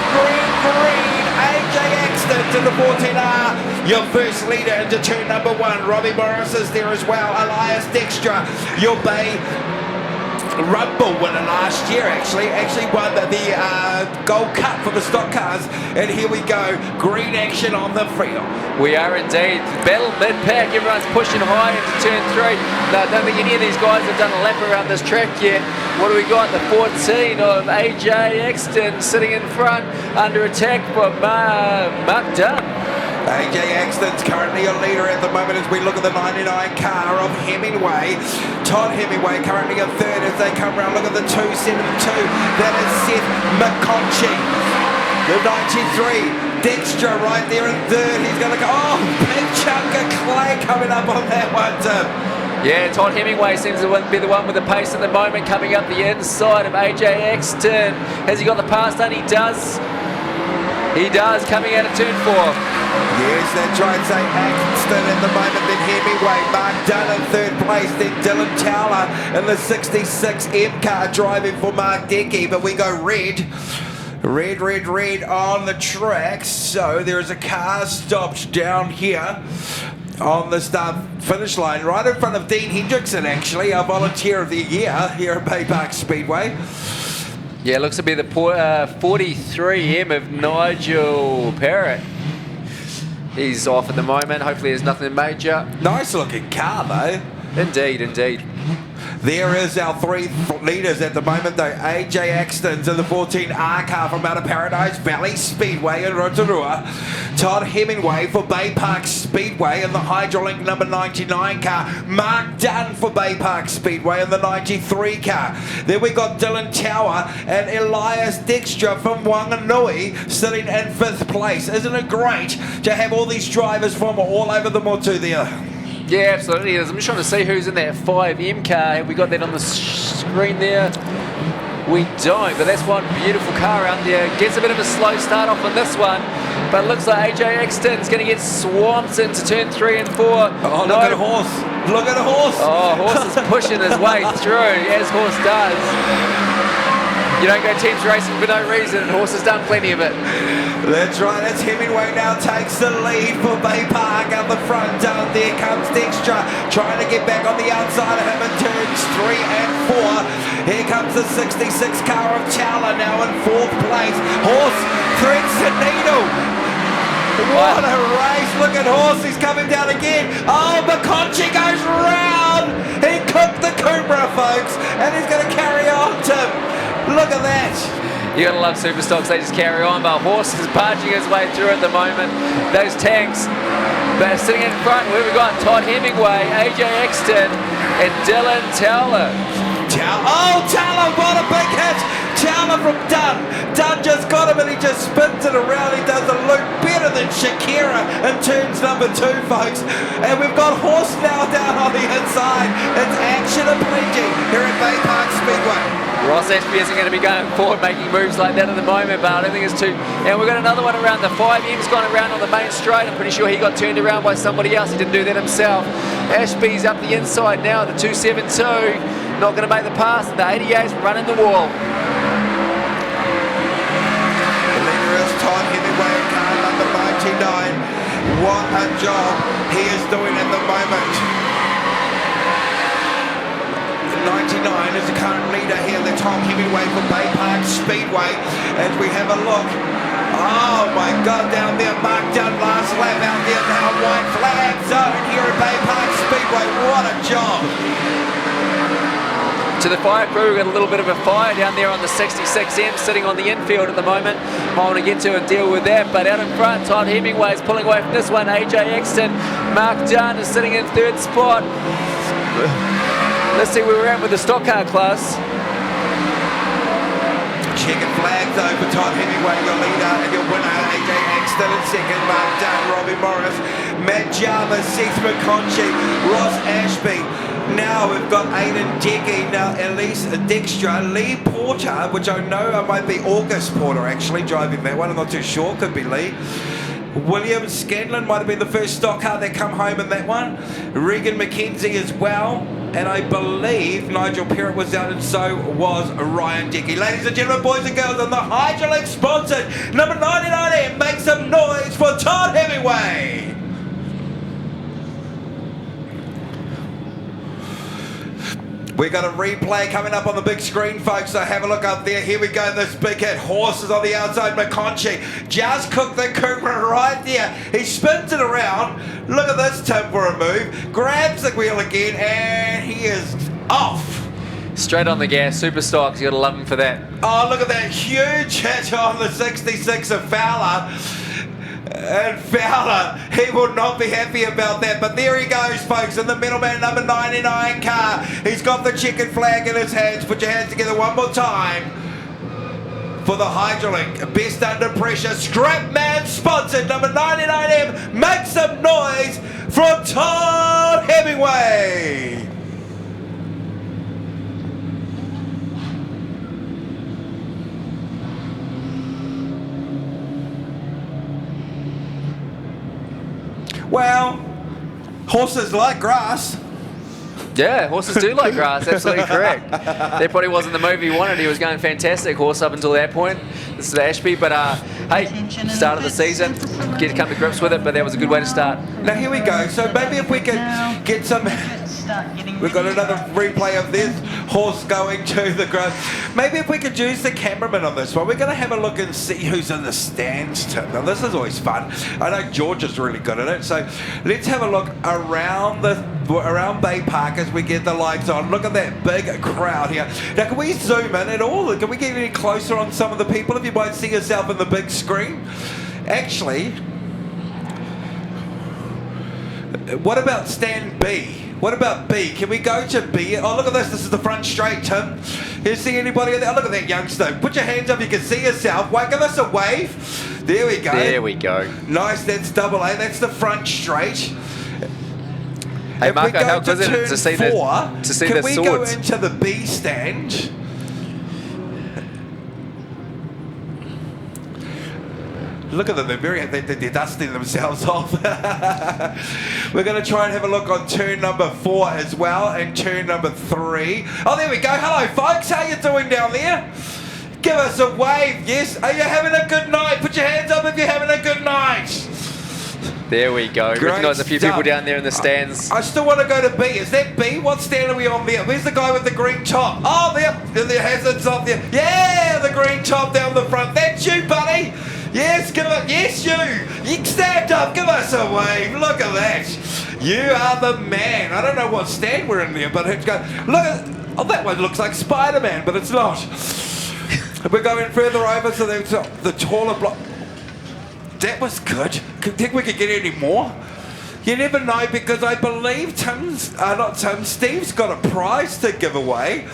AJ Axton to the 14R, your first leader into turn number 1. Robbie Morris is there as well. Elias Dexter, your Bay Rumble winner last year, actually won the Gold Cup for the stock cars. And here we go, green action on the field. We are indeed. Battle mid-pack, everyone's pushing high into turn 3. No, I don't think any of these guys have done a lap around this track yet. What do we got? The 14 of AJ Axton sitting in front, under attack from Mark Dunn. AJ Axton's currently a leader at the moment as we look at the 99 car of Hemingway. Todd Hemingway currently in third as they come around. Look at the 272. That is Seth McConchie. The 93. Dexter right there in third. He's going to go. Oh, big chunk of clay coming up on that one, Tim. Yeah, Todd Hemingway seems to be the one with the pace at the moment, coming up the inside of AJ Axton. Has he got the pass done? He does. He does, coming out of turn 4. Yes, that's right. Say Axton at the moment, then Hemingway. Mark Dunn in third place, then Dylan Towler in the 66 M car driving for Mark Decky. But we go red on the track. So there is a car stopped down here on the start finish line, right in front of Dean Hendrickson, actually, our volunteer of the year here at Baypark Speedway. Yeah, looks to be the 43M of Nigel Parrott. He's off at the moment. Hopefully there's nothing major. Nice looking car though. Indeed. There is our 3 leaders at the moment though. AJ Axton's in the 14R car from out of Paradise Valley Speedway in Rotorua. Todd Hemingway for Baypark Speedway in the Hydrolink number 99 car. Mark Dunn for Baypark Speedway in the 93 car. Then we got Dylan Tower and Elias Dexter from Maunganui sitting in 5th place. Isn't it great to have all these drivers from all over the motu there? Yeah, absolutely. I'm just trying to see who's in that 5M car. Have we got that on the screen there? We don't, but that's one beautiful car out there. Gets a bit of a slow start off on this one, but it looks like AJ Axton's going to get swamped into turn 3 and 4. Oh, look at Horse. Look at Horse. Oh, Horse is pushing his way through, as Horse does. You don't go teams racing for no reason, and Horse has done plenty of it. That's right, it's Hemingway now takes the lead for Baypark out the front. Down there comes Dexter, trying to get back on the outside of him in turns 3 and 4. Here comes the 66 car of Chowler now in 4th place. Horse threads the needle. What a race, look at Horse, he's coming down again. Oh, McConchie goes round. He cooked the Cobra, folks, and he's going to carry on, Tim. Look at that. You gotta love Superstocks, they just carry on, but Horse is barging his way through at the moment. Those tanks, but sitting in front, where we got Todd Hemingway, AJ Exton, and Dylan Towler. Towler, what a big hit! Towler from Dunn. Dunn just got him and he just spins it around. He does a loop better than Shakira in turns number 2, folks. And we've got Horse now down on the inside. It's action aplenty here at Baypark Speedway. Ross Ashby isn't going to be going forward making moves like that at the moment, but I don't think it's too. And we've got another one around the 5M's gone around on the main straight. I'm pretty sure he got turned around by somebody else. He didn't do that himself. Ashby's up the inside now, the 272. Not going to make the pass, and the 88's running the wall. The leader is Todd Hemingway in car number 99. What a job he is doing at the moment. 99 is the current leader here, the Tom Hemingway from Baypark Speedway. As we have a look. Oh my God, down there, Mark Dunn last lap out there now, white flag zone here at Baypark Speedway. What a job. To the fire crew, we've got a little bit of a fire down there on the 66M sitting on the infield at the moment. Might want to get to and deal with that, but out in front, Todd Hemingway is pulling away from this one. AJ Exton, Mark Dunn is sitting in 3rd spot. Let's see where we're at with the stock car class. Checkered flags over Todd Hemingway, your leader and your winner. AJ Exton in 2nd, Mark Dunn, Robbie Morris, Matt Jarvis, Seth McConchy, Ross Ashby. Now we've got Aidan Decky, now Elise Dijkstra, Lee Porter, which I know might be August Porter actually driving that one, I'm not too sure, could be Lee. William Scanlon might have been the first stock car that come home in that one. Regan McKenzie as well. And I believe Nigel Perrott was out, and so was Ryan Decky. Ladies and gentlemen, boys and girls, and the Hydrolink sponsored number 99M, make some noise for Todd Hemingway. We got a replay coming up on the big screen, folks, so have a look up there. Here we go, this big hit. Horses on the outside, McConchy just cooked the Cupra right there. He spins it around. Look at this tip for a move. Grabs the wheel again, and he is off. Straight on the gas, Superstocks, you got to love him for that. Oh, look at that huge hit on the 66 of Fowler. And Fowler, he will not be happy about that. But there he goes, folks, in the middleman number 99 car. He's got the checkered flag in his hands. Put your hands together one more time for the Hydrolink. Best under pressure. Scrapman sponsored number 99M. Make some noise from Todd Hemingway. Well, horses like grass. Yeah, horses do like grass, absolutely correct. That probably wasn't the move he wanted. He was going fantastic, horse up until that point. This is Ashby, but hey, start of the season, get to come to grips with it, but that was a good way to start. Now here we go, so maybe if we could get some, we've got another replay of this horse going to the ground. Maybe if we could use the cameraman on this one, we're going to have a look and see who's in the stands, Tim. Now this is always fun. I know George is really good at it, so let's have a look around Bay Park as we get the lights on. Look at that big crowd here. Now can we zoom in at all? Can we get any closer on some of the people if you might see yourself in the big screen? Actually, what about stand B? What about B? Can we go to B? Oh, look at this. This is the front straight, Tim. You see anybody there? Oh, look at that youngster. Put your hands up. You can see yourself. Wait, give us a wave. There we go. There we go. Nice. That's double A. That's the front straight. Hey, if Marco, we go how good is it to see the swords? Can we go into the B stand? Look at them, they're dusting themselves off. We're going to try and have a look on turn number 4 as well, and turn number 3. Oh, there we go. Hello, folks. How you doing down there? Give us a wave. Yes. Are you having a good night? Put your hands up if you're having a good night. There we go. Great Recognise a few stuff. people down there in the stands. I still want to go to B. Is that B? What stand are we on there? Where's the guy with the green top? Oh, there. The hazards up there. Yeah, the green top down the front. That's you, buddy. Yes, give it. Yes, you. You stand up. Give us a wave. Look at that. You are the man. I don't know what stand we're in there, but it's go. Look at. Oh, that one looks like Spider-Man, but it's not. We're going further over, so there's the taller block. That was good. Think we could get any more? You never know, because I believe Steve's got a prize to give away.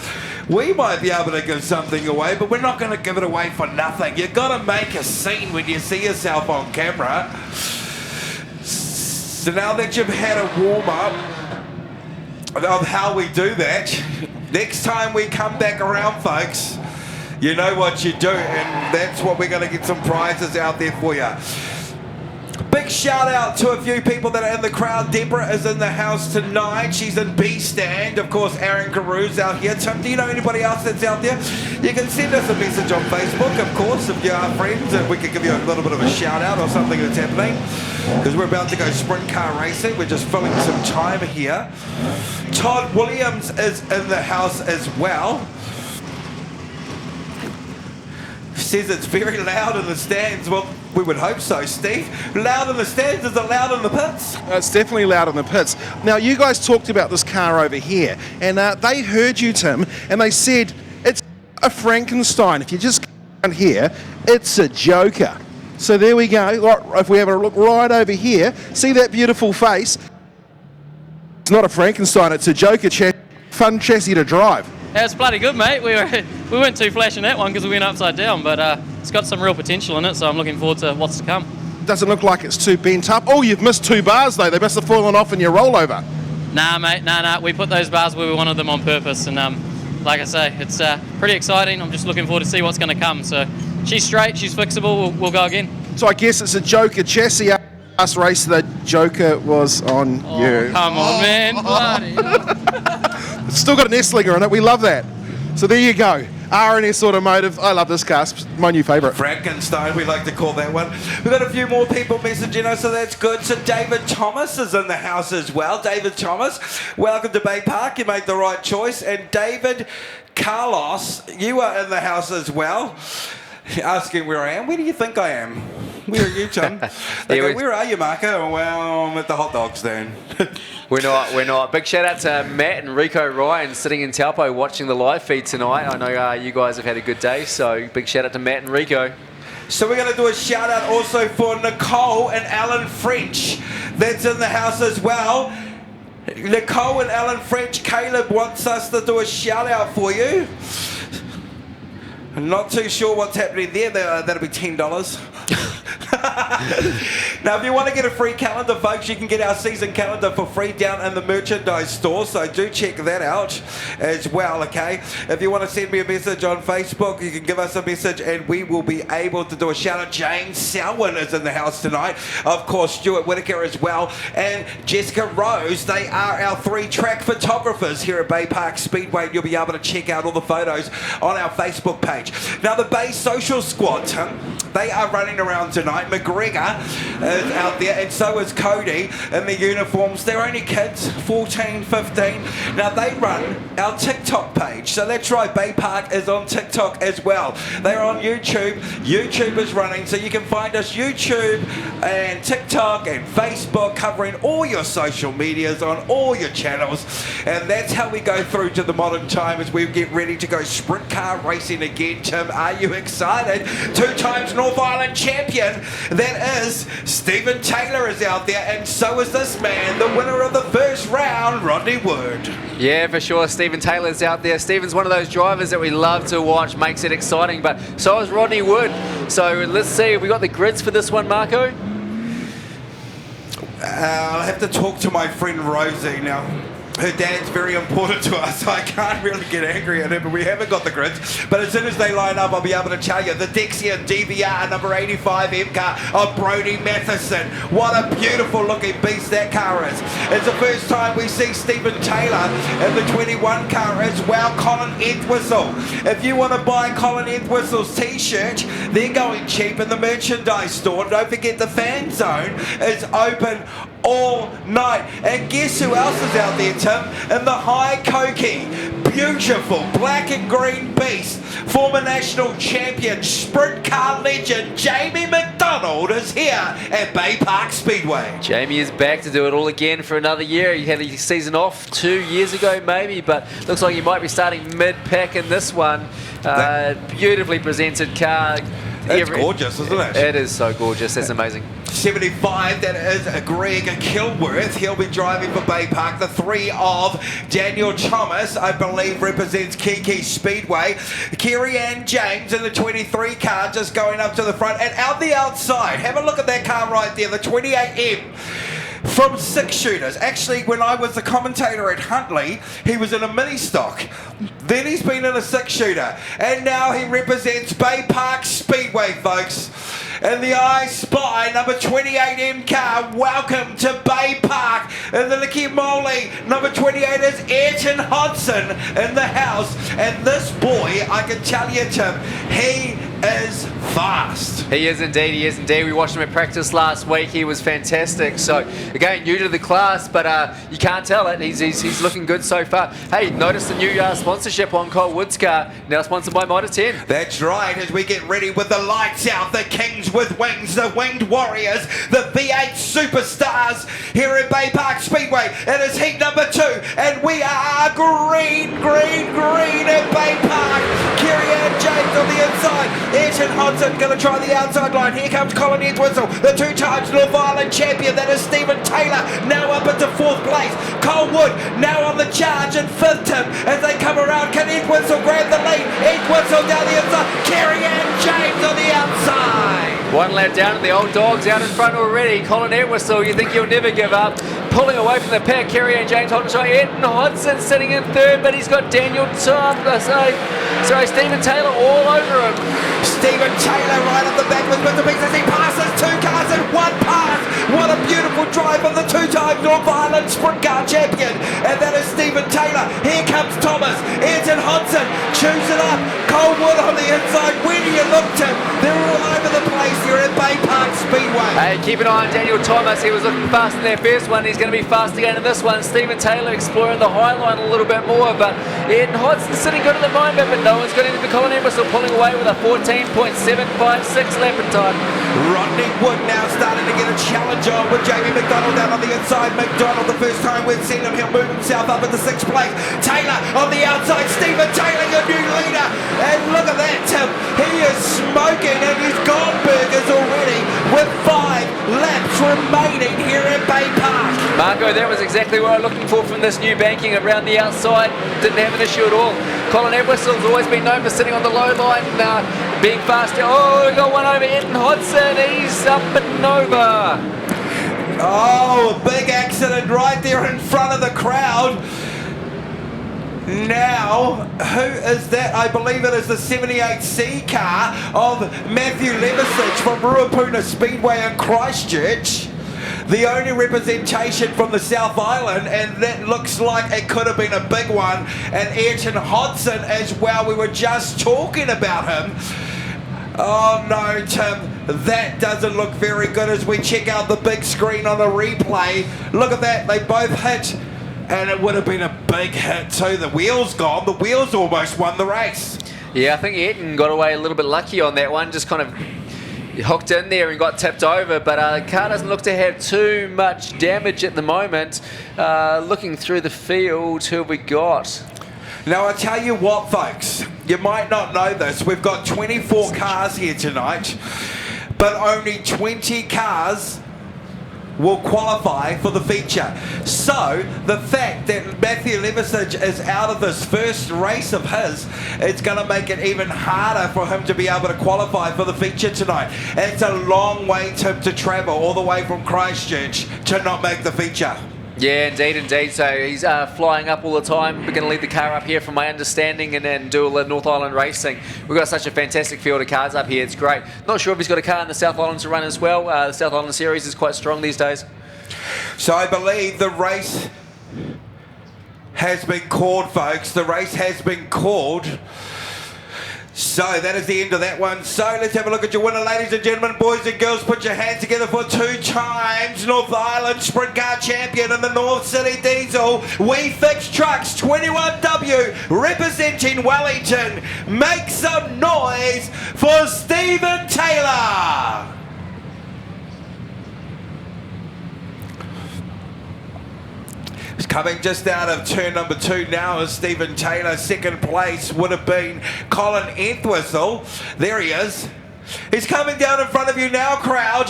We might be able to give something away, but we're not going to give it away for nothing. You've got to make a scene when you see yourself on camera. So now that you've had a warm-up of how we do that, next time we come back around, folks, you know what you do, and that's what we're going to get some prizes out there for you. Big shout out to a few people that are in the crowd. Deborah is in the house tonight. She's in B stand. Of course, Aaron Carew's out here. Tim, do you know anybody else that's out there? You can send us a message on Facebook, of course, if you are friends, and we can give you a little bit of a shout out or something that's happening, because we're about to go sprint car racing. We're just filling some time here. Todd Williams is in the house as well. Says it's very loud in the stands. Well, we would hope so, Steve. Loud in the stands, is it loud in the pits? It's definitely loud in the pits. Now, you guys talked about this car over here, and they heard you, Tim, and they said it's a Frankenstein. If you just come down here, it's a Joker. So there we go. If we have a look right over here, see that beautiful face? It's not a Frankenstein, it's a Joker fun chassis to drive. Yeah, it's bloody good, mate. We weren't too flash in that one because we went upside down, but it's got some real potential in it, so I'm looking forward to what's to come. Doesn't look like it's too bent up. Oh, you've missed 2 bars though. They must have fallen off in your rollover. Nah, mate, nah. We put those bars where we wanted them on purpose, and like I say, it's pretty exciting. I'm just looking forward to see what's going to come. So she's straight, she's flexible. We'll go again. So I guess it's a Joker chassis. Last race, the Joker was on you. Come on, man. Bloody It's still got an S-Slinger in it. We love that. So there you go. R&S Automotive. I love this car. It's my new favourite. Frankenstein, we like to call that one. We've got a few more people messaging us, so that's good. So David Thomas is in the house as well. David Thomas, welcome to Baypark. You made the right choice. And David Carlos, you are in the house as well. Asking where I am. Where do you think I am? Where are you, Tim? They go, where are you, Marco? Well, I'm at the hot dog stand. We're not. Big shout out to Matt and Rico Ryan sitting in Taupo watching the live feed tonight. I know you guys have had a good day, so big shout out to Matt and Rico. So we're going to do a shout out also for Nicole and Alan French. That's in the house as well. Nicole and Alan French, Caleb wants us to do a shout out for you. I'm not too sure what's happening there. That'll be $10. Now, if you want to get a free calendar, folks, you can get our season calendar for free down in the merchandise store. So do check that out as well, okay? If you want to send me a message on Facebook, you can give us a message and we will be able to do a shout out. James Selwyn is in the house tonight. Of course, Stuart Whitaker as well. And Jessica Rose. They are our 3 track photographers here at Baypark Speedway. You'll be able to check out all the photos on our Facebook page. Now, the Bay Social Squad, Tim, they are running around tonight. McGregor is out there, and so is Cody in the uniforms. They're only kids, 14, 15. Now, they run our TikTok page. So that's right, Baypark is on TikTok as well. They're on YouTube. YouTube is running, so you can find us YouTube and TikTok and Facebook, covering all your social medias on all your channels. And that's how we go through to the modern time as we get ready to go sprint car racing again. Tim, are you excited? 2 times North Island champion. That is Stephen Taylor is out there, and so is this man, the winner of the first round, Rodney Wood. Yeah, for sure. Stephen Taylor's out there. Stephen's one of those drivers that we love to watch, makes it exciting, but so is Rodney Wood. So let's see, we got the grids for this one, Marco? I'll have to talk to my friend Rosie now. Her dad's very important to us, so I can't really get angry at her, but we haven't got the grids. But as soon as they line up, I'll be able to tell you. The Dexian DVR number 85 M car of Brodie Matheson. What a beautiful looking beast that car is. It's the first time we see Stephen Taylor in the 21 car as well. Colin Entwistle. If you want to buy Colin Entwistle's t-shirt, they're going cheap in the merchandise store. Don't forget the fan zone is open all night. And guess who else is out there, Tim? In the high Koki, beautiful black and green beast, former national champion, sprint car legend, Jamie McDonald is here at Baypark Speedway. Jamie is back to do it all again for another year. He had a season off 2 years ago maybe, but looks like he might be starting mid-pack in this one. Beautifully presented car. It's gorgeous, isn't it? It is so gorgeous. That's amazing. 75, that is Greg Kilworth. He'll be driving for Baypark. The 3 of Daniel Thomas, I believe, represents Kiki Speedway. Kerry-Ann James in the 23 car just going up to the front. And out the outside, have a look at that car right there, the 28M. From 6 shooters. Actually, when I was the commentator at Huntley, he was in a mini stock. Then he's been in a 6 shooter. And now he represents Baypark Speedway, folks. And the I Spy, number 28M car, welcome to Baypark. And the Licky Molly, number 28 is Ayrton Hodson in the house. And this boy, I can tell you, Tim, he is fast. He is indeed, he is indeed. We watched him at practice last week. He was fantastic. So, again, new to the class, but you can't tell it. He's looking good so far. Hey, notice the new sponsorship on Cole Wood's car, now sponsored by Mitre 10. That's right, as we get ready with the lights out, the Kings with Wings, the Winged Warriors, the V8 Superstars here at Baypark Speedway. It is heat number 2, and we are green at Baypark. Kerry-Ann James on the inside. Ayrton Hodson going to try the outside line. Here comes Colin Edwhistle, the 2 times North Island champion. That is Stephen Taylor, now up into 4th place. Cole Wood now on the charge in 5th, Tim, as they come around. Can Edwhistle grab the lead? Edwhistle down the inside. Kerry-Ann James on the outside. One lap down and the old dog's out in front already. Colin Edwhistle, you think he'll never give up. Pulling away from the pack, Kerry-Ann James holding shot. Ayrton Hodson sitting in 3rd, but he's got Daniel Thomas, Stephen Taylor all over him. Stephen Taylor right up the back with Mr. Biggs as he passes 2 cars in 1 pass. What a beautiful drive of the 2-time North Island Sprint Car champion. And that is Stephen Taylor. Here comes Thomas. Ayrton Hodson chews it up. Cole Wood on the inside. Where do you look, Tim? They're all over the place here at Baypark Speedway. Hey, keep an eye on Daniel Thomas. He was looking fast in their first one. He's going to be fast again in this one. Stephen Taylor exploring the high line a little bit more, but Ayrton Hodson sitting good at the moment, but no one's got into the Colin Edwhistle, pulling away with a 14.756 lap in time. Rodney Wood now starting to get a challenge on with Jamie McDonald down on the inside. McDonald, the first time we've seen him, he'll move himself up into 6th place. Taylor on the outside. Stephen Taylor, your new leader. And look at that, Tim. He is smoking, and he's gone burgers already with 5 laps remaining here at Baypark. Marco, that was exactly what I'm looking for from this new banking around the outside. Didn't have an issue at all. Colin Edwhistle's always been known for sitting on the low line, being faster. Oh, we got one over Ayrton Hodson. He's up and over. Oh, big accident right there in front of the crowd. Now, who is that? I believe it is the 78C car of Matthew Levisage from Ruapuna Speedway in Christchurch. The only representation from the South Island, and that looks like it could have been a big one. And Ayrton Hodson as well, we were just talking about him. Oh no, Tim, that doesn't look very good as we check out the big screen on the replay. Look at that, they both hit, and it would have been a big hit too. The wheel's gone, the wheels almost won the race. Yeah, I think Ayrton got away a little bit lucky on that one, just kind of hooked in there and got tipped over, but the car doesn't look to have too much damage at the moment. Looking through the field, who have we got? Now, I tell you what, folks, you might not know this. We've got 24 cars here tonight, but only 20 cars will qualify for the feature. So, the fact that Matthew Levisage is out of this first race of his, it's going to make it even harder for him to be able to qualify for the feature tonight. And it's a long way to travel, all the way from Christchurch to not make the feature. Yeah, indeed. So he's flying up all the time. We're going to lead the car up here from my understanding and then do all the North Island racing. We've got such a fantastic field of cars up here. It's great. Not sure if he's got a car in the South Island to run as well. The South Island series is quite strong these days. So I believe the race has been called, folks. The race has been called. So that is the end of that one. So let's have a look at your winner, ladies and gentlemen, boys and girls. Put your hands together for 2 times North Island Sprint Car champion in the North City Diesel. We Fix Trucks 21W representing Wellington. Make some noise for Stephen Taylor. It's Coming just out of turn number 2 now is Stephen Taylor. Second place would have been Colin Entwistle. There he is. He's coming down in front of you now, crowd.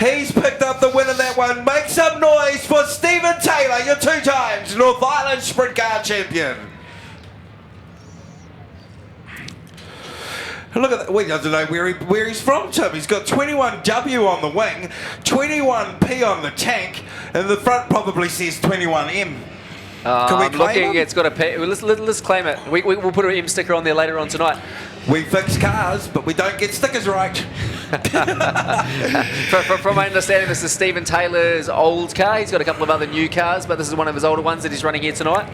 He's picked up the win in that one. Make some noise for Stephen Taylor, your 2 times North Island Sprint Car champion. Look at that. We doesn't know where he's from, Tim. He's got 21W on the wing, 21P on the tank, and the front probably says 21M. Can we I'm claim looking, him? it's got a P. Let's claim it. We'll put an M sticker on there later on tonight. We fix cars, but we don't get stickers right. From my understanding, this is Stephen Taylor's old car. He's got a couple of other new cars, but this is one of his older ones that he's running here tonight.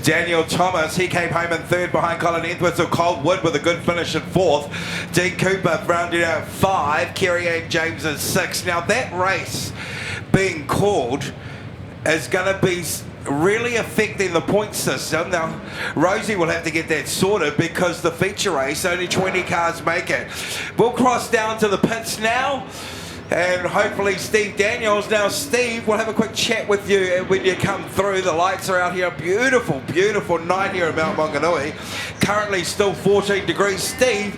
Daniel Thomas, he came home in 3rd behind Colin Entwistle. Cold Wood with a good finish in 4th. Dean Cooper rounded out 5. Kerry Ann James is 6. Now that race being called is going to be really affecting the point system. Now Rosie will have to get that sorted because the feature race, only 20 cars make it. We'll cross down to the pits now. And hopefully Steve Daniels. Now Steve, we'll have a quick chat with you when you come through. The lights are out here. Beautiful, beautiful night here at Mount Maunganui. Currently still 14 degrees. Steve,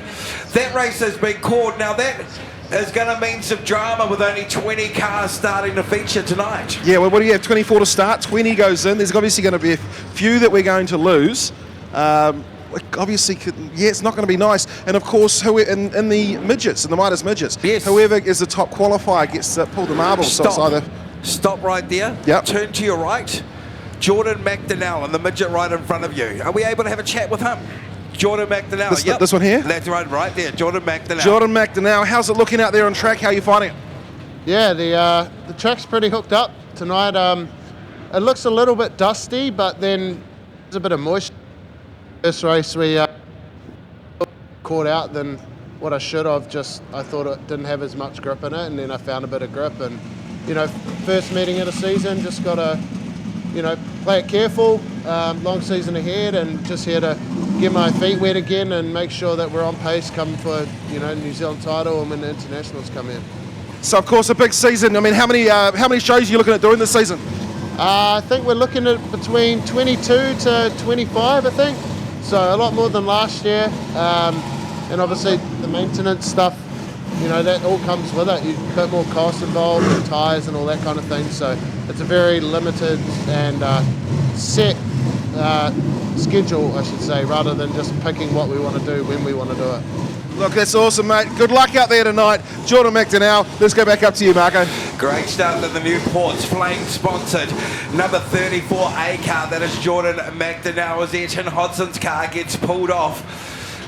that race has been called. Now that is going to mean some drama with only 20 cars starting to feature tonight. Yeah, well, what do you have? 24 to start, 20 goes in. There's obviously going to be a few that we're going to lose. Obviously, yeah, it's not going to be nice. And of course, in the midgets, in the Midas midgets, yes, whoever is the top qualifier gets to pull the marbles. Stop. So it's either Stop right there. Yep. Turn to your right. Jordan McDonnell in the midget right in front of you. Are we able to have a chat with him? Jordan McDonnell. This one here? That's right there. Jordan McDonnell. Jordan McDonnell. How's it looking out there on track? How are you finding it? Yeah, the track's pretty hooked up tonight. It looks a little bit dusty, but then there's a bit of moisture. This race we caught out than what I should have. I thought it didn't have as much grip in it, and then I found a bit of grip. And first meeting of the season, just got to play it careful. Long season ahead, and just here to get my feet wet again and make sure that we're on pace come for New Zealand title and when the internationals come in. So of course a big season. I mean, how many shows are you looking at doing this season? I think we're looking at between 22 to 25, I think. So a lot more than last year. And obviously the maintenance stuff, that all comes with it. You put more costs involved, with tyres and all that kind of thing. So it's a very limited and set schedule, I should say, rather than just picking what we want to do when we want to do it. Look, that's awesome, mate. Good luck out there tonight. Jordan McDonnell, let's go back up to you, Marco. Great start to the Newport's Flame sponsored. Number 34A car, that is Jordan McDonnell, as Ayrton Hodson's car gets pulled off.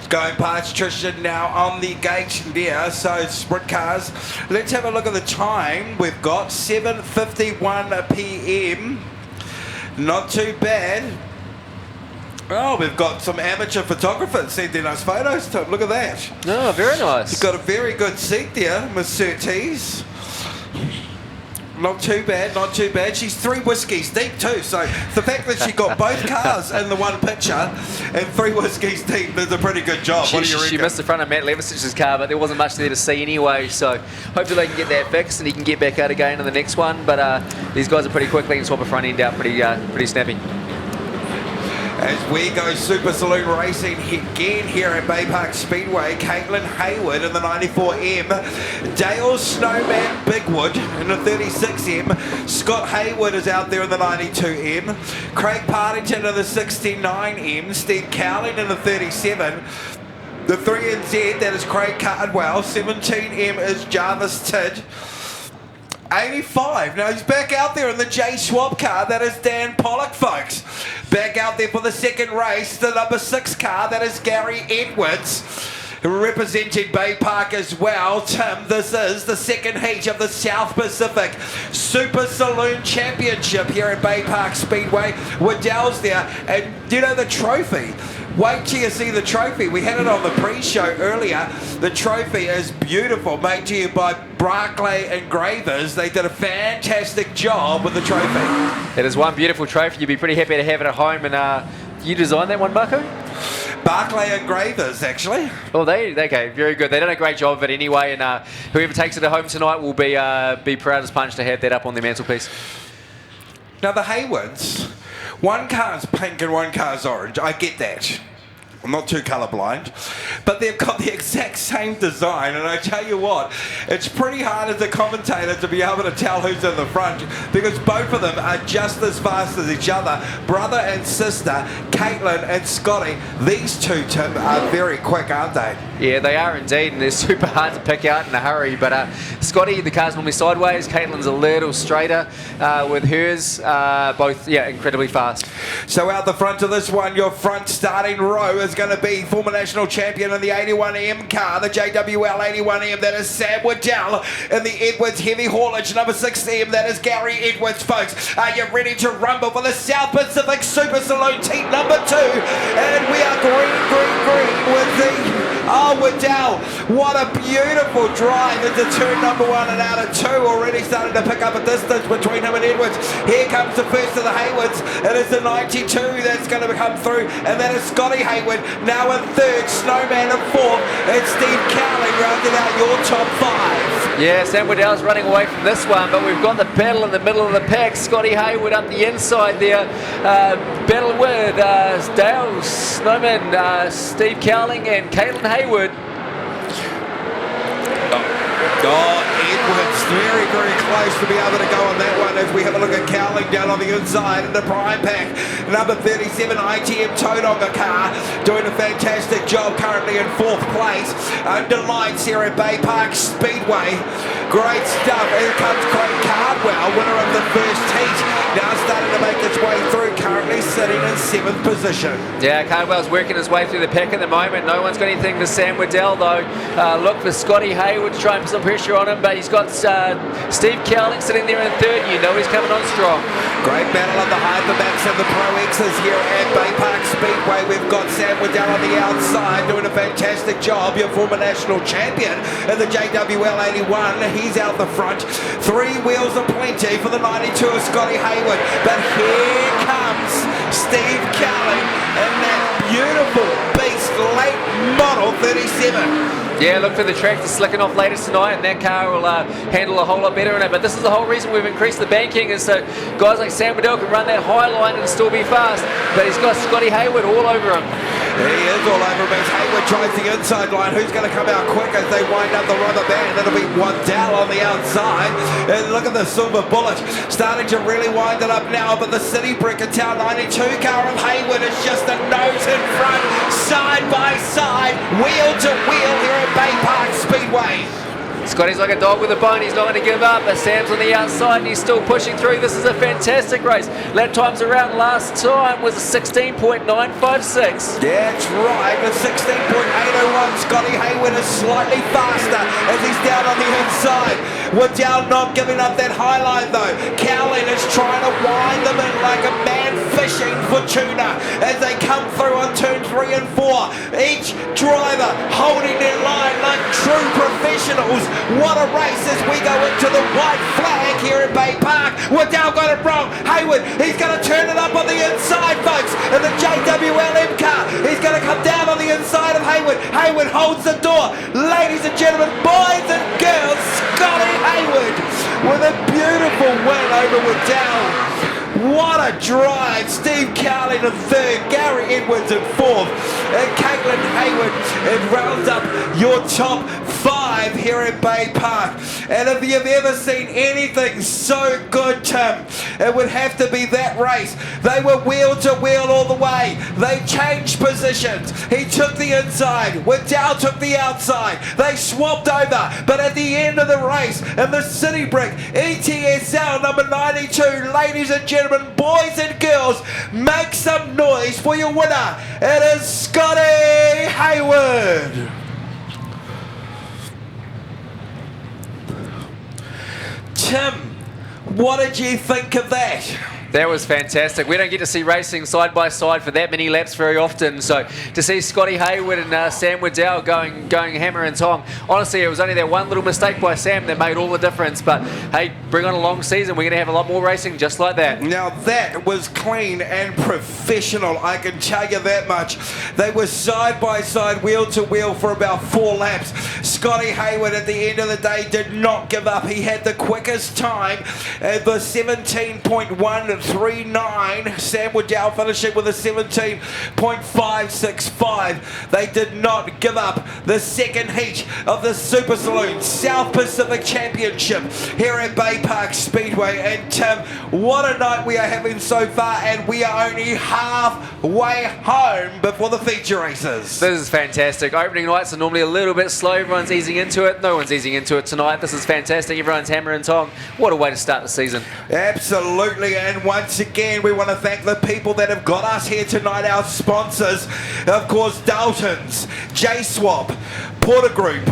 Going past Tristan now on the gate there, so sprint cars. Let's have a look at the time. We've got 7:51 p.m. Not too bad. Oh, we've got some amateur photographers sending us photos, Tim. Look at that. Oh, very nice. You've got a very good seat there, Miss Surtees. Not too bad, not too bad. She's 3 whiskies deep too, so the fact that she got both cars in the one picture and 3 whiskies deep is a pretty good job. What do you reckon? She missed the front of Matt Levisich's car, but there wasn't much there to see anyway, so hopefully they can get that fixed and he can get back out again in the next one, but these guys are pretty quick. They can swap a front end out pretty snappy. As we go Super Saloon Racing again here at Baypark Speedway, Caitlin Hayward in the 94M, Dale Snowman Bigwood in the 36M, Scott Hayward is out there in the 92M, Craig Partington in the 69M, Steve Cowling in the 37, the 3NZ, that is Craig Cardwell, 17M is Jarvis Tidd, 85. Now he's back out there in the J Schwab car. That is Dan Pollock, folks. Back out there for the second race. The number 6 car. That is Gary Edwards, representing Baypark as well. Tim, this is the second heat of the South Pacific Super Saloon Championship here at Baypark Speedway. Waddell's there, and the trophy. Wait till you see the trophy. We had it on the pre-show earlier. The trophy is beautiful, made to you by Barclay Engravers. They did a fantastic job with the trophy. It is one beautiful trophy. You'd be pretty happy to have it at home. And you designed that one, Marco? Barclay Engravers, actually. Well, okay, very good. They done a great job of it anyway, and whoever takes it at home tonight will be proud as punch to have that up on their mantelpiece. Now the Haywards, one car's pink and one car's orange. I get that. I'm not too colourblind, but they've got the exact same design, and I tell you what, it's pretty hard as a commentator to be able to tell who's in the front, because both of them are just as fast as each other. Brother and sister, Caitlin and Scotty, these two, Tim, are very quick, aren't they? Yeah, they are indeed, and they're super hard to pick out in a hurry. But Scotty, the car's normally sideways. Caitlin's a little straighter with hers. Both, incredibly fast. So out the front of this one, your front starting row is going to be former national champion in the 81M car, the JWL 81M. That is Sam Waddell in the Edwards Heavy Haulage, number 6M. That is Gary Edwards, folks. Are you ready to rumble for the South Pacific Super Saloon Team number 2? And we are green with the... Oh, Waddell, what a beautiful drive into turn number 1 and out of 2. Already starting to pick up a distance between him and Edwards. Here comes the first of the Haywoods. It is the 92 that's going to come through, and that is Scotty Hayward now in 3rd, Snowman in 4th, and Steve Cowling rounding out your top 5. Yeah, Sam Waddell's running away from this one, but we've got the battle in the middle of the pack. Scotty Hayward up the inside there. Battle with Dale Snowman, Steve Cowling, and Caitlin Hayward. Edwards very, very close to be able to go on that one as we have a look at Cowling down on the inside in the prime pack. Number 37 ITM Todonga car doing a fantastic job, currently in 4th place. Under lights here at Baypark Speedway. Great stuff. Here comes Craig Cardwell, winner of the first heat. Now starting to make its way through, currently sitting in 7th position. Yeah, Cardwell's working his way through the pack at the moment. No one's got anything for Sam Waddell though. Look for Scotty Hayward to try and put some pressure on him, but he's got Steve Cowling sitting there in 3rd. You know he's coming on strong. Great battle of the Hypermax and the Pro X's here at Baypark Speedway. We've got Sam Waddell on the outside doing a fantastic job. Your former national champion in the JWL 81. He's out the front. 3 wheels of plenty for the 92 of Scotty Hayward. But here comes Steve Cowling and that beautiful beast late model 37. Yeah, look for the track to slicking off later tonight, and that car will handle a whole lot better in it. But this is the whole reason we've increased the banking, is so guys like Sam Waddell can run that high line and still be fast. But he's got Scotty Hayward all over him. He is all over him as Hayward tries the inside line. Who's going to come out quick as they wind up the rubber band? It'll be Waddell on the outside. And look at the silver bullet starting to really wind it up now. But the City Brick and Town 92 car of Hayward is just a nose in front, side by side, wheel to wheel here at Baypark Speedway. Scotty's like a dog with a bone. He's not going to give up, but Sam's on the outside and he's still pushing through. This is a fantastic race. Lap times around last time was a 16.956. Yeah, that's right. The 16.801. Scotty Hayward is slightly faster as he's down on the inside. Waddell not giving up that high line though. Cowling is trying to wind them in like a man fishing for tuna as they come through on turn 3 and 4. Each driver holding their line like true professionals. What a race as we go into the white flag here at Baypark. Waddell got it wrong. Hayward, he's going to turn it up on the inside, folks. And the JWLM car, he's going to come down on the inside of Hayward. Hayward holds the door. Ladies and gentlemen, boys and girls, Scotty Hayward with a beautiful win over Waddell. What a drive. Steve Cowling in 3rd, Gary Edwards in 4th, and Caitlin Hayward. It rounds up your top 5 here at Baypark. And if you've ever seen anything so good, Tim, it would have to be that race. They were wheel to wheel all the way. They changed positions. He took the inside. Waddell took the outside. They swapped over. But at the end of the race, in the City Brick ETSL number 92, ladies and gentlemen, boys and girls, make some noise for your winner. It is Scotty Hayward. Tim, what did you think of that? That was fantastic. We don't get to see racing side by side for that many laps very often. So to see Scotty Hayward and Sam Waddell going hammer and tong. Honestly, it was only that one little mistake by Sam that made all the difference. But hey, bring on a long season. We're going to have a lot more racing just like that. Now that was clean and professional, I can tell you that much. They were side by side, wheel to wheel for about 4 laps. Scotty Hayward at the end of the day did not give up. He had the quickest time at the 17.1 17.39. Sam Woodell finishing with a 17.565. They did not give up the second heat of the Super Saloon South Pacific Championship here at Baypark Speedway. And Tim, what a night we are having so far, and we are only halfway home before the feature races. This is fantastic. Opening nights are normally a little bit slow. Everyone's easing into it. No one's easing into it tonight. This is fantastic. Everyone's hammer and tong. What a way to start the season. Absolutely, and once again we want to thank the people that have got us here tonight, our sponsors, of course, Dalton's, J-Swap, Porter Group,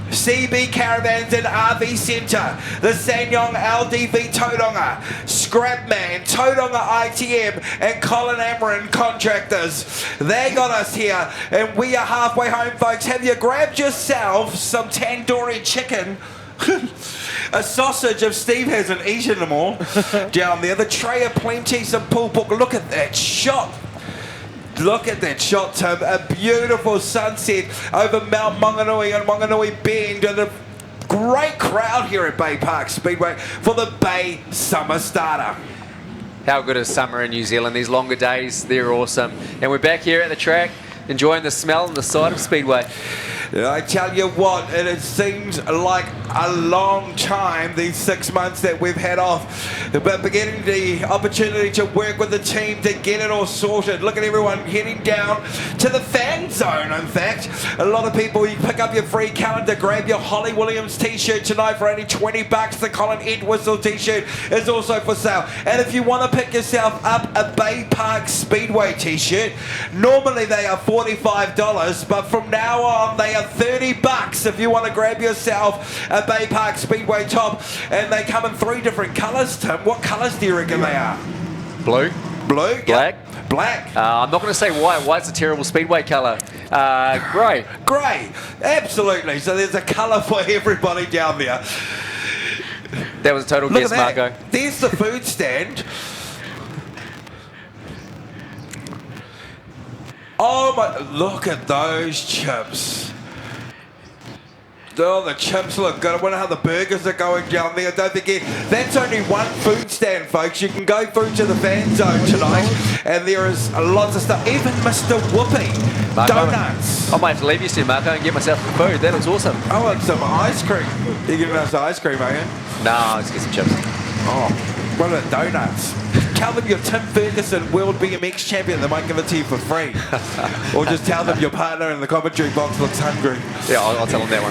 CB Caravans and RV Centre, the Sanyong LDV Tauranga, Scrapman, Tauranga ITM and Colin Amarin Contractors. They got us here and we are halfway home, folks. Have you grabbed yourself some tandoori chicken? A sausage if Steve hasn't eaten them all down there. The tray of plenty, some pulled pork. Look at that shot. Look at that shot, Tim. A beautiful sunset over Mount Maunganui and Maunganui Bend, and a great crowd here at Baypark Speedway for the Bay Summer Starter. How good is summer in New Zealand? These longer days, they're awesome. And we're back here at the track, enjoying the smell and the sight of Speedway. I tell you what, it seems like a long time, these 6 months that we've had off, but getting the opportunity to work with the team to get it all sorted. Look at everyone heading down to the fan zone. In fact, a lot of people, you pick up your free calendar, grab your Holly Williams t-shirt tonight for only $20. The Colin Entwistle t-shirt is also for sale. And if you want to pick yourself up a Baypark Speedway t-shirt, normally they are $45, but from now on they are $30 if you want to grab yourself a Baypark Speedway top. And they come in 3 different colours, Tim. What colours do you reckon they are? Blue. Blue? Black. Yep. Black. I'm not going to say white. White's a terrible Speedway colour. Grey. Grey. Absolutely. So there's a colour for everybody down there. That was a total guess, Marco. There's the food stand. Oh my, look at those chips. Oh, the chips look good. I wonder how the burgers are going down there. Don't forget, that's only one food stand, folks. You can go through to the fan zone tonight, and there is lots of stuff. Even Mr. Whoopi. Marco, donuts. I might have to leave you soon, Marco, and get myself some food. That looks awesome. I want some ice cream. You giving us ice cream, are you? No, I'll just get some chips. Oh, what about donuts? Tell them you're Tim Ferguson, World BMX Champion. They might give it to you for free. Or just tell them your partner in the commentary box looks hungry. Yeah, I'll tell them that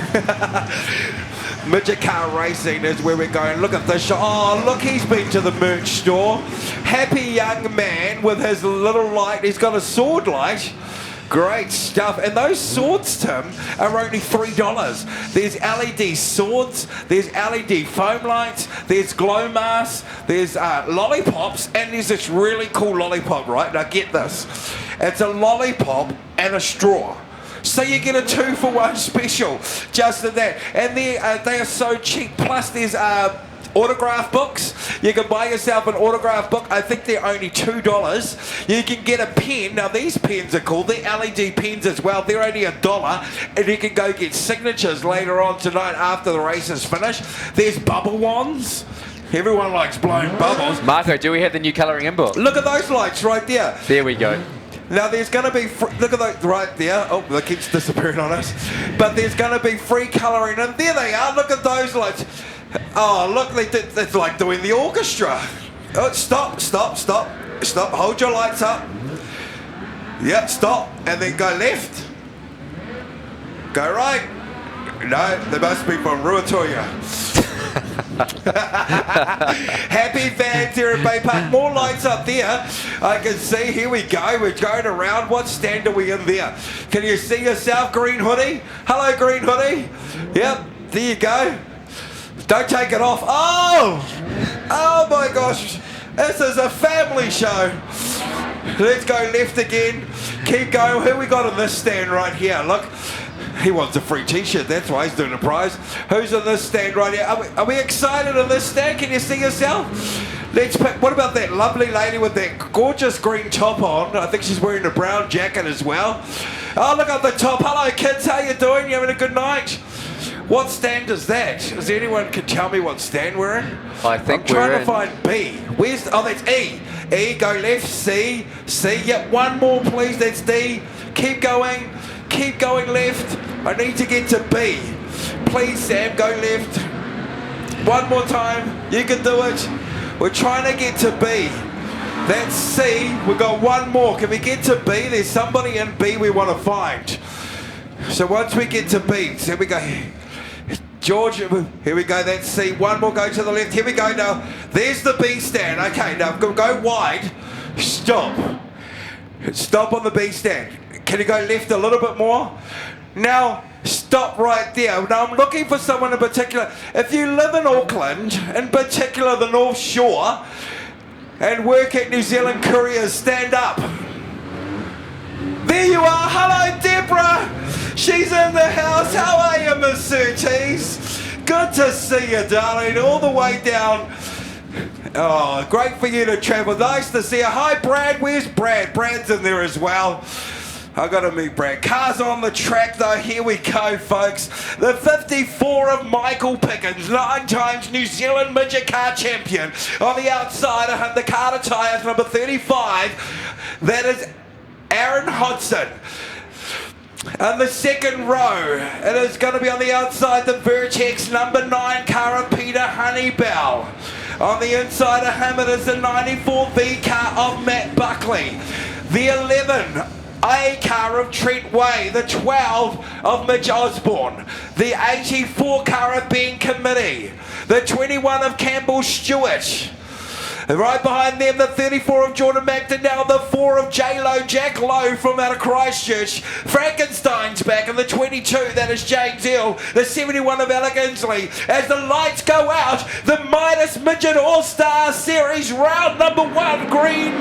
one. Midget car racing is where we're going. Look at this shot. Oh, look, he's been to the merch store. Happy young man with his little light. He's got a sword light. Great stuff. And those swords, Tim, are only $3. There's LED swords, there's LED foam lights, there's glow masks, there's lollipops, and there's this really cool lollipop, right? Now get this. It's a lollipop and a straw. So you get a 2-for-1 special, just for that. And they are so cheap. Plus there's autograph books. You can buy yourself an autograph book. I think they're only $2. You can get a pen. Now these pens are cool. They're LED pens as well. They're only $1, and you can go get signatures later on tonight after the race is finished. There's bubble wands. Everyone likes blowing bubbles. Marco, do we have the new colouring in book? Look at those lights right there. There we go. Now there's going to be, look at those right there. Oh, that keeps disappearing on us. But there's going to be free colouring, and there they are. Look at those lights. Oh, look, it's like doing the orchestra. Oh, stop. Hold your lights up. Yep, stop. And then go left. Go right. No, they must be from Ruatoria. Happy fans here at Baypark. More lights up there. I can see. Here we go. We're going around. What stand are we in there? Can you see yourself, Green Hoodie? Hello, Green Hoodie. Yep, there you go. Don't take it off. Oh my gosh. This is a family show. Let's go left again. Keep going. Who we got on this stand right here? Look. He wants a free t-shirt. That's why he's doing a prize. Who's on this stand right here? Are we excited on this stand? Can you see yourself? Let's pick. What about that lovely lady with that gorgeous green top on? I think she's wearing a brown jacket as well. Oh, look at the top. Hello, kids. How you doing? You having a good night? What stand is that? Is there anyone can tell me what stand we're in? I think I'm trying to find B. Where's? Oh, that's E. E, go left, C, yep, one more please, that's D. Keep going left. I need to get to B. Please, Sam, go left. One more time, you can do it. We're trying to get to B. That's C, we've got one more. Can we get to B? There's somebody in B we want to find. So once we get to B, so here we go. George, here we go, that's C. One more, go to the left. Here we go now. There's the B stand. Okay, now go wide. Stop. Stop on the B stand. Can you go left a little bit more? Now, stop right there. Now, I'm looking for someone in particular. If you live in Auckland, in particular the North Shore, and work at New Zealand Couriers, stand up. There you are. Hello, Deborah. She's in the house. How are you, Miss Surtees? Good to see you, darling. All the way down. Oh, great for you to travel. Nice to see you. Hi, Brad. Where's Brad? Brad's in there as well. I got to meet Brad. Cars on the track though. Here we go, folks. The 54 of Michael Pickens, 9 times New Zealand midget car champion. On the outside, the Carter tyres, number 35. That is Aaron Hodson. In the second row, it is going to be on the outside, the Vertex number 9 car of Peter Honeybell. On the inside of him, it is the 94 V car of Matt Buckley. The 11 A car of Trent Way, the 12 of Mitch Osborne, the 84 car of Ben Committee, the 21 of Campbell Stewart, and right behind them the 34 of Jordan McDonnell, the 4 of J-Lo, Jack Lowe from out of Christchurch, Frankenstein's back, and the 22, that is James Hill, the 71 of Alec Inslee. As the lights go out, the Midas Midget All-Star Series round number 1, green.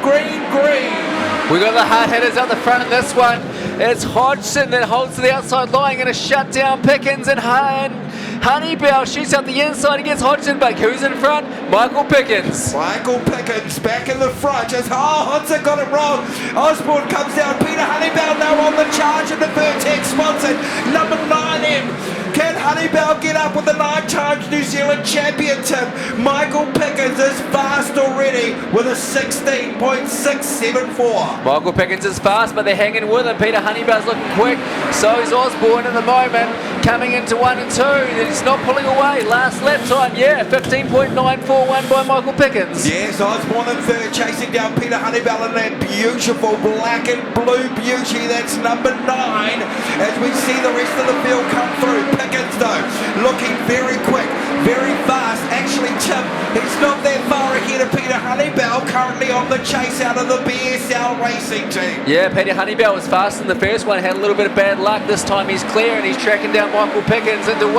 We got the hard hitters out the front of this one. It's Hodgson that holds to the outside line, going to shut down Pickens, and Honeybell shoots out the inside against Hodgson, but who's in front? Michael Pickens. Michael Pickens back in the front. Hodgson got it wrong. Osborne comes down. Peter Honeybell now on the charge in the Vertex sponsored. Number 9M. Can Honeybell get up with the 9 times New Zealand champion, Tim? Michael Pickens is fast already with a 16.674. Michael Pickens is fast, but they're hanging with him. Peter Honeybell's looking quick. So is Osborne at the moment, coming into 1 and 2. He's not pulling away. Last lap time, 15.941 by Michael Pickens. Yes, Osborne in third, chasing down Peter Honeybell in that beautiful black and blue beauty. That's number 9. As we see the rest of the field come through. Pickens though, looking very quick, very fast. Actually, Tim, he's not that far ahead of Peter Honeybell, currently on the chase out of the BSL racing team. Yeah, Peter Honeybell was fast in the first one, had a little bit of bad luck. This time he's clear and he's tracking down Michael Pickens into 1.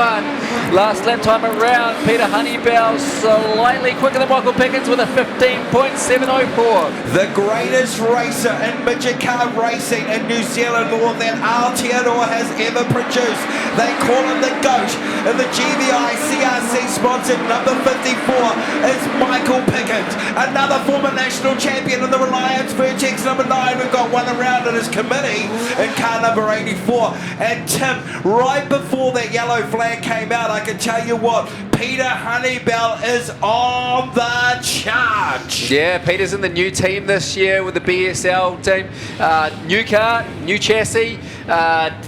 Last lap time around, Peter Honeybell slightly quicker than Michael Pickens with a 15.704. The greatest racer in midget car racing in New Zealand, or that Aotearoa has ever produced. They call him the GOAT. And the GVI CRC sponsored number 54 is Michael Pickens, another former national champion in the Reliance Vertex number 9. We've got one around in his committee in car number 84. And Tim, right before that yellow flag came out, I can tell you what, Peter Honeybell is on the charge. Yeah, Peter's in the new team this year with the BSL team. New car, new chassis,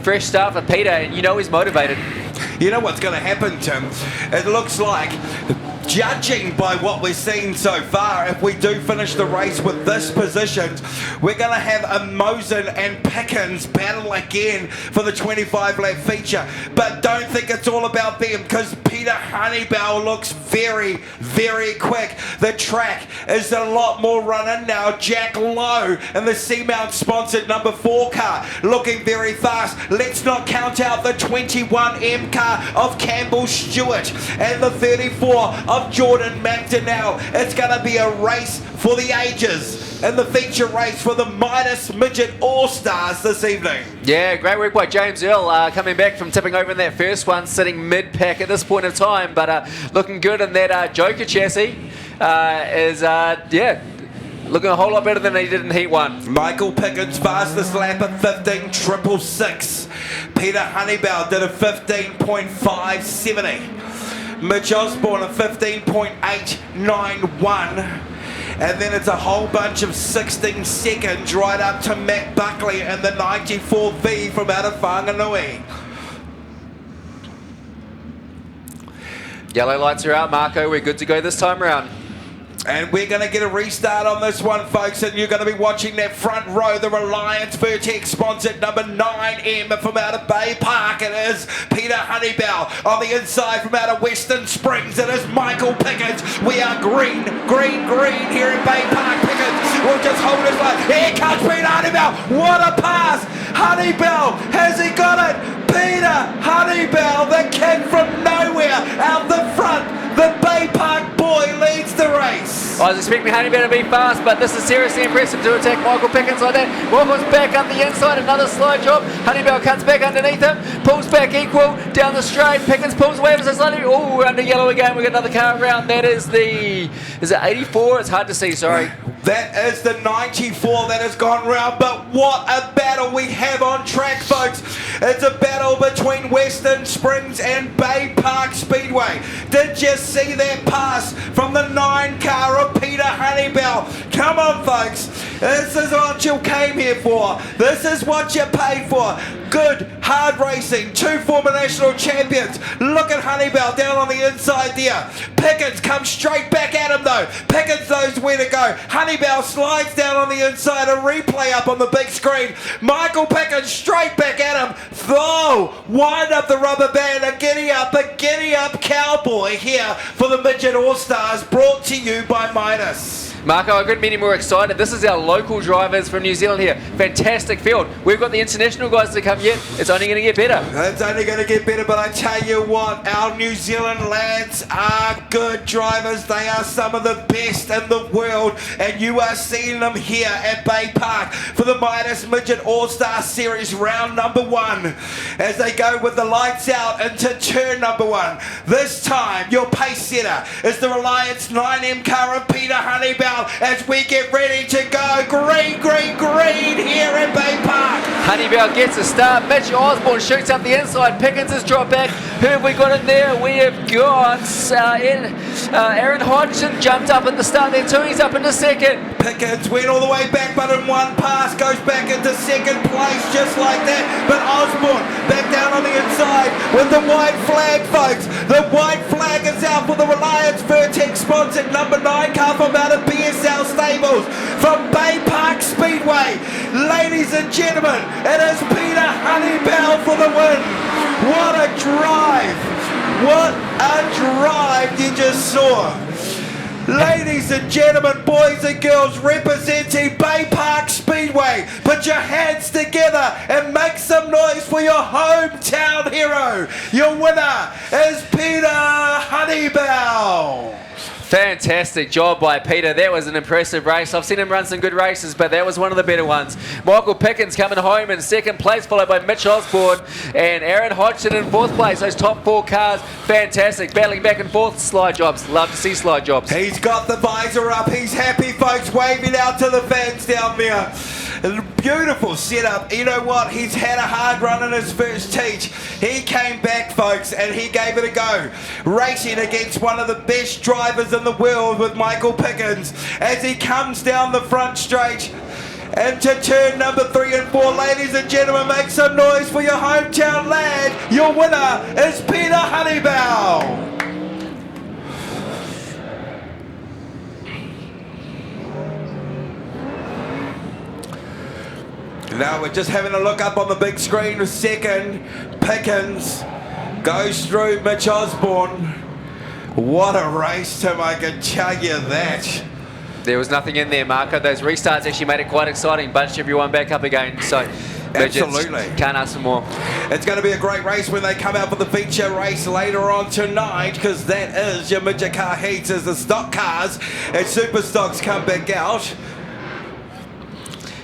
fresh start for Peter, and you know he's motivated. You know what's going to happen, Tim? It looks like, judging by what we've seen so far, if we do finish the race with this position, we're going to have a Mosen and Pickens battle again for the 25 lap feature. But don't think it's all about them, because Peter Honeybell looks very, very quick. The track is a lot more running now. Jack Lowe and the Seamount sponsored number 4 car looking very fast. Let's not count out the 21M car of Campbell Stewart and the 34 of Jordan McDonnell. It's going to be a race for the ages and the feature race for the Midas Midget All-Stars this evening. Yeah, great work by James Earl, coming back from tipping over in that first one, sitting mid-pack at this point in time, but looking good in that Joker chassis. Looking a whole lot better than he did in Heat 1. Michael Pickens fastest lap at 15.666. Peter Honeybell did a 15.570. Mitch Osborne a 15.891. And then it's a whole bunch of 16 seconds right up to Mac Buckley and the 94V from out of Maunganui. Yellow lights are out, Marco. We're good to go this time round. And we're going to get a restart on this one, folks, and you're going to be watching that front row, the Reliance Vertex sponsored number 9M from out of Baypark. It is Peter Honeybell. On the inside from out of Western Springs, it is Michael Pickens. We are green here in Baypark. Pickens will just hold his line. Here comes Peter Honeybell. What a pass! Honeybell, has he got it? Peter Honeybell, the kid from nowhere, out the front. The Baypark boy leads the race. I was expecting Honeybell to be fast, but this is seriously impressive to attack Michael Pickens like that. Michael's back up the inside, another slide job. Honeybell cuts back underneath him, pulls back equal, down the straight. Pickens pulls away ever so slightly. Oh, we're under yellow again. We've got another car around. That is the, is it 84? It's hard to see, sorry. That is the 94 that has gone round, but what a battle we have on track, folks. It's a battle between Western Springs and Baypark Speedway. Did you see that pass from the 9 car of Peter Honeybell? Come on, folks. This is what you came here for. This is what you paid for. Good, hard racing, 2 former national champions. Look at Honeybell down on the inside there. Pickens comes straight back at him though. Pickens knows where to go. Honeybell slides down on the inside, a replay up on the big screen. Michael Pickens straight back at him. Oh, wind up the rubber band, a giddy up cowboy here for the Midget All-Stars, brought to you by Midas. Marco, I couldn't be any more excited. This is our local drivers from New Zealand here. Fantastic field. We've got the international guys to come yet. It's only going to get better. It's only going to get better, but I tell you what, our New Zealand lads are good drivers. They are some of the best in the world, and you are seeing them here at Baypark for the Midas Midget All-Star Series round number 1 as they go with the lights out into turn number 1. This time, your pace setter is the Reliance 9M car of Peter Honeybell as we get ready to go. Green here at Baypark. Honeybell gets a start. Mitch Osborne shoots up the inside. Pickens has dropped back. Who have we got in there? We have got Aaron Hodgson jumped up at the start there too. He's up into second. Pickens went all the way back, but in one pass goes back into second place just like that. But Osborne back down on the inside with the white flag, folks. The white flag is out for the Reliance Vertex sponsored number 9 car from out of BSL Stables from Baypark Speedway. Ladies and gentlemen, it is Peter Honeybell for the win. What a drive! What a drive you just saw. Ladies and gentlemen, boys and girls representing Baypark Speedway, put your hands together and make some noise for your hometown hero. Your winner is Peter Honeybell. Fantastic job by Peter. That was an impressive race. I've seen him run some good races, but that was one of the better ones. Michael Pickens coming home in second place, followed by Mitch Osborne and Aaron Hodgson in fourth place. Those top 4 cars, fantastic. Battling back and forth, slide jobs. Love to see slide jobs. He's got the visor up. He's happy, folks, waving out to the fans down there. Beautiful setup. You know what? He's had a hard run in his first teach. He came back, folks, and he gave it a go. Racing against one of the best drivers in the world with Michael Pickens as he comes down the front straight into turn number 3 and 4. Ladies and gentlemen, make some noise for your hometown lad. Your winner is Peter Honeybell. Now we're just having a look up on the big screen. Second, Pickens goes through Mitch Osborne. What a race, Tim, I can tell you that. There was nothing in there, Marco. Those restarts actually made it quite exciting. Bunched everyone back up again. So, absolutely. Can't ask for more. It's going to be a great race when they come out for the feature race later on tonight, because that is your midget car heats as the stock cars and super stocks come back out.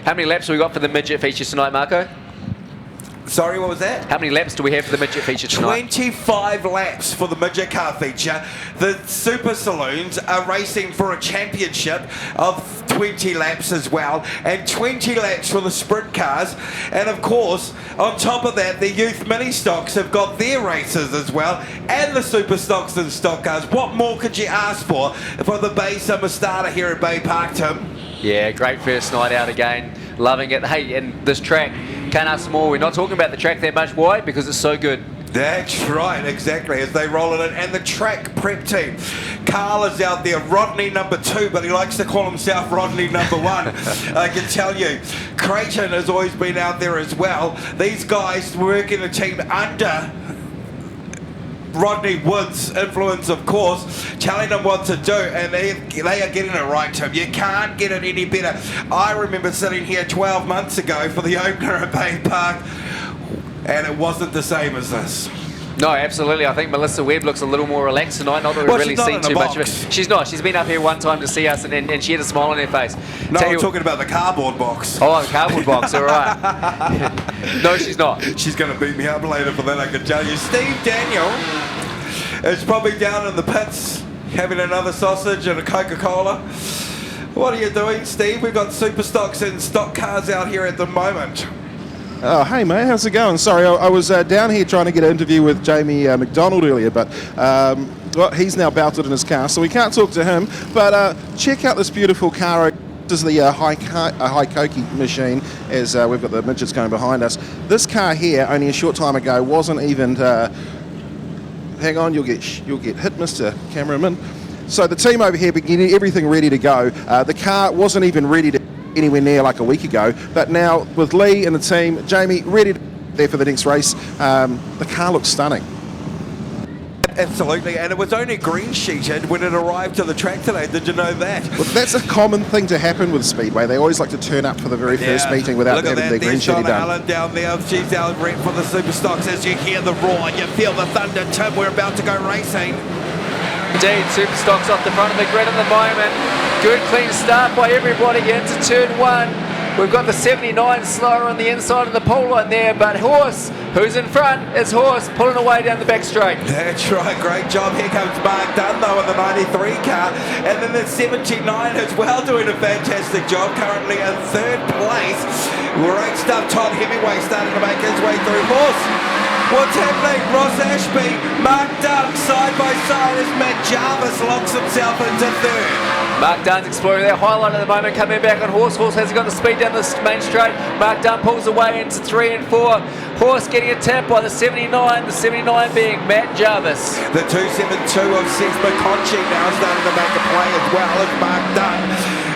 How many laps have we got for the midget feature tonight, Marco? Sorry, what was that? How many laps do we have for the midget feature tonight? 25 laps for the midget car feature. The Super Saloons are racing for a championship of 20 laps as well, and 20 laps for the sprint cars. And of course, on top of that, the youth mini stocks have got their races as well, and the super stocks and stock cars. What more could you ask for the Bay Summer Starter here at Baypark, Tim? Yeah, great first night out again. Loving it. Hey, and this track, can't ask more. We're not talking about the track that much. Why? Because it's so good. That's right, exactly, as they roll it in. And the track prep team. Carl is out there, Rodney number 2, but he likes to call himself Rodney number 1. I can tell you. Creighton has always been out there as well. These guys work in a team under Rodney Wood's influence, of course, telling them what to do, and they are getting it right, Tim. You can't get it any better. I remember sitting here 12 months ago for the opener at Baypark, and it wasn't the same as this. No, absolutely. I think Melissa Webb looks a little more relaxed tonight. Not that we've really seen too much of it. She's not. She's been up here one time to see us, and she had a smile on her face. No, I'm talking about the cardboard box. Oh, the cardboard box. All right. No, she's not. She's going to beat me up later for that, I can tell you. Steve Daniel is probably down in the pits having another sausage and a Coca-Cola. What are you doing, Steve? We've got super stocks and stock cars out here at the moment. Oh, hey mate, how's it going? Sorry, I was down here trying to get an interview with Jamie McDonald earlier, but well, he's now belted in his car, so we can't talk to him. But check out this beautiful car. This is the high Koki machine, as we've got the midgets going behind us. This car here, only a short time ago, wasn't even... hang on, you'll get hit, Mr. Cameraman. So the team over here been getting everything ready to go. The car wasn't even ready to anywhere near like a week ago, but now with Lee and the team, Jamie ready to there for the next race. The car looks stunning. Absolutely, and it was only green sheeted when it arrived to the track today. Did you know that? Well, that's a common thing to happen with Speedway. They always like to turn up for the very first meeting without having their green sheeting done. Allen down there. She's out rep for the super stocks. As you hear the roar, you feel the thunder. Tim, we're about to go racing. Indeed, super stocks off the front of the grid at the moment. Good clean start by everybody into turn 1. We've got the 79 slower on the inside of the pole line there, but Horse, who's in front, is Horse pulling away down the back straight. That's right, great job. Here comes Mark Dunn though in the 93 car, and then the 79 as well doing a fantastic job, currently in 3rd place. Great stuff. Todd Hemingway starting to make his way through. Horse, what's happening? Ross Ashby, Mark Dunn side by side as Matt Jarvis locks himself into 3rd. Mark Dunn's exploring their highlight at the moment, coming back on Horse. Horse hasn't got the speed down the main straight. Mark Dunn pulls away into 3 and 4. Horse getting a tap by the 79, the 79 being Matt Jarvis. The 272 of Seth McConchy now starting to make a play as well as Mark Dunn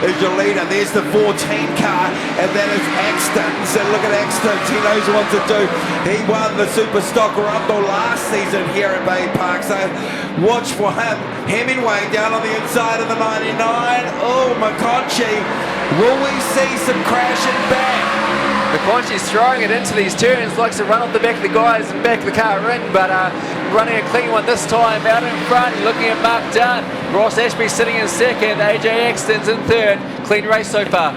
is your leader. There's the 14 car, and that is Axton. So look at Axton, he knows what to do. He won the Super Stock Rumble last season here at Baypark, so watch for him. Hemingway down on the inside of the 99. Oh, McConchy, will we see some crashing back? McConchy's throwing it into these turns, likes to run off the back of the guys and back the car in, but running a clean one this time out in front. Looking at Mark Dunn, Ross Ashby sitting in 2nd, AJ Axton's in 3rd. Clean race so far.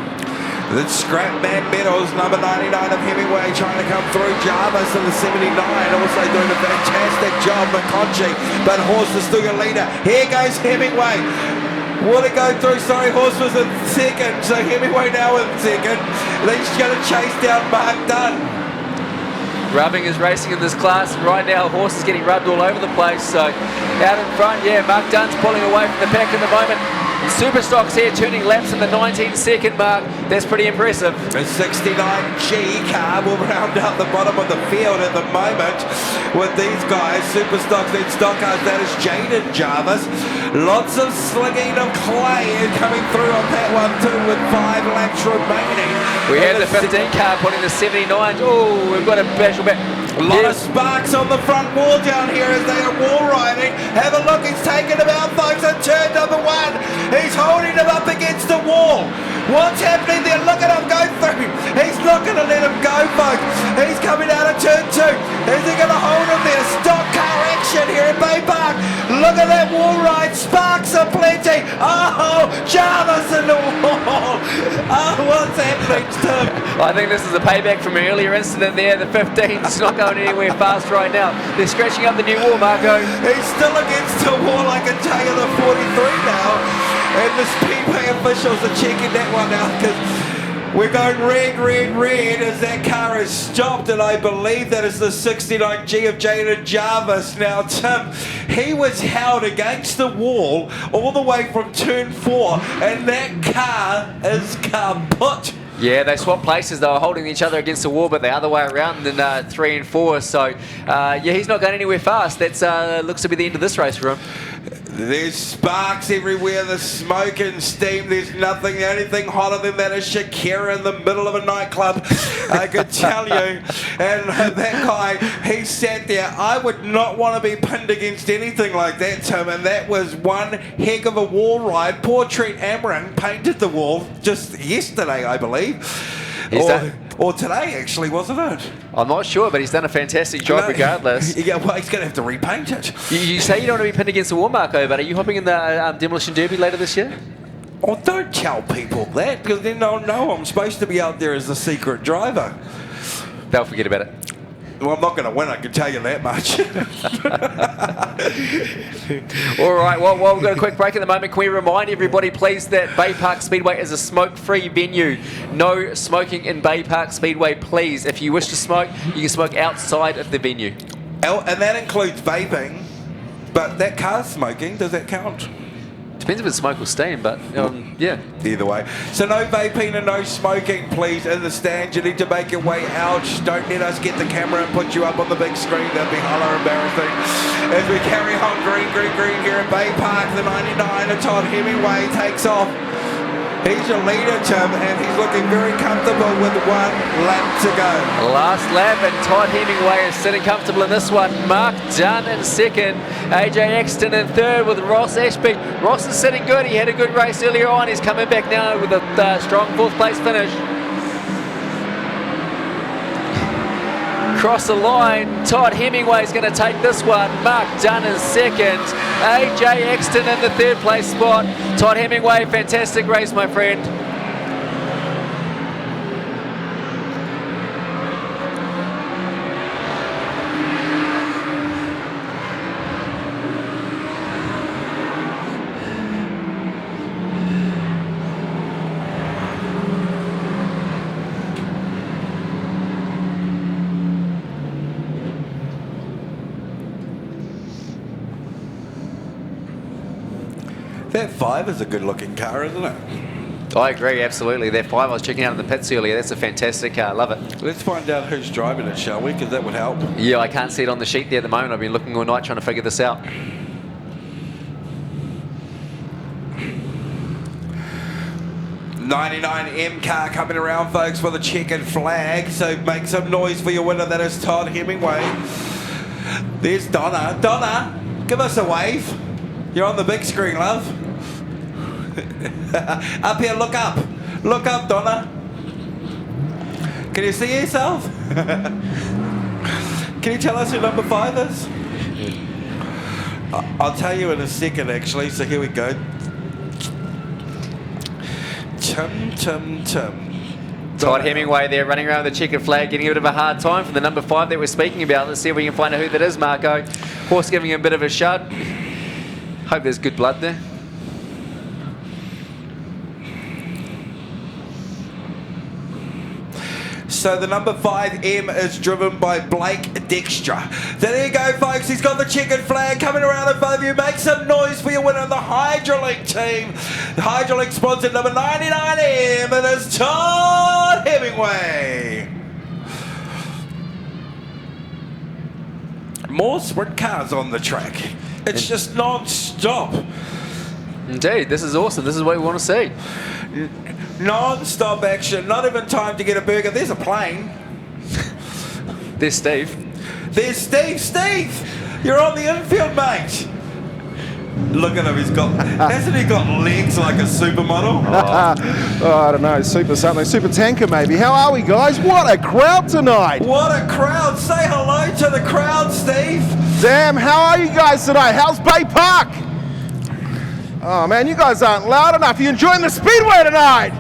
The Scrapman Meadows, number 99 of Hemingway, trying to come through. Jarvis in the 79, also doing a fantastic job. McConchy, but Horse is still your leader. Here goes Hemingway. Will it go through? Sorry, Horse was in 2nd, so Hemingway now in 2nd. Then he's going to chase down Mark Dunn. Rubbing is racing in this class, and right now Horse is getting rubbed all over the place. So out in front, yeah, Mark Dunn's pulling away from the pack at the moment. Super stocks here turning laps in the 19-second mark. That's pretty impressive. The 69G car will round out the bottom of the field at the moment with these guys. Super stocks and stock cars. That is Jaden Jarvis. Lots of slinging of clay coming through on that one too with 5 laps remaining. We have the 15 car putting the 79. Oh, we've got a battle back. A lot of sparks on the front wall down here as they are wall riding. Have a look, he's taken him out, folks, at turn number 1. He's holding him up against the wall. What's happening there? Look at him go through. He's not going to let him go, folks. He's coming out of turn 2. Is he going to hold him there? Stock car action here at Baypark. Look at that wall ride. Sparks are plenty. Oh, Jarvis in the wall. Oh, what's happening, Tim? I think this is a payback from an earlier incident there. The 15's not going anywhere fast right now. They're scratching up the new wall, Marco. He's still against the wall, I can tell you, the 43 now. And the Speedway officials are checking that one out because we're going red, red, red as that car has stopped, and I believe that is the 69G of Jaden Jarvis. Now, Tim, he was held against the wall all the way from turn 4, and that car is kaput. Yeah, they swapped places. They were holding each other against the wall, but the other way around in 3 and 4. So, yeah, he's not going anywhere fast. That's looks to be the end of this race for him. There's sparks everywhere, there's smoke and steam, there's nothing, the only thing hotter than that is Shakira in the middle of a nightclub, I could tell you. And that guy, he sat there. I would not want to be pinned against anything like that, Tim, and that was one heck of a wall ride. Poor Trent Amron painted the wall just yesterday, I believe. Or today, actually, wasn't it? I'm not sure, but he's done a fantastic job regardless. Yeah, well, he's going to have to repaint it. You say you don't want to be pinned against the wall, Marco, but are you hopping in the Demolition Derby later this year? Oh, don't tell people that, because then they'll know I'm supposed to be out there as the secret driver. They'll forget about it. Well, I'm not going to win, I can tell you that much. All right, well, we've got a quick break at the moment. Can we remind everybody, please, that Baypark Speedway is a smoke-free venue. No smoking in Baypark Speedway, please. If you wish to smoke, you can smoke outside of the venue. And that includes vaping, but that car's smoking, does that count? Depends if it's smoke or steam, but yeah. Either way. So no vaping and no smoking, please, in the stands. You need to make your way out. Don't let us get the camera and put you up on the big screen. That'd be holler embarrassing. As we carry on green, green, green here at Baypark, the 99 of Todd Hemingway takes off. He's your leader, Tim, and he's looking very comfortable with 1 lap to go. Last lap, and Todd Hemingway is sitting comfortable in this one. Mark Dunn in second. AJ Exton in third with Ross Ashby. Ross is sitting good. He had a good race earlier on. He's coming back now with a strong 4th place finish. Across the line, Todd Hemingway is going to take this one. Mark Dunn is second. AJ Exton in the 3rd place spot. Todd Hemingway, fantastic race, my friend. That 5 is a good looking car, isn't it? I agree, absolutely. That 5 I was checking out in the pits earlier. That's a fantastic car. Love it. Let's find out who's driving it, shall we? Because that would help. Yeah, I can't see it on the sheet there at the moment. I've been looking all night trying to figure this out. '99M car coming around, folks, for the checkered flag. So make some noise for your winner. That is Todd Hemingway. There's Donna. Donna, give us a wave. You're on the big screen, love. Up here, look up. Look up, Donna. Can you see yourself? Can you tell us who number 5 is? I'll tell you in a second, actually, so here we go. Tim. Todd Hemingway there running around with the checkered flag, getting a bit of a hard time for the number 5 that we're speaking about. Let's see if we can find out who that is, Marco. Horse giving him a bit of a shove. Hope there's good blood there. So the number 5M is driven by Blake Dextra. So there you go, folks. He's got the checkered flag coming around in front of you. Make some noise for your winner, the Hydrolink team. The Hydrolink sponsored number 99M, and it's Todd Hemingway. More sprint cars on the track. It's just non-stop. Indeed, this is awesome. This is what we want to see. Non-stop action. Not even time to get a burger. There's a plane. There's Steve. There's Steve. Steve, you're on the infield, mate. Look at him. Hasn't he got legs like a supermodel? Oh, I don't know. Super something. Super tanker, maybe. How are we, guys? What a crowd tonight. What a crowd. Say hello to the crowd, Steve. Sam, how are you guys tonight? How's Baypark? Oh, man, you guys aren't loud enough. Are you enjoying the Speedway tonight?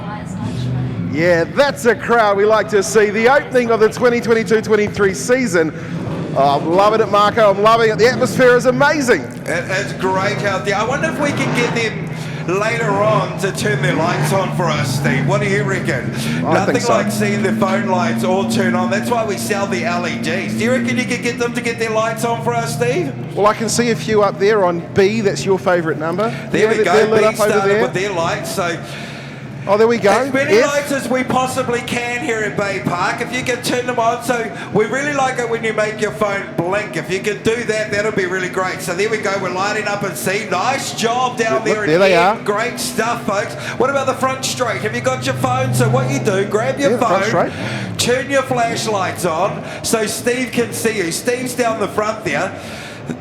Yeah, that's a crowd we like to see. The opening of the 2022-23 season. Oh, I'm loving it, Marco. I'm loving it. The atmosphere is amazing. It's great out there. I wonder if we can get them later on to turn their lights on for us, Steve. What do you reckon? Nothing so. like seeing their phone lights all turn on. That's why we sell the LEDs. Do you reckon you could get them to get their lights on for us, Steve? Well, I can see a few up there on B. That's your favourite number. There we go. They're lit B up over started there. with their lights, so... Oh, there we go. As many lights as we possibly can here at Baypark. If you can turn them on, so we really like it when you make your phone blink. If you can do that, that'll be really great. So there we go. We're lighting up and see. Nice job down there. There they are. Great stuff, folks. What about the front straight? Have you got your phone? So what you do, grab your phone, turn your flashlights on so Steve can see you. Steve's down the front there.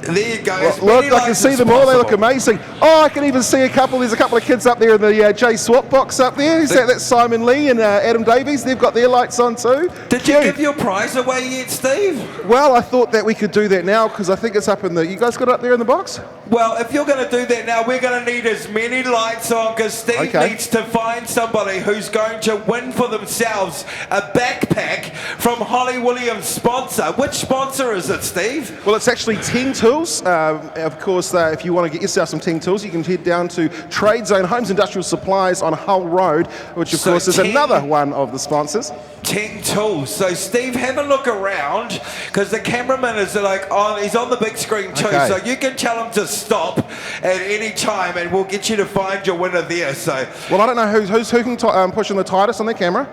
There you go. Look, I can see them all. They look amazing. Oh, I can even see a couple. There's a couple of kids up there in the J Swap box up there. Is that's Simon Lee and Adam Davies. They've got their lights on too. Did you give your prize away yet, Steve? Well, I thought that we could do that now because I think it's up in the... You guys got it up there in the box? Well, if you're going to do that now, we're going to need as many lights on because Steve needs to find somebody who's going to win for themselves a backpack from Holly Williams' sponsor. Which sponsor is it, Steve? Well, it's actually 10 Tools. Of course, if you want to get yourself some 10 Tools, you can head down to Trade Zone Homes Industrial Supplies on Hull Road, which of course is another one of the sponsors. 10 Tools. So Steve, have a look around because the cameraman is like on. He's on the big screen too, so you can tell him to stop at any time, and we'll get you to find your winner there. So. Well, I don't know who can push in the tightest on their camera.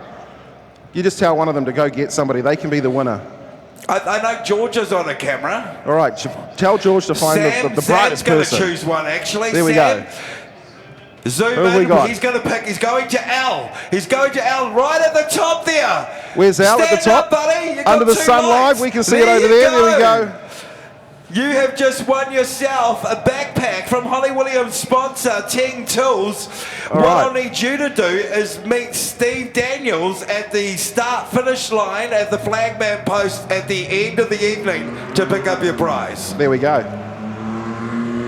You just tell one of them to go get somebody. They can be the winner. I know George is on a camera. All right, tell George to find the brightest person. Sam's going to choose one, actually. There we go. Zoom in. He's going to pick. He's going to Al. He's going to Al right at the top there. Where's Al at the top? Up, buddy. You got Under the 2 sun lights. live. We can see it over there. There we go. You have just won yourself a backpack from Holly Williams' sponsor, 10 Tools. What I'll need you to do is meet Steve Daniels at the start-finish line at the flagman post at the end of the evening to pick up your prize. There we go.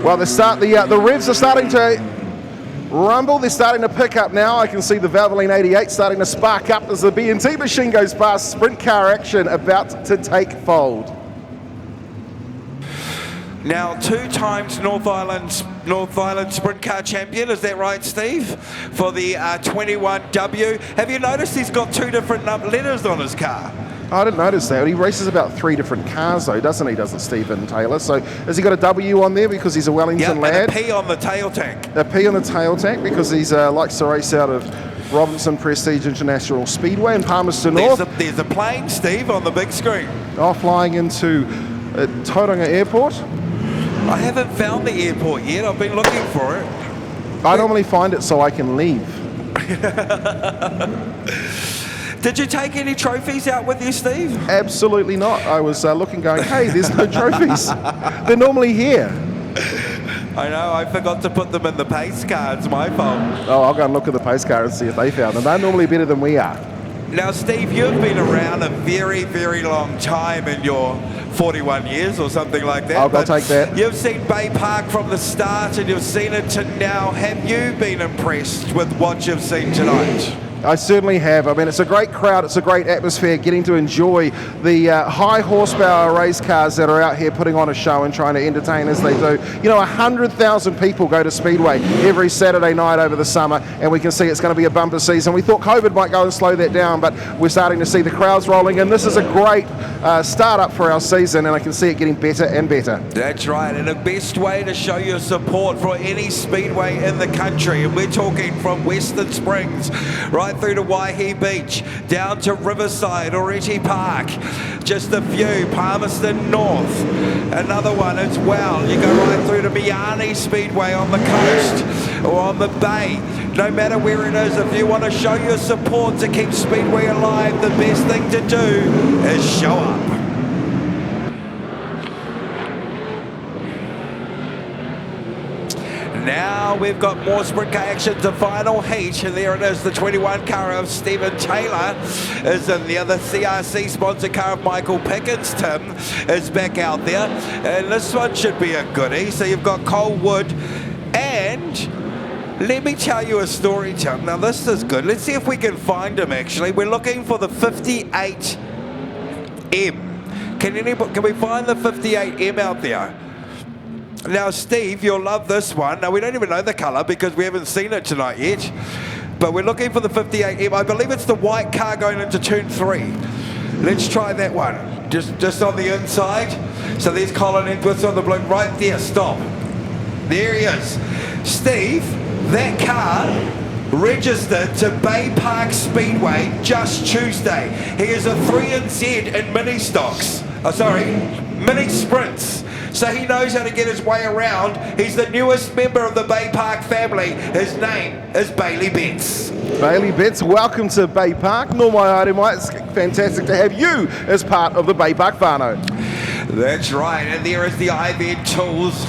Well, the revs are starting to rumble. They're starting to pick up now. I can see the Valvoline 88 starting to spark up as the B&T machine goes past. Sprint car action about to take fold. Now, 2 times North Island Sprint Car Champion, is that right, Steve? For the 21W. Have you noticed he's got 2 different letters on his car? I didn't notice that. He races about 3 different cars, though, doesn't he, Stephen Taylor? So has he got a W on there because he's a Wellington lad? And a P on the tail tank. A P on the tail tank because he's likes to race out of Robinson Prestige International Speedway in Palmerston North. There's a plane, Steve, on the big screen. Oh, flying into Tauranga Airport. I haven't found the airport yet. I've been looking for it. I normally find it so I can leave. Did you take any trophies out with you, Steve? Absolutely not. I was looking going, hey, there's no trophies. They're normally here. I know, I forgot to put them in the pace car. It's my fault. Oh, I'll go and look at the pace car and see if they found them. They're normally better than we are. Now, Steve, you've been around a very, very long time in your 41 years or something like that. I'll take that. You've seen Baypark from the start and you've seen it to now. Have you been impressed with what you've seen tonight? I certainly have. I mean, it's a great crowd. It's a great atmosphere, getting to enjoy the high horsepower race cars that are out here putting on a show and trying to entertain as they do. You know, 100,000 people go to Speedway every Saturday night over the summer, and we can see it's going to be a bumper season. We thought COVID might go and slow that down, but we're starting to see the crowds rolling, and this is a great start up for our season, and I can see it getting better and better. That's right, and the best way to show your support for any speedway in the country, and we're talking from Western Springs right through to Waihi Beach, down to Riverside, Oreti Park, just a few, Palmerston North, another one as well. You go right through to Maunganui Speedway on the coast or on the bay. No matter where it is, if you want to show your support to keep Speedway alive, the best thing to do is show up. Now we've got more sprint car action to final heat, and there it is, the 21 car of Stephen Taylor is in there. The CRC sponsor car of Michael Pickens, Tim, is back out there, and this one should be a goodie. So you've got Cole Wood, and let me tell you a story, Tim. Now this is good. Let's see if we can find him actually. We're looking for the 58M. Can we find the 58M out there? Now, Steve, you'll love this one. Now, we don't even know the colour because we haven't seen it tonight yet. But we're looking for the 58M. I believe it's the white car going into turn 3. Let's try that one. Just on the inside. So there's Colin Edwards on the blue. Right there, stop. There he is. Steve, that car registered to Baypark Speedway just Tuesday. He is a 3Z in mini stocks. Mini sprints. So he knows how to get his way around. He's the newest member of the Baypark family. His name is Bailey Betts. Bailey Betts, welcome to Baypark. No, my Airemai, it's fantastic to have you as part of the Baypark whānau. That's right, and there is the IVN Tools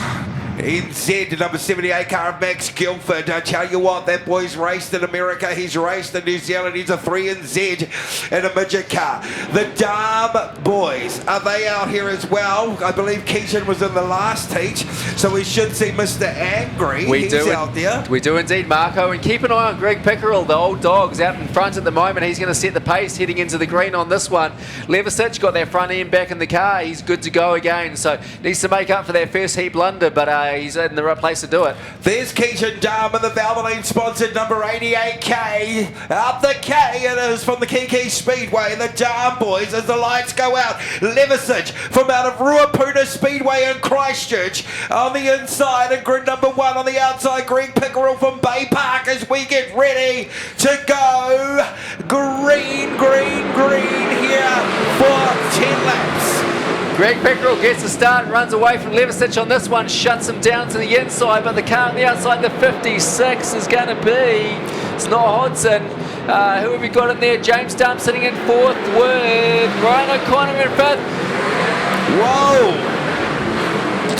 NZ, number 78 car of Max Guilford. I tell you what, that boy's raced in America, he's raced in New Zealand, he's a 3Z in a midget car. The Darm boys, are they out here as well? I believe Keaton was in the last heat, so we should see Mr. Angry. He's out there. We do indeed, Marco, and keep an eye on Greg Pickerel, the old dog's out in front at the moment. He's going to set the pace heading into the green on this one. Levisich got that front end back in the car, he's good to go again, so needs to make up for that first heat blunder, but he's in the right place to do it. There's Keaton Darm in the Valvoline sponsored number 88K. Up the K it is from the Kiki Speedway. The Darm boys as the lights go out. Levisich from out of Ruapuna Speedway in Christchurch on the inside, and grid number 1 on the outside. Greg Pickerel from Baypark as we get ready to go green here for 10 laps. Greg Pickerel gets the start and runs away from Levisich on this one, shuts him down to the inside, but the car on the outside, the 56, is going to be, it's not Hodson. Who have we got in there? James Darm sitting in 4th with Ryan O'Connor in 5th. Whoa!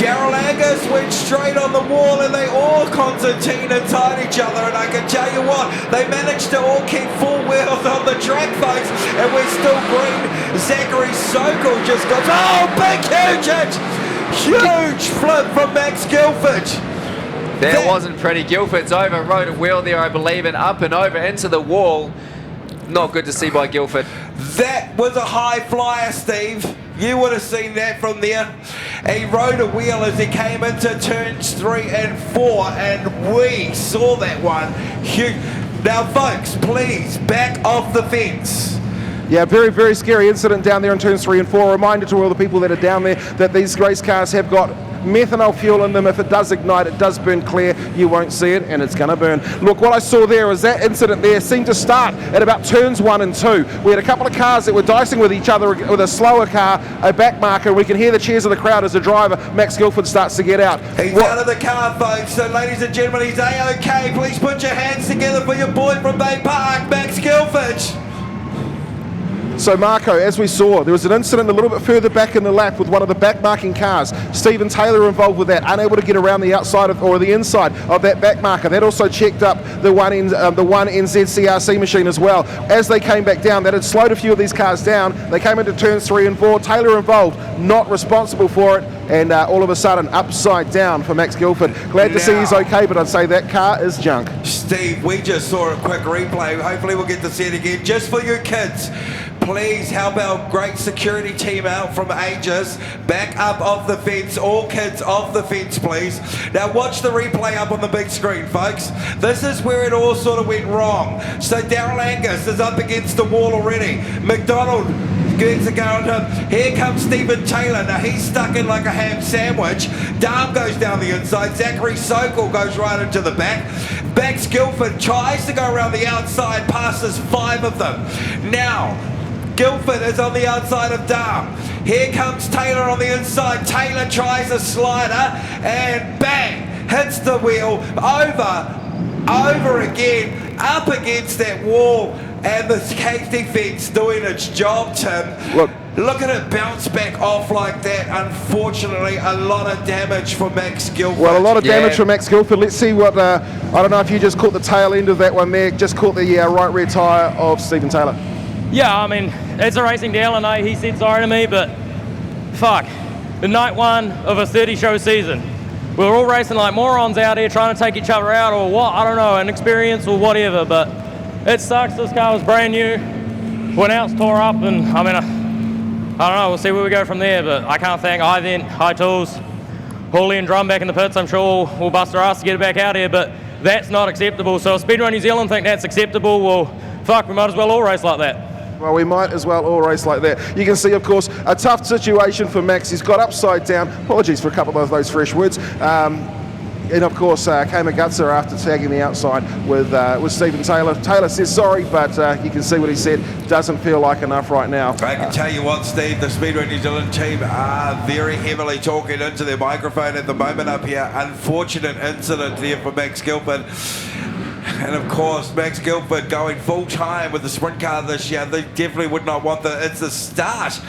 Daryl Angus went straight on the wall, and they all concertina tied each other, and I can tell you what, they managed to all keep 4 wheels on the track, folks, and we're still green. Zachary Sokol just got, oh, big huge flip from Max Guilford. That wasn't pretty. Guilford's over, rode a wheel there, I believe, and up and over into the wall. Not good to see by Guilford. That was a high flyer, Steve. You would have seen that from there. He rode a wheel as he came into turns 3 and 4, and we saw that one. Huge. Now, folks, please back off the fence. Yeah, very, very scary incident down there in turns 3 and 4. A reminder to all the people that are down there that these race cars have got methanol fuel in them. If it does ignite, it does burn clear. You won't see it, and it's going to burn. Look, what I saw there was that incident there seemed to start at about turns 1 and 2. We had a couple of cars that were dicing with each other with a slower car, a back marker. We can hear the cheers of the crowd as the driver, Max Guilford, starts to get out. He's out of the car, folks. So, ladies and gentlemen, he's A-OK. Please put your hands together for your boy from Baypark, Max Guilford. So Marco, as we saw, there was an incident a little bit further back in the lap with one of the back marking cars. Stephen Taylor involved with that, unable to get around the outside or the inside of that back marker. That also checked up the one NZ CRC machine as well. As they came back down, that had slowed a few of these cars down. They came into turns 3 and 4. Taylor involved, not responsible for it, and all of a sudden upside down for Max Guilford. Glad to see he's okay, but I'd say that car is junk. Steve, we just saw a quick replay. Hopefully we'll get to see it again. Just for you kids, please help our great security team out from Aegis. Back up off the fence. All kids off the fence, please. Now watch the replay up on the big screen, folks. This is where it all sort of went wrong. So Daryl Angus is up against the wall already. McDonald gets a go on him. Here comes Stephen Taylor. Now he's stuck in like a ham sandwich. Darm goes down the inside. Zachary Sokol goes right into the back. Max Guilford tries to go around the outside, passes 5 of them. Now, Guilford is on the outside of Darm. Here comes Taylor on the inside. Taylor tries a slider and bang, hits the wheel over again, up against that wall, and the safety fence doing its job, Tim. Look at it bounce back off like that. Unfortunately, a lot of damage for Max Guilford. Well, a lot of damage for Max Guilford. Let's see what, I don't know if you just caught the tail end of that one there, just caught the right rear tyre of Stephen Taylor. Yeah, I mean, it's a racing deal. I know he said sorry to me, but fuck. The night 1 of a 30-show season. We were all racing like morons out here trying to take each other out or what, I don't know, an experience or whatever, but it sucks. This car was brand new. Went out, tore up, and I mean, I don't know, we'll see where we go from there, but I can't thank High Tools, Hawley and Drum back in the pits, I'm sure we'll bust our ass to get it back out here, but that's not acceptable. So if Speedway New Zealand think that's acceptable, well, fuck, we might as well all race like that. Well, we might as well all race like that. You can see, of course, a tough situation for Max. He's got upside down. Apologies for a couple of those fresh words. And of course, Kamagutsa after tagging the outside with Stephen Taylor. Taylor says sorry, but you can see what he said. Doesn't feel like enough right now. I can tell you what, Steve, the Speedway New Zealand team are very heavily talking into their microphone at the moment up here. Unfortunate incident there for Max Gilford. And of course, Max Gilford going full time with the sprint car this year. They definitely would not want it's the start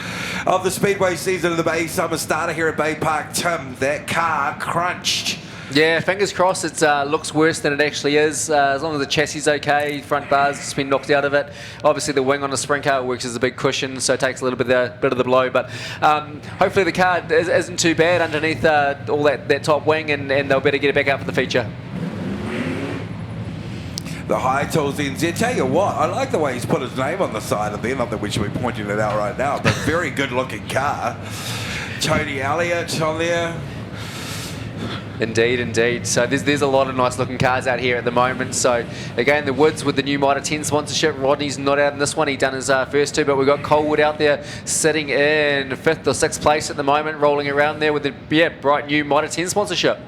of the Speedway season of the Bay Summer Starter here at Baypark. Tim, that car crunched. Yeah, fingers crossed it looks worse than it actually is. As long as the chassis is okay, front bar's just been knocked out of it. Obviously the wing on the sprint car works as a big cushion, so it takes a little bit of the blow. But hopefully the car isn't too bad underneath all that top wing, and they'll better get it back out for the feature. The high tools NZ. Tell you what, I like the way he's put his name on the side of there. Not that we should be pointing it out right now, but very good looking car. Tony Elliott on there. Indeed, indeed. So there's a lot of nice looking cars out here at the moment. So again, the Woods with the new Mitre 10 sponsorship. Rodney's not out in this one. He done his first two, but we've got Colwood out there sitting in 5th or 6th place at the moment, rolling around there with the bright new Mitre 10 sponsorship.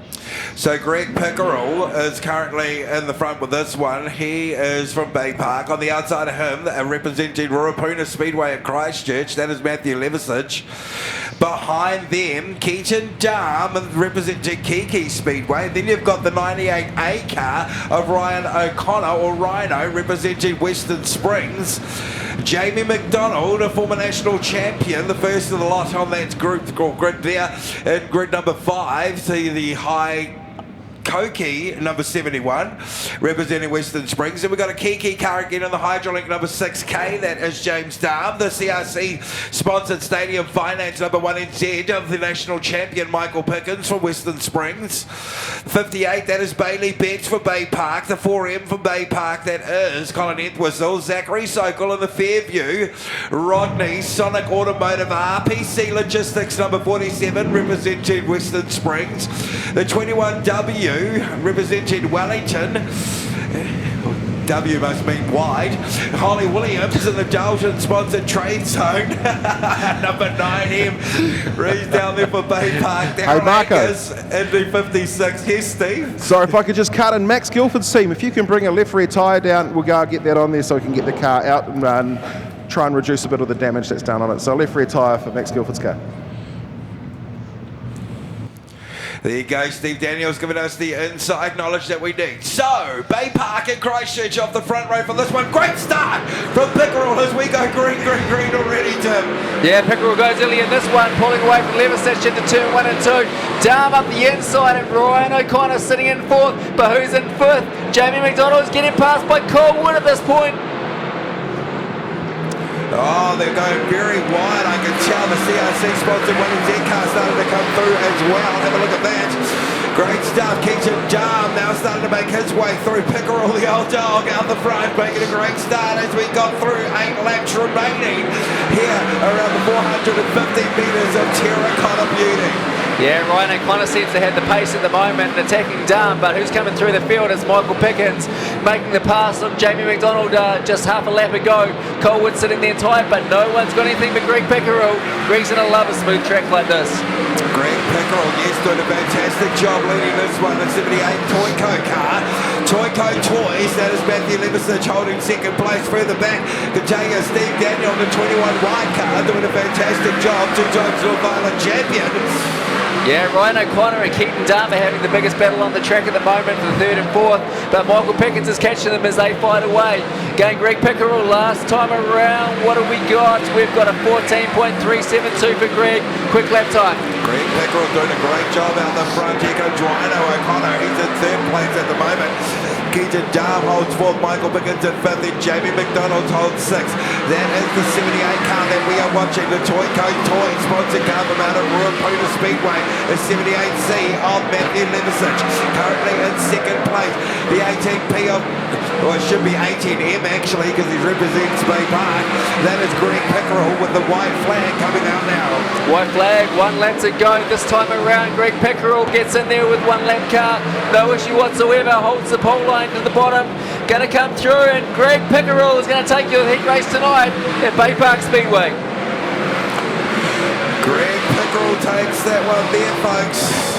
So Greg Pickerel is currently in the front with this one. He is from Baypark. On the outside of him, representing Ruapuna Speedway at Christchurch, that is Matthew Levisage. Behind them, Keaton Darm representing Kiki Speedway. Then you've got the 98A car of Ryan O'Connor, or Rhino, representing Western Springs. Jamie McDonald, a former national champion, the first of the lot on that grid there, in grid number 5, see the high Koki, number 71, representing Western Springs. And we've got a Kiki car again on the Hydrolink number 6K. That is James Darm. The CRC-sponsored Stadium Finance number 1NZ of the national champion Michael Pickens from Western Springs. 58, that is Bailey Betts for Baypark. The 4M for Baypark, that is Colin Entwistle. Zachary Sokol in the Fairview. Rodney, Sonic Automotive, RPC Logistics number 47, representing Western Springs. The 21W representing Wellington. W must mean wide. Holly Williams in the Dalton sponsored Trade Zone. Number 9M. Reads down there for Baypark. Hey Marco. In the 56. Here's Steve. Sorry if I could just cut in. Max Guilford's team, if you can bring a left rear tyre down, we'll go and get that on there so we can get the car out and try and reduce a bit of the damage that's done on it. So left rear tyre for Max Guilford's car. There you go, Steve Daniels giving us the inside knowledge that we need. So, Baypark and Christchurch off the front row for this one. Great start from Pickerel as we go green already, Tim. Yeah, Pickerel goes early in this one, pulling away from Levisage into turn 1 and 2. Darm up the inside and Ryan O'Connor sitting in 4th, but who's in 5th? Jamie McDonald is getting passed by Colwood at this point. Oh, they're going very wide. I can tell the CRC-sponsored 1NZ car starting to come through as well. Have a look at that. Great stuff. Keaton Darm now starting to make his way through. Pickerel, the old dog, out the front, making a great start as we got through 8 laps remaining here around the 450 metres of terracotta beauty. Yeah, Ryan O'Connor seems to have the pace at the moment, attacking Darm, but who's coming through the field is Michael Pickens, making the pass on Jamie McDonald just half a lap ago. Colwood sitting there tight, but no one's got anything but Greg Pickerel. Greg's gonna love a smooth track like this. Greg Pickerel, yes, doing a fantastic job leading this one. The 78 Toyco car. Toyco Toys, that is Matthew Levisage holding second place. Further back, Kajaga Steve Daniel, the 21 white car, doing a fantastic job. 2 times North Island champion. Yeah, Ryan O'Connor and Keaton Darm are having the biggest battle on the track at the moment for the 3rd and 4th, but Michael Pickens is catching them as they fight away. Going Greg Pickerel last time around. What have we got? We've got a 14.372 for Greg. Quick lap time. Greg Pickerel doing a great job out the front. Here comes Ryan O'Connor. He's in 3rd place at the moment. Keaton Darm holds 4th, Michael Pickens in 5th, and Jamie McDonald holds 6th. That is the 78 car that we are watching, the Toyco Toy sponsored car from out of Ruapuna Speedway, the 78C of Matthew Levisage, currently in 2nd place. the 18P of, or it should be 18M actually, because he represents Baypark. That is Greg Pickerel with the white flag coming out now. White flag, 1 lap to go this time around. Greg Pickerel gets in there with 1 lap car, no issue whatsoever, holds the pole line to the bottom, going to come through, and Greg Pickerel is going to take your heat race tonight at Baypark Speedway. Greg Pickerel takes that one there, folks.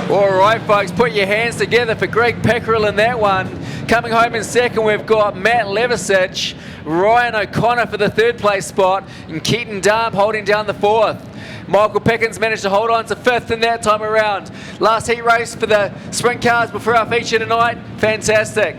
All right, folks, put your hands together for Greg Pickerel in that one. Coming home in second, we've got Matt Levisic, Ryan O'Connor for the 3rd place spot, and Keaton Darm holding down the 4th. Michael Pickens managed to hold on to 5th in that time around. Last heat race for the sprint cars before our feature tonight. Fantastic.